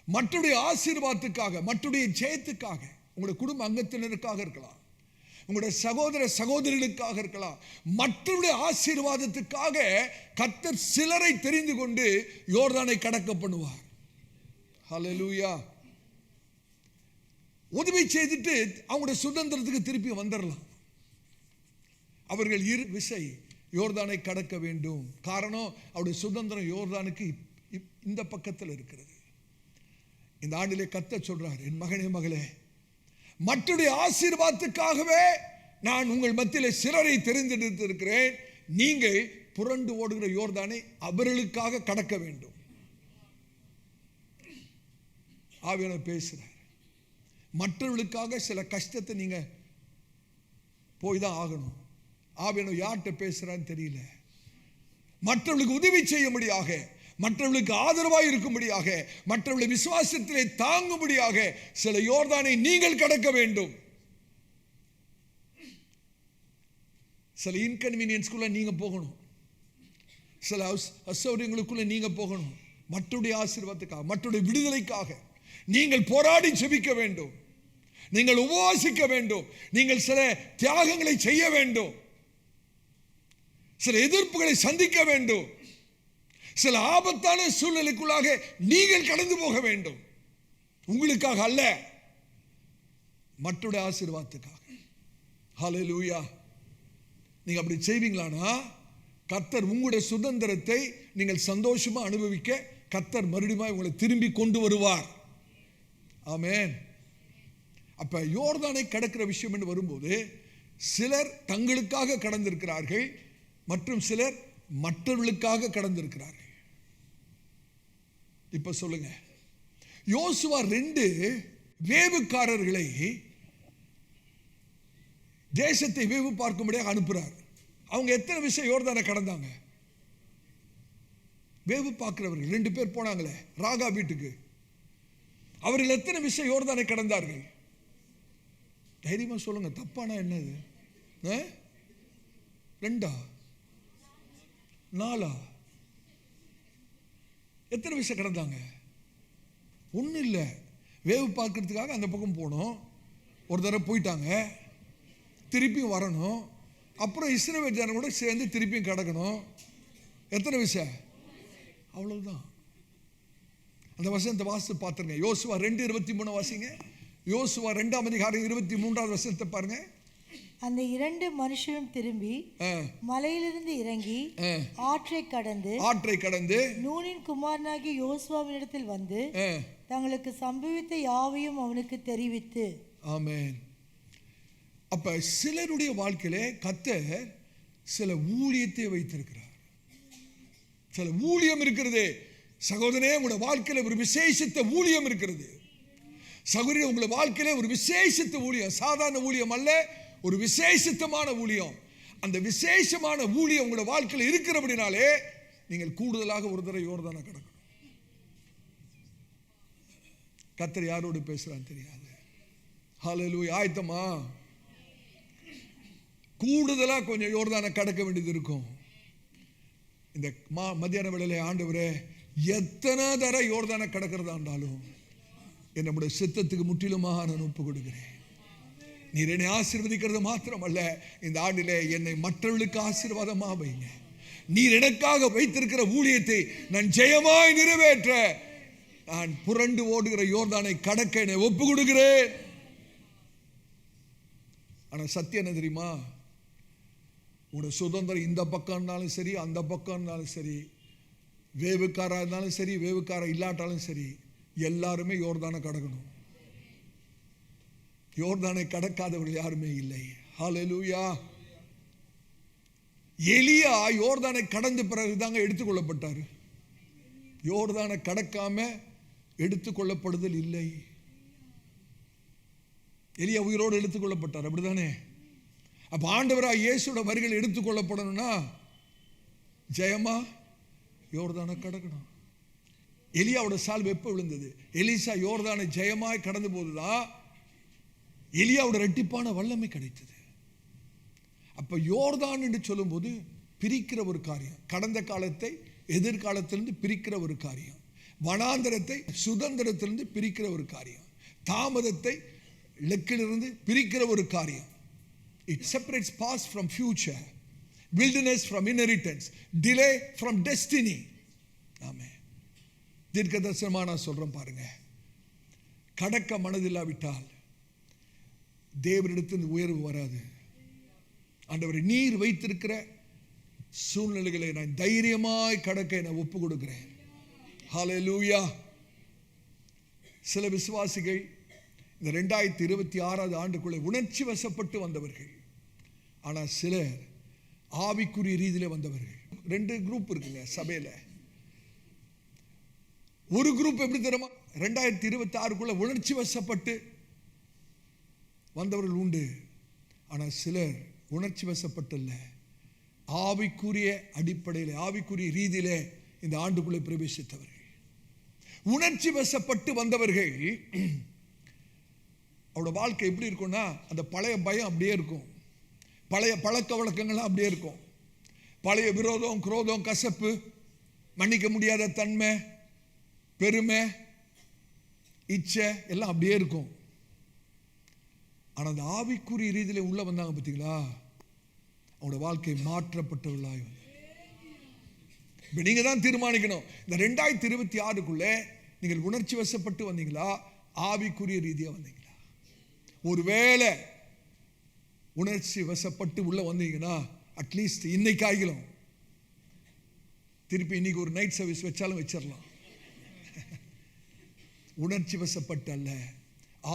மற்றவருடைய ஆசீர்வாதத்துக்காக, மற்றவருடைய ஜெயத்துக்காக, உங்களுடைய குடும்ப அங்கத்தினருக்காக இருக்கலாம், உங்களுடைய சகோதரிகளுக்காக இருக்கலாம், மற்றவருடைய ஆசீர்வாதத்துக்காக கர்த்தர் சிலரை தெரிந்து கொண்டு யோர்தானை கடக்க பண்ணுவார். ஹல்லேலூயா. உதவி செய்துட்டு அவங்களுடைய சுதந்திரத்துக்கு திருப்பி வந்துடலாம். அவர்கள் 2 விசை யோர்தானை கடக்க வேண்டும். காரணம், அவருடைய சுதந்திரம் யோர்தானுக்கு இந்த பக்கத்தில் இருக்கிறது. இந்த ஆண்டிலே கர்த்தர் சொல்றார், என் மகனே மகளே, மற்றவருடைய ஆசீர்வாதத்துக்காகவே நான் உங்கள் மத்தியிலே சிலரை தெரிந்தெடுத்திருக்கிறேன். நீங்கள் புரண்டு ஓடுகிற யோர்தானை அவர்களுக்காக கடக்க வேண்டும். ஆவியானவர் பேசுறார். மற்றவர்களுக்காக சில கஷ்டத்தை நீங்க போய் தான் ஆகணும். ஆவியானவர் யார்கிட்ட பேசுறான்னு தெரியல. மற்றவர்களுக்கு உதவி செய்யும்படியாக, மற்றவர்களுக்கு ஆதரவாக இருக்கும்படியாக, மற்றவர்களை விசுவாசத்திலே தாங்கும்படியாக சில யோர்தானை நீங்கள் கடக்க வேண்டும். சில இன்கன்வீனியன்ஸ்குள்ள நீங்க போகணும். சில அசௌகரியங்களுக்குள்ள நீங்க போகணும். மற்றவருடைய ஆசீர்வாதத்துக்காக, மற்றவருடைய விடுதலைக்காக நீங்கள் போராடி ஜெபிக்க வேண்டும். நீங்கள் உபவாசிக்க வேண்டும். நீங்கள் சில தியாகங்களை செய்ய வேண்டும். சில எதிர்ப்புகளை சந்திக்க வேண்டும். சில ஆபத்தான சூழ்நிலைக்குள்ளாக நீங்கள் கடந்து போக வேண்டும். உங்களுக்காக அல்ல, மற்றவருடைய ஆசீர்வாதத்துக்காக. ஹல்லேலூயா. நீங்க அப்படி செய்வீங்களானா கர்த்தர் உங்களுடைய சுதந்திரத்தை நீங்கள் சந்தோஷமா அனுபவிக்க கர்த்தர் மறுபடியும் உங்களை திரும்பி கொண்டு வருவார். ஆமென். அப்ப யோர்தானை கடக்கிற விஷயம் என்று வரும்போது சிலர் தங்களுக்காக கடந்திருக்கிறார்கள், மற்றும் சிலர் மற்றவர்களுக்காக கடந்திருக்கிறார்கள். இப்ப சொல்லுங்க, யோசுவா 2 வேவுக்காரர்களை தேசத்தை வேவு பார்க்கும்படியாக அனுப்புறார். அவங்க எத்தனை விஷயம் யோர்தானை கடந்தாங்க? வேவு பார்க்கிறவர்கள் 2 பேர் போனாங்களே ராகா வீட்டுக்கு, அவர்கள் எத்தனை விஷயம் யோர்தானை கடந்தார்கள்? தைரியமா சொல்லுங்க, தப்பானா என்னது? 2 4 எத்தனை விஷயம் கடந்தாங்க? ஒன்றும் இல்லை. வேவு பார்க்கறதுக்காக அந்த பக்கம் போனோம், ஒரு தடவை போயிட்டாங்க, திருப்பியும் வரணும், அப்புறம் இஸ்ரவேல் ஜனம் கூட சேர்ந்து திருப்பியும் கடக்கணும். எத்தனை விஷயம்? அவ்வளவுதான். அந்த வசனத்தை வாசித்து பார்த்துருங்க. யோசுவா 2:23 வாசிங்க. யோசுவா 2ஆம் அதிகாரம் 23வது வசனத்தை பாருங்க. அந்த 2 மனுஷரும் திரும்பி மலையிலிருந்து இறங்கி ஆற்றை கடந்து நூனின் குமாரனாகிய யோசுவாவினிடத்தில் வந்து தங்களுக்கு சம்பவித்த யாவையும் அவனுக்கு தெரிவித்து. ஆமென். அப்ப சிலருடைய வாழ்க்கையிலே கர்த்தர் சில ஊழியத்தை வைத்திருக்கிறார். சில ஊழியம் இருக்கிறது. சகோதரனே, உங்களுடைய வாழ்க்கையில ஒரு விசேஷித்த ஊழியம் இருக்கிறது. சகோதரி, உங்களை வாழ்க்கையிலே ஒரு விசேஷித்த ஊழியம், சாதாரண ஊழியம் அல்ல, ஒரு விசேஷித்தமான ஊழியம். அந்த விசேஷமான ஊழியம் உங்களோட வாழ்க்கையில் இருக்கிறபடினாலே நீங்கள் கூடுதலாக ஒரு தடவை யோர்தானை கடக்கணும். கர்த்தர் யாரோடு பேசுறான்னு தெரியாது. ஹல்லேலூயா. ஆயத்தமா? கூடுதலா கொஞ்சம் யோர்தானை கடக்க வேண்டியது இருக்கும். இந்த மத்தியான வேளையிலே, ஆண்டவரே, எத்தனை தர யோர்தானை கடக்கிறதாண்டாலும் என்னுடைய சித்தத்துக்கு முற்றிலுமாக நான் ஒப்பு கொடுக்கிறேன். நீர் என்னை ஆசீர்வதிக்கிறது மாத்திரமல்ல, இந்த ஆண்டிலே என்னை மற்றவர்களுக்கு ஆசீர்வாதமா வைங்க. நீர் எனக்காக வைத்திருக்கிற ஊழியத்தை நான் ஜெயமாய் நிறைவேற்ற நான் புரண்டு ஓடுகிற யோர்தானை கடக்க என்னை ஒப்பு கொடுக்கிறேன். ஆனா சத்தியம் என்ன தெரியுமா? உங்களோட சுதந்திரம் இந்த பக்கம் இருந்தாலும் சரி, அந்த பக்கம் இருந்தாலும் சரி, வேவுக்காரா இருந்தாலும் சரி, வேவுக்காரா இல்லாட்டாலும் சரி, எல்லாருமே யோர்தானை கடக்கணும். யோர்தானை கடக்காதவர்கள் யாருமே இல்லை. ஹல்லேலூயா. எலியா யோர்தானை கடந்த பிறகுதாங்க எடுத்துக்கொள்ளப்பட்டார். யோர்தானை கடக்காம எடுத்துக்கொள்ளப்படுதல் இல்லை. எலியா உயிரோடு எடுத்துக்கொள்ளப்பட்டார், அப்படிதானே? அப்ப ஆண்டவராக இயேசுவோட வரிகள் எடுத்துக்கொள்ளப்படணும்னா ஜெயமா யோர்தானை கடக்கணும். எலியாவோட சால்வு எப்ப விழுந்தது? எலிசா யோர்தானை ஜெயமாய் கடந்த போதுதான் எலியாவோட இரட்டிப்பான வல்லமை கிடைத்தது. அப்ப யோர்தான் என்று சொல்லும் போது பிரிக்கிற ஒரு காரியம், கடந்த காலத்தை எதிர்காலத்திலிருந்து பிரிக்கிற ஒரு காரியம், வனாந்தரத்தை சுதந்திரத்திலிருந்து பிரிக்கிற ஒரு காரியம், தாமதத்தை லெக்கிலிருந்து பிரிக்கிற ஒரு காரியம். It separates past from future, wilderness from inheritance, delay from destiny. ஆமென். தீர்க்க தரிசனமா நான் சொல்றேன் பாருங்க. கடக்க மனதில்லாவிட்டால் தேவனிடத்திலிருந்து உயர்வு வராது. ஆண்டவரே, நீர் வைத்திருக்கிற சூழ்நிலைகளை நான் தைரியமாய் கடக்க நான் ஒப்பு கொடுக்கிறேன். ஹல்லேலூயா. சில விசுவாசிகள் இந்த 2026 ஆண்டுக்குள்ளே உணர்ச்சி வசப்பட்டு வந்தவர்கள். ஆனால் சிலர் ஆவிக்குரிய ரீதியில வந்தவர்கள். 2 குரூப் இருக்குங்க சபையில. ஒரு குரூப் எப்படி தெரியுமா? 2026க்குள்ள உணர்ச்சி வசப்பட்டு வந்தவர்கள் உண்டு. ஆனால் சிலர் உணர்ச்சி வசப்பட்டல்ல, ஆவிக்குரிய அடிப்படையில், ஆவிக்குரிய ரீதியில இந்த ஆண்டுக்குள்ளே பிரவேசித்தவர்கள். உணர்ச்சி வசப்பட்டு வந்தவர்கள் அவரோட வாழ்க்கை எப்படி இருக்கும்னா, அந்த பழைய பயம் அப்படியே இருக்கும், பழைய பழக்க வழக்கங்கள்லாம் அப்படியே இருக்கும், பழைய விரோதம், குரோதம், கசப்பு, மன்னிக்க முடியாத தன்மை, பெருமை, இச்சை எல்லாம் அப்படியே இருக்கும். ஆனால் அந்த ஆவிக்குரிய ரீதியில உள்ள வந்தாங்க பார்த்தீங்களா, அவங்களோட வாழ்க்கை மாற்றப்பட்டவர்களாய் வந்து. இப்போ நீங்க தான் தீர்மானிக்கணும், இந்த 2026க்குள்ள நீங்கள் உணர்ச்சி வசப்பட்டு வந்தீங்களா, ஆவிக்குரிய ரீதியா வந்தீங்களா? ஒருவேளை உணர்ச்சி வசப்பட்டு உள்ள வந்தீங்கன்னா அட்லீஸ்ட் இன்னைக்கு ஆகிலும் திருப்பி இன்னைக்கு ஒரு நைட் சர்வீஸ் வச்சாலும் வச்சிடலாம். உணர்ச்சி வசப்பட்டு அல்ல,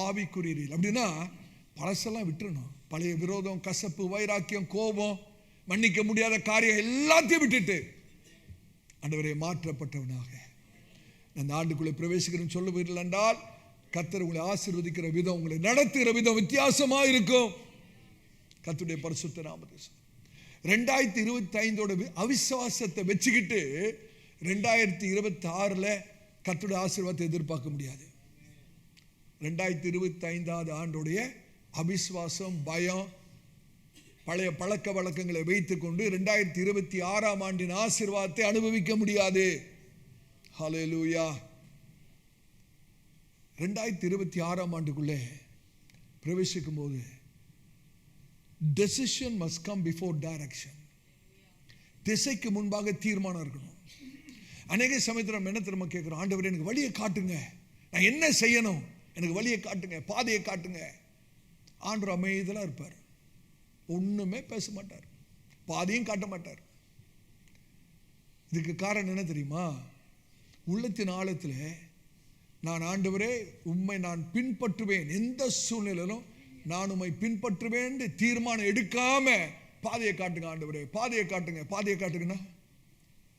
ஆவிக்குரிய ரீதியில். அப்படின்னா பழசெல்லாம் விட்டுறணும். பழைய விரோதம், கசப்பு, வைராக்கியம், கோபம், மன்னிக்க முடியாத காரியம் எல்லாத்தையும் விட்டுட்டு ஆண்டவரே மாற்றப்பட்டவனாக அந்த ஆண்டுக்குள்ளே பிரவேசிக்கிறேன்னு சொல்லுவீர்கள் என்றால் கர்த்தர் உங்களை ஆசீர்வதிக்கிற விதம், உங்களை நடத்துகிற விதம் வித்தியாசமா இருக்கும். கர்த்தருடைய பரிசுத்த நாமத்தை 2025 அவிசுவாசத்தை வச்சுக்கிட்டு 2026 கர்த்தருடைய ஆசீர்வாதத்தை எதிர்பார்க்க முடியாது. 2025 ஆண்டுடைய அவிசுவாசம், பயம், பழைய பழக்க வழக்கங்களை வைத்துக் கொண்டு 2026 ஆண்டின் ஆசீர்வாதத்தை அனுபவிக்க முடியாது. ஹல்லேலூயா. 2026 ஆண்டுக்குள்ளே பிரவேசிக்கும் போது decision must come before direction. திசைக்கு முன்பாக தீர்மானம் இருக்கணும். அநேக சமயத்தில் நம்ம என்ன திரும்ப கேட்கிறோம், ஆண்டவரே எனக்கு வழியை காட்டுங்க, நான் என்ன செய்யணும், எனக்கு வழியை காட்டுங்க, பாதையை காட்டுங்க. ஆண்டவர் அமைதியாக இருப்பார், ஒண்ணுமே பேச மாட்டார், பாதையும் காட்ட மாட்டார். இதுக்கு காரணம் என்ன தெரியுமா? உள்ளத்தின் ஆழத்தில் நான் ஆண்டவரே உம்மை நான் பின்பற்றுவேன், எந்த சூழ்நிலையிலும் நான் உம்மை பின்பற்றுவேன் தீர்மானம் எடுக்காம பாதையை காட்டுங்க ஆண்டவரே, பாதையை காட்டுங்க, பாதையை காட்டுங்கன்னா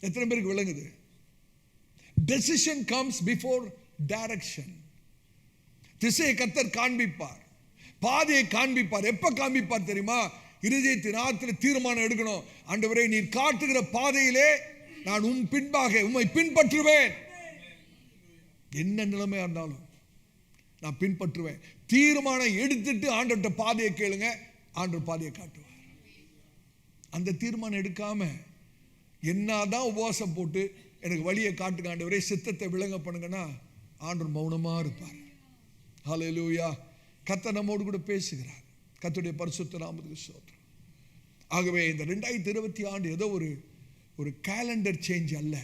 எத்தனை பேருக்கு விளங்குது? Decision comes before direction. திசையை கர்த்தர் காண்பிப்பார், பாதையை காண்பிப்பார். எப்ப காண்பிப்பார் தெரியுமா? இருதயத்தின் ஆழத்தில் தீர்மானம் எடுக்கணும். ஆண்டவரே, நீர் காட்டுகிற பாதையிலே நான் உம் பின்பாக உம்மை பின்பற்றுவேன். என்ன நிலைமையா இருந்தாலும் நான் பின்பற்றுவேன். தீர்மானம் எடுத்துட்டு ஆண்டவர்கிட்ட பாதையை கேளுங்க, ஆண்டவர் பாதையை காட்டுவார். அந்த தீர்மானம் எடுக்காம என்னதான் உபவாசம் போட்டு எனக்கு வழியை காட்டுங்க ஆண்டவரே, சித்தத்தை விளங்க பண்ணுங்கன்னா ஆண்டவர் மௌனமா இருப்பார். ஹல்லேலூயா. கர்த்தர் நம்மோடு கூட பேசுகிறார். கர்த்தருடைய பரிசுத்த நாமத்துக்கு ஸ்தோத்திரம். ஆகவே இந்த 2020 ஆண்டு ஏதோ ஒரு கேலண்டர் சேஞ்ச் அல்ல.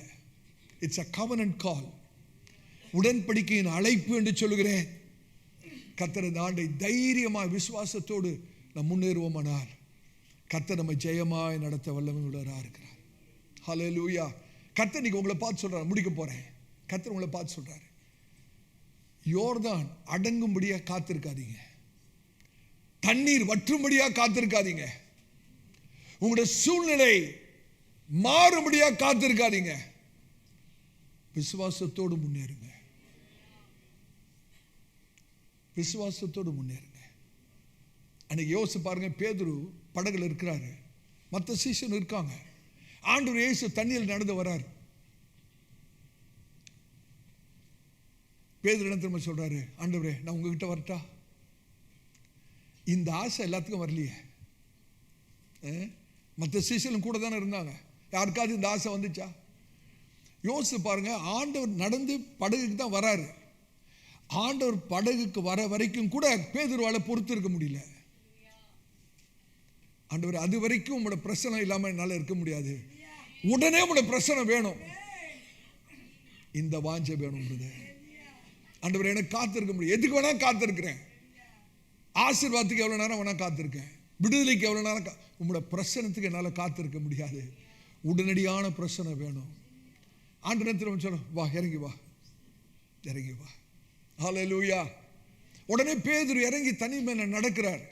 இட்ஸ் அ கவனன்ட் கால். உடன்படிக்கையின் அழைப்பு என்று சொல்லுகிறேன். கர்த்தர் இந்த ஆண்டை தைரியமாய் விசுவாசத்தோடு நாம் முன்னேறுவோமானால் கர்த்தர் நம்மை ஜெயமாய் நடத்த வல்லமையுள்ளவராக இருக்கிறார். ஹல்லேலூயா. கர்த்தர் இன்னைக்கு உங்களை பார்த்து சொல்றார், முடிக்க போறேன். கர்த்தர் உங்களை பார்த்து சொல்றாரு, யோர்தான் அடங்கும்படியா காத்திருக்காதீங்க, தண்ணீர் வற்றும்படியா காத்திருக்காதீங்க, உங்களுடைய சூழ்நிலை மாறும்படியா காத்திருக்காதீங்க, விசுவாசத்தோடு முன்னேறுங்க. விசுவாசத்தோடு முன்னேறுங்க. அன்னைக்கு யோசிச்சு பாருங்க, பேதுரு படகுல இருக்கிறாரு, மற்ற சீசன் இருக்காங்க. ஆண்டவர் இயேசு தண்ணியில் நடந்து வராரு. பேதுரு என்ன திரும்ப சொல்றாரு, ஆண்டவரே நான் உங்ககிட்ட வரட்டா? இந்த ஆசை எல்லாத்துக்கும் வரலையே. மற்ற சீசனும் கூட தானே இருந்தாங்க. யாருக்காவது இந்த ஆசை வந்துச்சா? யோசிச்சு பாருங்க, ஆண்டவர் நடந்து படகுக்கு தான் வராரு. ஆண்டவர் படகுக்கு வர வரைக்கும் கூட பேதுருவால பொறுத்து இருக்க முடியல. ஆண்டவர், அது வரைக்கும் உங்களோட பிரச்சனை இல்லாம என்னால இருக்க முடியாது, உடனே உங்களோட பிரச்சனை வேணும், இந்த வாஞ்சை வேணும். ஆண்டவர் எனக்கு காத்திருக்க முடியும், எதுக்கு வேணா காத்திருக்கிறேன். ஆசீர்வாதத்துக்கு எவ்வளவு நேரம் வேணா காத்திருக்கேன், விடுதலைக்கு எவ்வளவு நேரம். உங்களோட பிரச்சனத்துக்கு என்னால காத்திருக்க முடியாது, உடனடியான பிரச்சனை வேணும். ஆண்டவர் திரும்ப சொல்ல, வா இறங்கி வா, இறங்கி வா. ஹல்லேலூயா. உடனே பேதுரு இறங்கி தனி மேல நடக்கிறார்.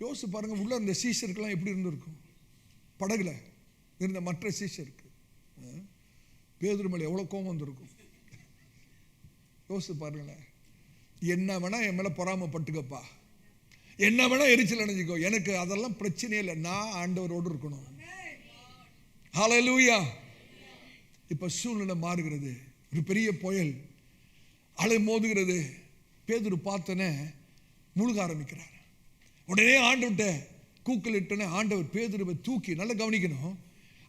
யோசிச்சு பாருங்க, உள்ள இருந்த சீஷருக்கெல்லாம் எப்படி இருந்திருக்கும்? படகுல இருந்த மற்ற சீஷருக்கு பேதுரு மேல எவ்வளவு கோபம் வந்திருக்கும்? யோசிச்சு பாருங்களேன். என்ன வேணா என் மேல பொறாமப்பட்டுக்கப்பா, என்ன வேணா எரிச்சல் அடைஞ்சிக்கோ, எனக்கு அதெல்லாம் பிரச்சனையே இல்லை, நான் ஆண்டவரோடு இருக்கணும். ஹல்லேலூயா. இப்ப சூழ்நிலை மாறுகிறது, ஒரு பெரிய புயல் அலை மோதுகிறது. பேதுரு பார்த்தனே முழுக ஆரம்பிக்கிறார். உடனே ஆண்டவர்கிட்ட கூக்கல் இட்டனே ஆண்டவர் பேதுருவை தூக்கி, நல்லா கவனிக்கணும்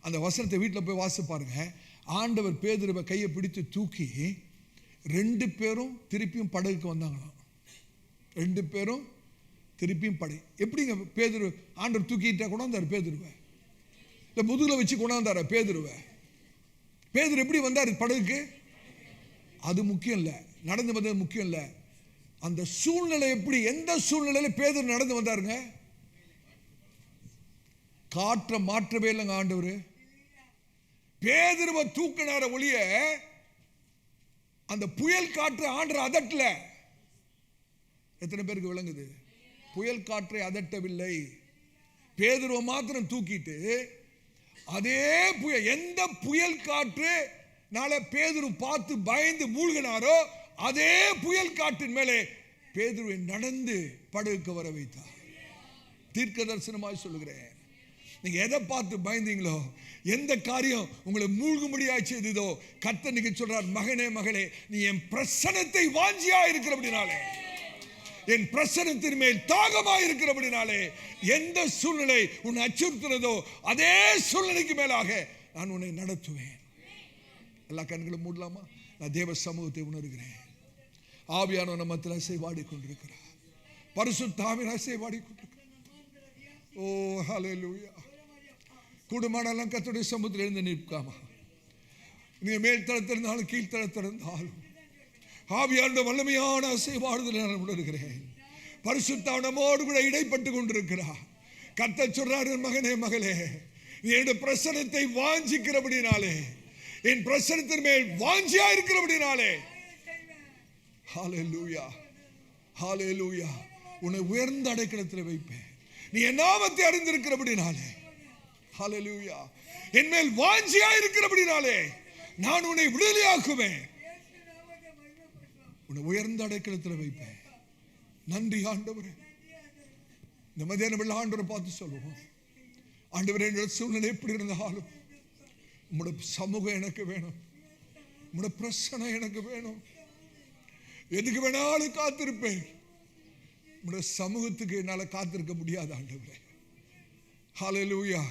அந்த வசனத்தை, வீட்டில் போய் வாசி பாருங்க. ஆண்டவர் பேதுருவை கையை பிடித்து தூக்கி 2 பேரும் திருப்பியும் படகுக்கு வந்தாங்களாம். 2 பேரும் திருப்பியும் படகு. எப்படிங்க பேதுரு ஆண்டவர் தூக்கிட்டா கொண்டாந்தார் பேதுருவை? இல்லை முதுகுல வச்சு கொண்டாந்தார பேதுருவை? பேதுரு எப்படி வந்தார் படகுக்கு? அது முக்கியம் இல்லை, நடந்து வந்தது முக்கியம் இல்லை. அந்த சூழ்நிலை எப்படி, எந்த சூழ்நிலையில பேதுரு நடந்து வந்தாருங்க? காற்றை மாற்றவே இல்லைங்க ஆண்டவர். பேதுருவை தூக்கினார ஒளிய அந்த புயல் காற்று ஆண்டவர் அதட்டல. எத்தனை பேருக்கு விளங்குது? புயல் காற்றை அதட்டவில்லை, பேதுருவை மாத்திரம் தூக்கிட்டு அதே புயல், எந்த புயல் காற்று நாளை பேதுரு பார்த்து பயந்து மூழ்கினாரோ அதே புயல் காற்றின் மேலே பேதுருவை நடந்து படகுக்கு வர வைத்தார். தீர்க்க தரிசனமாய் சொல்லுகிறேன், நீங்க எதை பார்த்து பயந்தீங்களோ, எந்த காரியம் உங்களை மூழ்கும்படியாய் செய்ததோ, கர்த்தர் நீங்க சொல்றார், மகனே மகளே, நீ என் பிரசனத்தை வாஞ்சியா இருக்கிறபடினாலே, என் பிரசனத்தின் மேல் தாகமாய் இருக்கிறபடினாலே, எந்த சூழ்நிலை உன்னை அச்சுறுத்துறதோ அதே சூழ்நிலைக்கு மேலாக நான் உன்னை நடத்துவேன். எல்லா கண்களும் மூடலாமா? நான் தேவ சமூகத்தை உணர்கிறேன். ஆவியானவர் நம்ம மத்தியில் அசைவாடி கொண்டிருக்கிறார், பரிசுத்த ஆவியானவர் அசைவாடி கொண்டிருக்கிறார். ஓ ஹல்லேலூயா. குடும்பம் கர்த்தருடைய சமூகத்தில் எழுந்து நிற்காமா? நீங்க மேல் தளத்திருந்தாலும் கீழ்த்தளத்திருந்தாலும் ஆவியானவர் வல்லமையான அசைவாடுதலை நான் உணர்கிறேன். பரிசுத்த நம்மோடு கூட இடைப்பட்டு கொண்டிருக்கிறார். கர்த்தர் சொல்றாரு, மகனே மகளே, நீ என்னுடைய பிரசனத்தை வாஞ்சிக்கிறபடினாலே, என் பிரசனத்தின் மேல் வாஞ்சியா இருக்கிறபடினாலே, ஹல்லேலூயா ஹல்லேலூயா, உன்னை உயர்ந்த அடைக்கலத்தில் வைப்பேன். நீ என் நாமத்தை அறிந்திருக்கிறபடினாலே, ஹல்லேலூயா, என் மேல் வாஞ்சியா இருக்கிறபடினாலே நான் உன்னை விடுதலையாக்குவேன். உன்னை உயர்ந்த அடைக்கலத்தில் வைப்பேன். நன்றி ஆண்டவரே. இந்த மதியான வெள்ள ஆண்டவரை பார்த்து சொல்லுவோம், ஆண்டவரே என்னோட சூழ்நிலை எப்படி இருந்தாலும் உங்களோட சமூகம் எனக்கு வேணும், உங்களோட பிரச்சனை எனக்கு வேணும். எதுக்கு வேணாலும் காத்திருப்பேன், உங்களோட சமூகத்துக்கு என்னால் காத்திருக்க முடியாது ஆண்டவரே. ஹல்லேலூயா,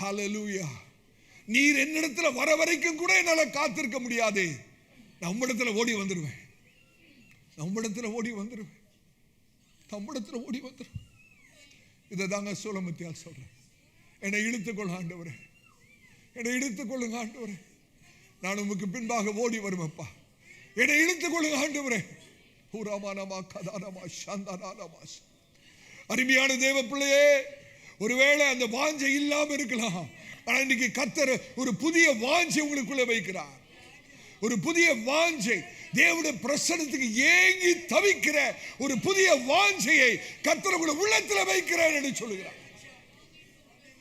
ஹல்லேலூயா. நீர் என்னிடத்துல வர வரைக்கும் கூட என்னால் காத்திருக்க முடியாது. நான் உம்மிடத்துல ஓடி வந்துடுவேன், நான் உம்மிடத்துல ஓடி வந்துடுவேன், நான் உம்மிடத்துல ஓடி வந்துடுவேன். இதை தாங்க சூலமத்தியால் சொல்றேன். என்னை இழுத்துக்கொள்ள ஆண்டவரே, என்னை இழுத்துக்கொள்ளுங்க ஆண்டவரே. நான் உமக்கு பின்பாக ஓடி வருவேன்ப்பா. என்னை இழுத்துக்கொள்ளுங்க ஆண்டவரே. அருமையான தேவ பிள்ளையே, ஒருவேளை அந்த வாஞ்சை இல்லாம இருக்கலாம். ஆனா இன்னைக்கு கர்த்தர் ஒரு புதிய வாஞ்சை உங்களுக்குள்ள வைக்கிறார். ஒரு புதிய வாஞ்சை, தேவனுடைய பிரசன்னத்துக்கு ஏங்கி தவிக்கிற ஒரு புதிய வாஞ்சையை கர்த்தர் உங்களுடைய உள்ளத்துல வைக்கிறார் என்று சொல்லுகிறார்.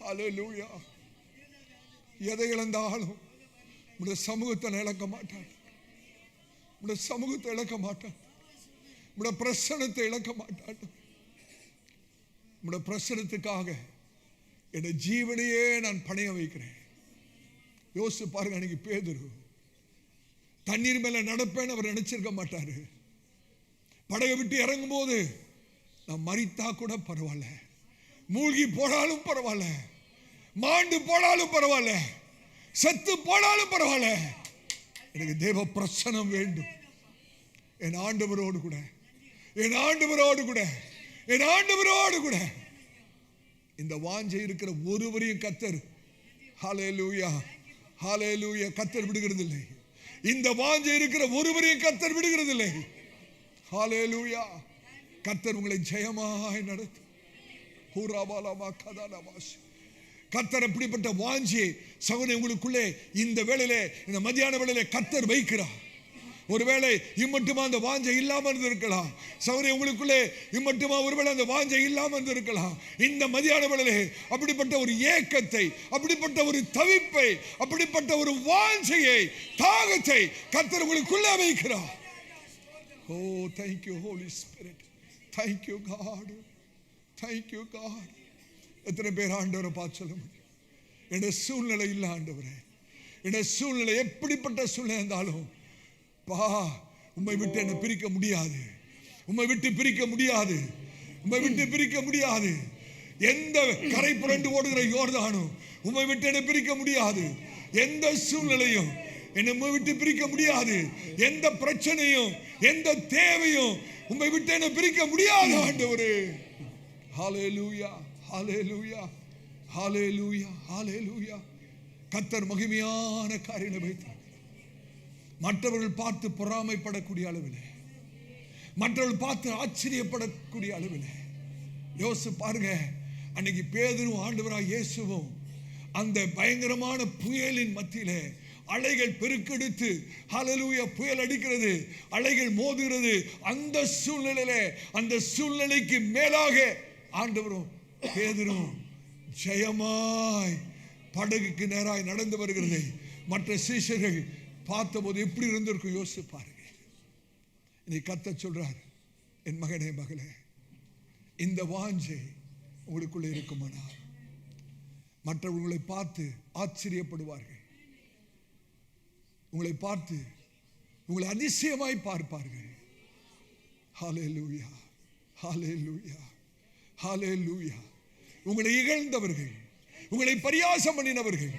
ஹல்லேலூயா. எதை இழந்தாலும் உங்களுடைய சமூகத்தை இழக்க மாட்டார், உங்களுடைய சமூகத்தை இழக்க மாட்டார், உங்களுடைய பிரசன்னத்தை இழக்க மாட்டார். உங்களுடைய பிரசன்னத்துக்காக என்னுடைய ஜீவனையே நான் பணைய வைக்கிறேன். யோசிச்சு பாருங்க, அன்னைக்கு பேதுரு தண்ணீர் மேல நடப்பேன்னு அவர் நினைச்சிருக்க மாட்டாரு. படகை விட்டு இறங்கும் போது நான் மரித்தா கூட பரவாயில்ல, மூழ்கி போனாலும் பரவாயில்ல, மாண்டு போனாலும் பரவாயில்ல, செத்து போனாலும் பரவாயில்ல, எனக்கு தேவ பிரசன்னம் வேண்டும். என் ஆண்டவரோடு கூட, என் ஆண்டவரோடு கூட, என் ஆண்டவரோடு கூட இந்த வாஞ்சை இருக்கிற ஒருவரையும் கர்த்தர் ஹல்லேலூயா, ஹல்லேலூயா கர்த்தர் விடுகிறது இல்லை. இந்த வாஞ்சை இருக்கிற ஒருவரையும் கர்த்தர் விடுகிறது இல்லை. ஹல்லேலூயா. கர்த்தர் உங்களை ஜெயமாய் நடத்தும். கர்த்தர் அப்படிப்பட்ட வாஞ்சியை சகோதரனே உங்களுக்குள்ளே இந்த வேளையிலே, இந்த மத்தியான வேளையிலே கர்த்தர் வைக்கிறார். ஒருவேளை இம்மட்டுமா அந்த வாஞ்சை இல்லாம இருந்திருக்கலாம். சகோதரனே உங்களுக்குள்ளே இம்மட்டுமா ஒருவேளை அந்த வாஞ்சை இல்லாம இருந்திருக்கலாம். இந்த மதியான வேளையிலே அப்படிப்பட்ட ஒரு ஏக்கத்தை, அப்படிப்பட்ட ஒரு தவிப்பை, அப்படிப்பட்ட ஒரு வாஞ்சையை, தாகத்தை கர்த்தர் உங்களுக்குள்ளே வைக்கிறார். ஓ thank you Holy Spirit, thank you God, thank you God. எத்தனை பேர் ஆண்டவரை பார்த்து சொல்ல முடியும், என்னுடைய சூழ்நிலை இல்லை ஆண்டவரே, என்னுடைய சூழ்நிலை எப்படிப்பட்ட சூழ்நிலை இருந்தாலும் பா உம்மை விட்டு என்னை பிரிக்க முடியாது, உம்மை விட்டு பிரிக்க முடியாது, உம்மை விட்டு பிரிக்க முடியாது. எந்த கரை புரண்டு ஓடுகிற யோர்தானும் உம்மை விட்டு என்னை பிரிக்க முடியாது. எந்த சூழ்நிலையும் என்னை உம்மை விட்டு பிரிக்க முடியாது. எந்த பிரச்சனையும் எந்த தேவையும் உம்மை விட்டு என்னை பிரிக்க முடியாது ஆண்டவரே. ஹல்லேலூயா, ஹல்லேலூயா, ஹல்லேலூயா, ஹல்லேலூயா. கர்த்தர் மகிமையான காரியங்களை வைத்தார். மற்றவர்கள் பார்த்து பொறாமைப்படக்கூடிய அளவில், மற்றவர்கள் பார்த்து ஆச்சரியப்படக்கூடிய அளவில் யோசிச்சு பாருங்க. அன்னைக்கு பேதுருவும் ஆண்டவராய் இயேசுவும் அந்த பயங்கரமான புயலின் மத்தியிலே, அலைகள் பெருக்கெடுத்து ஹல்லேலூயா புயல் அடிக்கிறது, அலைகள் மோதுகிறது. அந்த சூழ்நிலையிலே, அந்த சூழ்நிலைக்கு மேலாக ஆண்டவரும் பேதுருவும் ஜெயமாய் படகுக்கு நேராய் நடந்து வருகிறது. மற்ற சீஷர்கள் பார்த்தபோது எப்படி இருந்திருக்கும் யோசிச்சு பாருங்க. இன்னைக்கு கர்த்தர் சொல்றார், என் மகனே மகளே, இந்த வாஞ்சை உங்களுக்குள்ளே இருக்குமானால் மற்றவர்களை பார்த்து ஆச்சரியப்படுவார்கள், உங்களை பார்த்து உங்களை அதிசயமாய் பார்ப்பார்கள். ஹல்லேலூயா, ஹல்லேலூயா, ஹல்லேலூயா. உங்களை இகழ்ந்தவர்கள், உங்களை பரியாசம் பண்ணினவர்கள்,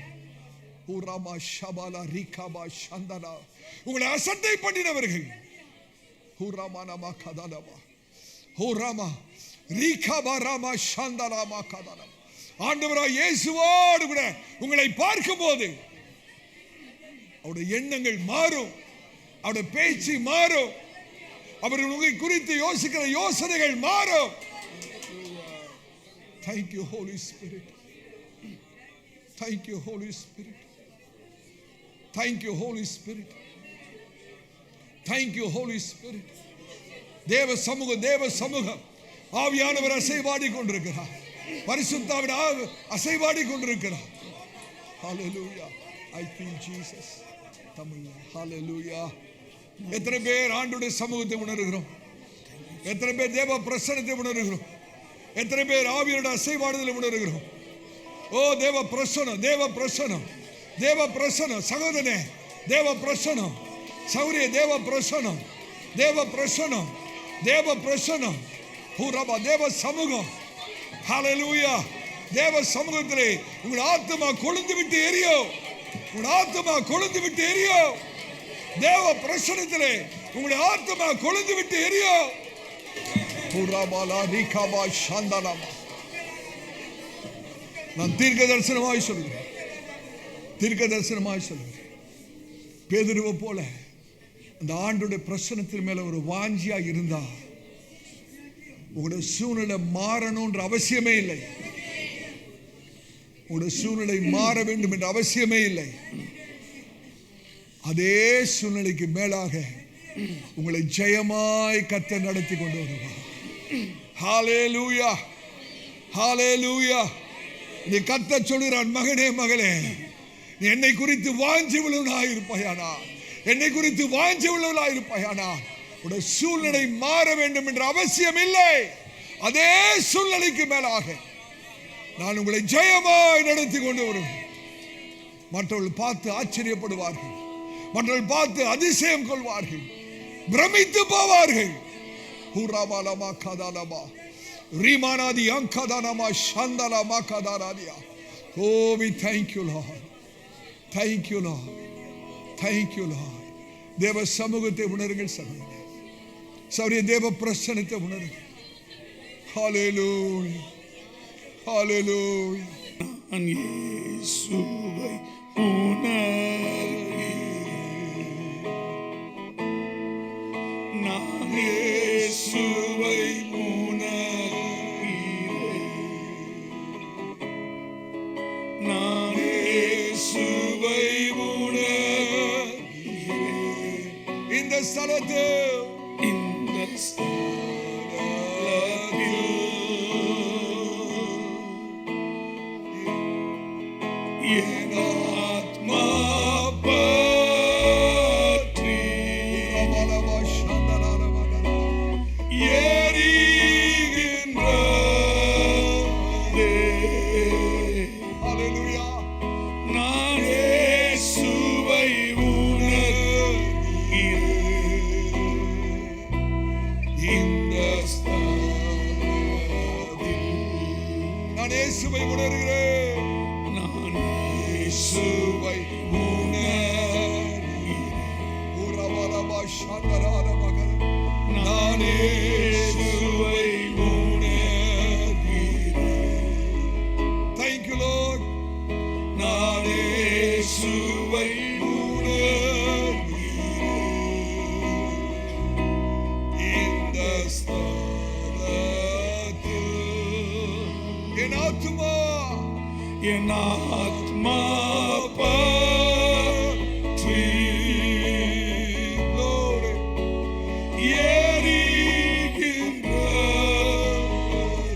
உங்களை அசட்டை பண்ணினவர்கள், ஆண்டவராய் இயேசுவோடு கூட உங்களை பார்க்கும் போது அவருடைய எண்ணங்கள் மாறும், அவருடைய பேச்சு மாறும், அவர்கள் உங்களை குறித்து யோசிக்கிற யோசனைகள் மாறும். Thank you Holy Spirit, thank you Holy Spirit, thank you Holy Spirit, thank you Holy Spirit. தேவ சமூகம், தேவ சமூகம், ஆவியானவர் அசைவாடி கொண்டிருக்கிறார், பரிசுத்தாவின் ஆவி அசைவாடி கொண்டிருக்கிறார். Hallelujah, I feel Jesus. Tamil hallelujah, எத்தனை பேர் ஆண்டுடைய சமூகத்தை உணர்கிறோம்? எத்தனை பேர் தேவ பிரசன்னத்தை உணர்கிறோம்? எத்தனை பேர் ஆவியோட அசைவாடுதலை உணர்கிறோம்? ஓ தேவ பிரசன்னம், தேவ பிரசன்னம், தேவ பிரசன்னம். சகோதரனே, தேவ பிரசன்னம். சௌரிய, தேவ பிரசன்னம், தேவ பிரசன்னம், தேவ பிரசன்னம். பூரபா தேவ சமூகம். ஹல்லேலூயா. தேவ சமூகத்திலே உங்கள் ஆத்துமா கொழுந்து விட்டு எரியோ, உங்கள் ஆத்துமா கொழுந்து விட்டு எரியோ. தேவ பிரசன்னத்திலே உங்களுடைய ஆத்துமா கொழுந்து விட்டு எரியோ. பூரபாலா ரிகாபா சாந்தலாமா. நான் தீர்க்க தரிசனமாய் சொல்கிறேன், தீர்க்க தரிசனமாய் சொல்கிறேன். பேதுருவை போல அந்த ஆண்டுடைய பிரசன்னத்தின் மேல ஒரு வாஞ்சியா இருந்தா உங்களுடைய சூழ்நிலை மாறணும்ன்ற அவசியமே இல்லை. உங்களுடைய சூழ்நிலை மாற வேண்டும் என்ற அவசியமே இல்லை. அதே சூழ்நிலைக்கு மேலாக உங்களை ஜெயமாய் கர்த்தர் நடத்தி கொண்டு வருவார். ஹல்லேலூயா, ஹல்லேலூயா. நீ கர்த்தர் சொல்கிறான், மகனே மகளே, நீ என்னை குறித்து வாஞ்சி உள்ளவனாய் இருப்பாயானா, என்னை குறித்து வாஞ்சி உள்ளவனாய் இருப்பாயானா உடைய சூழ்நிலை மாற வேண்டும் என்ற அவசியம் இல்லை. அதே சூழ்நிலைக்கு மேலாக நான் உங்களை ஜெயமாய் நடத்தி கொண்டு வருவேன். மற்றவர்கள் பார்த்து ஆச்சரியப்படுவார்கள், மற்றவர்கள் பார்த்து அதிசயம் கொள்வார்கள், பிரமித்து போவார்கள். ஹூராபாலமா கதாலமா ரீமானாதி அங்கதானமா சந்தலமா கதாராதியா. Oh, we thank you, Lord. Thank you, Lord. Thank you, Lord. தேவ சமூகத்தை உணருங்கள் சகோதரனே, சௌரிய தேவ பிரசன்னத்தை உணருங்கள். ஹல்லேலூயா, ஹல்லேலூயா. நான் இயேசுவை உணர்கிறேன், நான் இயேசுவை உணர்கிறேன், நான் இயேசுவை உணர்கிறேன். இந்த ஸ்தலத்தில், இந்த என் ஆத்மா பற்றி எரிகின்றதே. ஹல்லேலூயா. நான் இயேசுவை உணர்கிறேன், இந்த ஸ்தலத்தில் நான் இயேசுவை உணர்கிறேன், நான் இயேசுவை உணர்கிறேன், ஊரபலபா சந்தராலமகர. நான் இயேசுவை உணர்கிறேன். Thank you, Lord. நான் இயேசுவை உணர்கிறேன், இந்த ஸ்தலத்தில் என் ஆத்துமா, என் ஆத்மா பற்றி Lord,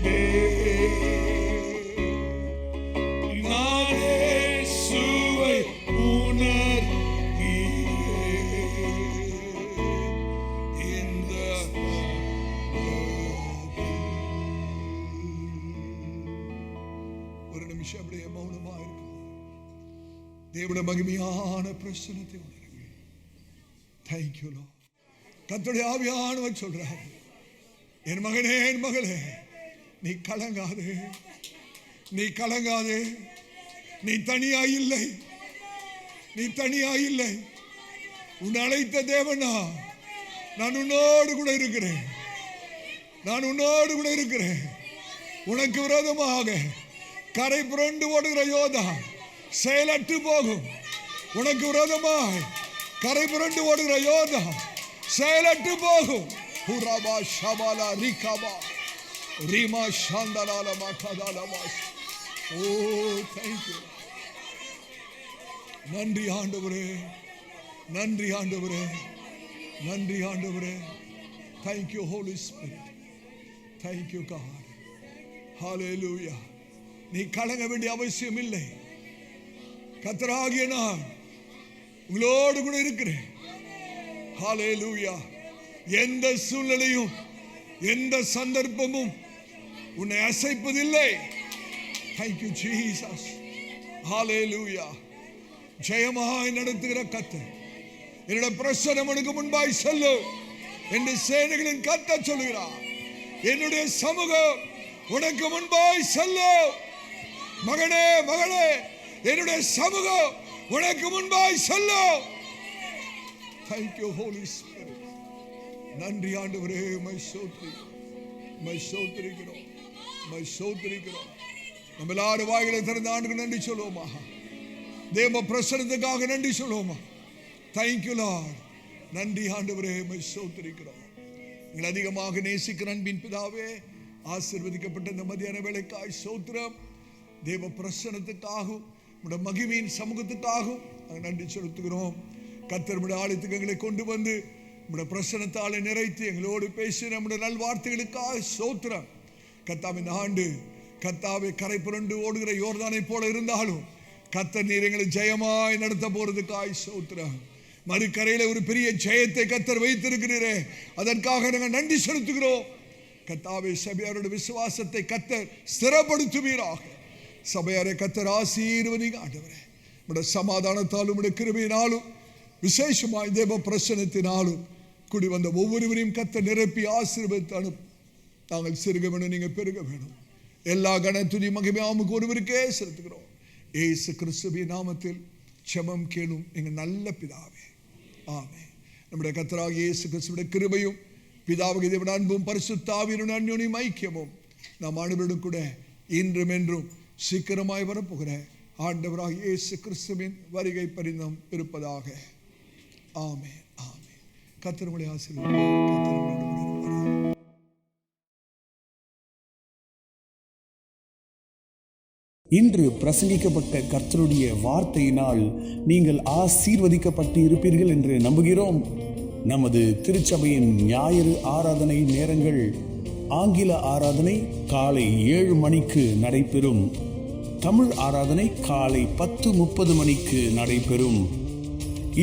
எரிகின்றதே. நான் இயேசுவை உணர்கிறேன், இந்த ஒரு நிமிஷம் அப்படியே மௌனமா இருக்கும். தேவனுடைய மகிமையான பிரசன்னத்தை உணருங்கள். Thank you, Lord. கர்த்தருடைய ஆவியானவர் சொல்றார், என் மகனே, என் மகளே, நீ கலங்காதே, நீ கலங்காதே. நீ தனியா இல்லை, நீ தனியா இல்லை. உன்னை அழைத்த தேவனா நான் உன்னோடு கூட இருக்கிறேன், நான் உன்னோடு கூட இருக்கிறேன். உனக்கு விரோதமாக கரை புரண்டு ஓடுகிற யோதா செயலற்று போகும். உனக்கு விரோதமாய் கரை புரண்டு ஓடுகிற யோதா செயலற்று போகும். ஹுராபா ஷபாலா ரிகாபா ரீமா ஷாந்தலால மகதாலமா. Oh thank you. நன்றி ஆண்டவரே, நன்றி ஆண்டவரே, நன்றி ஆண்டவரே. Thank you holy spirit, thank you God. Hallelujah. நீ கலங்க வேண்டிய அவசியம் இல்லை. கர்த்தராகிய நான் உங்களோடு கூட இருக்கிறேன். ஹalleluya. எந்த சூழ்நிலையும் எந்த சந்தர்ப்பமும் உன்னை அசைப்பதில்லை. Thank you Jesus. Hallelujah. ஜெயமாய் நடத்துகிற கர்த்தர் என்னோட பிரசன்னம் உனக்கு முன்பாய் செல்லு என்று சேனைகளின் கர்த்தர் சொல்கிறார். என்னுடைய சமூகம் உனக்கு முன்பாய் செல்லு. மகனே மகளே, என்னுடைய சமூகம் உனக்கு முன்பாய் cell. Thank you Holy Spirit. நன்றி ஆண்டவரே, மை சோத்திரிக்கிறோம். நம்ம எல்லாரும் வாய்களை திறந்த ஆண்டுக்கு நன்றி சொல்லுவோமா? தேவ பிரசன்னத்துக்காக நன்றி சொல்லுவோமா? Thank you Lord. நன்றி ஆண்டவரே, மை சோத்திரிக்கிறோம். எங்களை அதிகமாக நேசிக்கிற அன்பின் பிதாவே, ஆசீர்வதிக்கப்பட்ட இந்த மத்தியான வேளைக்காய் சோத்திரம். தேவ பிரசன்னத்துக்காகவும் நம்முடைய மகிமையின் சமூகத்துக்காகவும் நாங்கள் நன்றி செலுத்துகிறோம். கர்த்தர் நம்முடைய ஆலயத்துக்கு எங்களை கொண்டு வந்து நம்முடைய பிரசன்னத்தாலே நிறைத்து எங்களோடு பேசி நம்முடைய நல்வார்த்தைகளுக்காக சோத்திரம். கர்த்தாவே, இந்த ஆண்டு கர்த்தாவே கரை புரண்டு ஓடுகிற யோர்தானை போல இருந்தாலும் கர்த்தர் நீர் எங்களை ஜெயமாய் நடத்த போறதுக்காய் சோத்திரம். மறுக்கரையில ஒரு பெரிய ஜெயத்தை கர்த்தர் வைத்திருக்கிறீரே, அதற்காக நாங்கள் நன்றி செலுத்துகிறோம். கர்த்தாவே, சபையாரோட விசுவாசத்தை கர்த்தர் ஸ்திரப்படுத்துவீராக. சபையாரை கர்த்தர் ஆசீர்வதிங்க ஆண்டவரே. உம்முடைய சமாதானத்தாலும் உம்முடைய கிருபையினாலும் விசேஷமாய் தேவ பிரசன்னத்தினாலும் கூடி வந்த ஒவ்வொருவரையும் கர்த்தர் நிரப்பி ஆசீர்வதித்தாலும் நாங்கள் சிறுக வேணும், நீங்க பெருக வேணும். எல்லா கனத்துதி மகிமையாமுக்கு ஒருவருக்கே செலுத்துகிறோம். இயேசு கிறிஸ்துவின் நாமத்தில் ஜெபம் கேளும் எங்கள் நல்ல பிதாவே, ஆமென். நம்முடைய கர்த்தராகிய இயேசு கிறிஸ்துவின் கிருபையும் பிதாவுக்கு தேவனுடைய அன்பும் பரிசுத்த ஆவியினுடைய அன்யோன்ய ஐக்கியமும் நாம் அனைவரோடும் கூட இன்றும் என்றும் சீக்கிரமாய் வரப்போகிற ஆண்டவராகிய இயேசு கிறிஸ்துவின் வருகை பரிந்தம் இருப்பதாக. ஆமென், ஆமென். கர்த்தர் உங்களை ஆசீர்வதிப்பார். இன்று பிரசங்கிக்கப்பட்ட கர்த்தருடைய வார்த்தையினால் நீங்கள் ஆசீர்வதிக்கப்பட்டு இருப்பீர்கள் என்று நம்புகிறோம். நமது திருச்சபையின் ஞாயிறு ஆராதனை நேரங்கள்: ஆங்கில ஆராதனை காலை 7 மணிக்கு நடைபெறும். தமிழ் ஆராதனை காலை 10:30 மணிக்கு நடைபெறும்.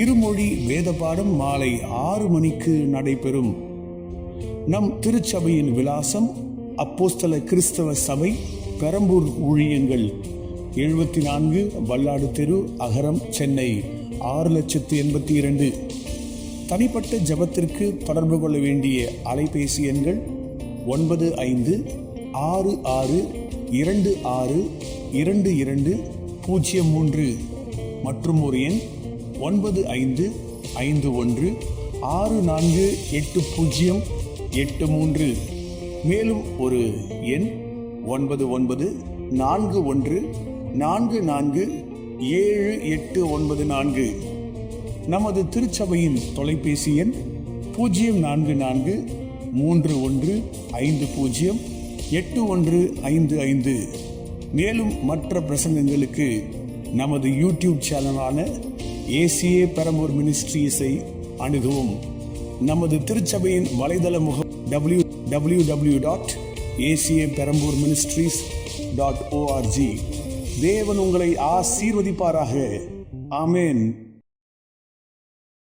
இருமொழி வேத பாடம் மாலை 6 மணிக்கு நடைபெறும். நம் திருச்சபையின் விலாசம்: அப்போஸ்தல கிறிஸ்தவ சபை, பெரம்பூர் ஊழியங்கள், 74 வல்லாடு தெரு, அகரம், சென்னை 6,82,000. தனிப்பட்ட ஜெபத்திற்கு தொடர்பு கொள்ள வேண்டிய அலைபேசி எண்கள் 9566262203 மற்றும் ஒரு எண் 9551648083. மேலும் ஒரு எண் 9941447894. நமது திருச்சபையின் தொலைபேசி எண் 04431508155. மேலும் மற்ற பிரசங்கங்களுக்கு நமது யூடியூப் சேனலான ACA பெரம்பூர் மினிஸ்ட்ரீஸை அணுகவும். நமது திருச்சபையின் வலைதள முகம் www.acaperambourministries.org. தேவன் உங்களை ஆசீர்வதிப்பாராக. ஆமென்.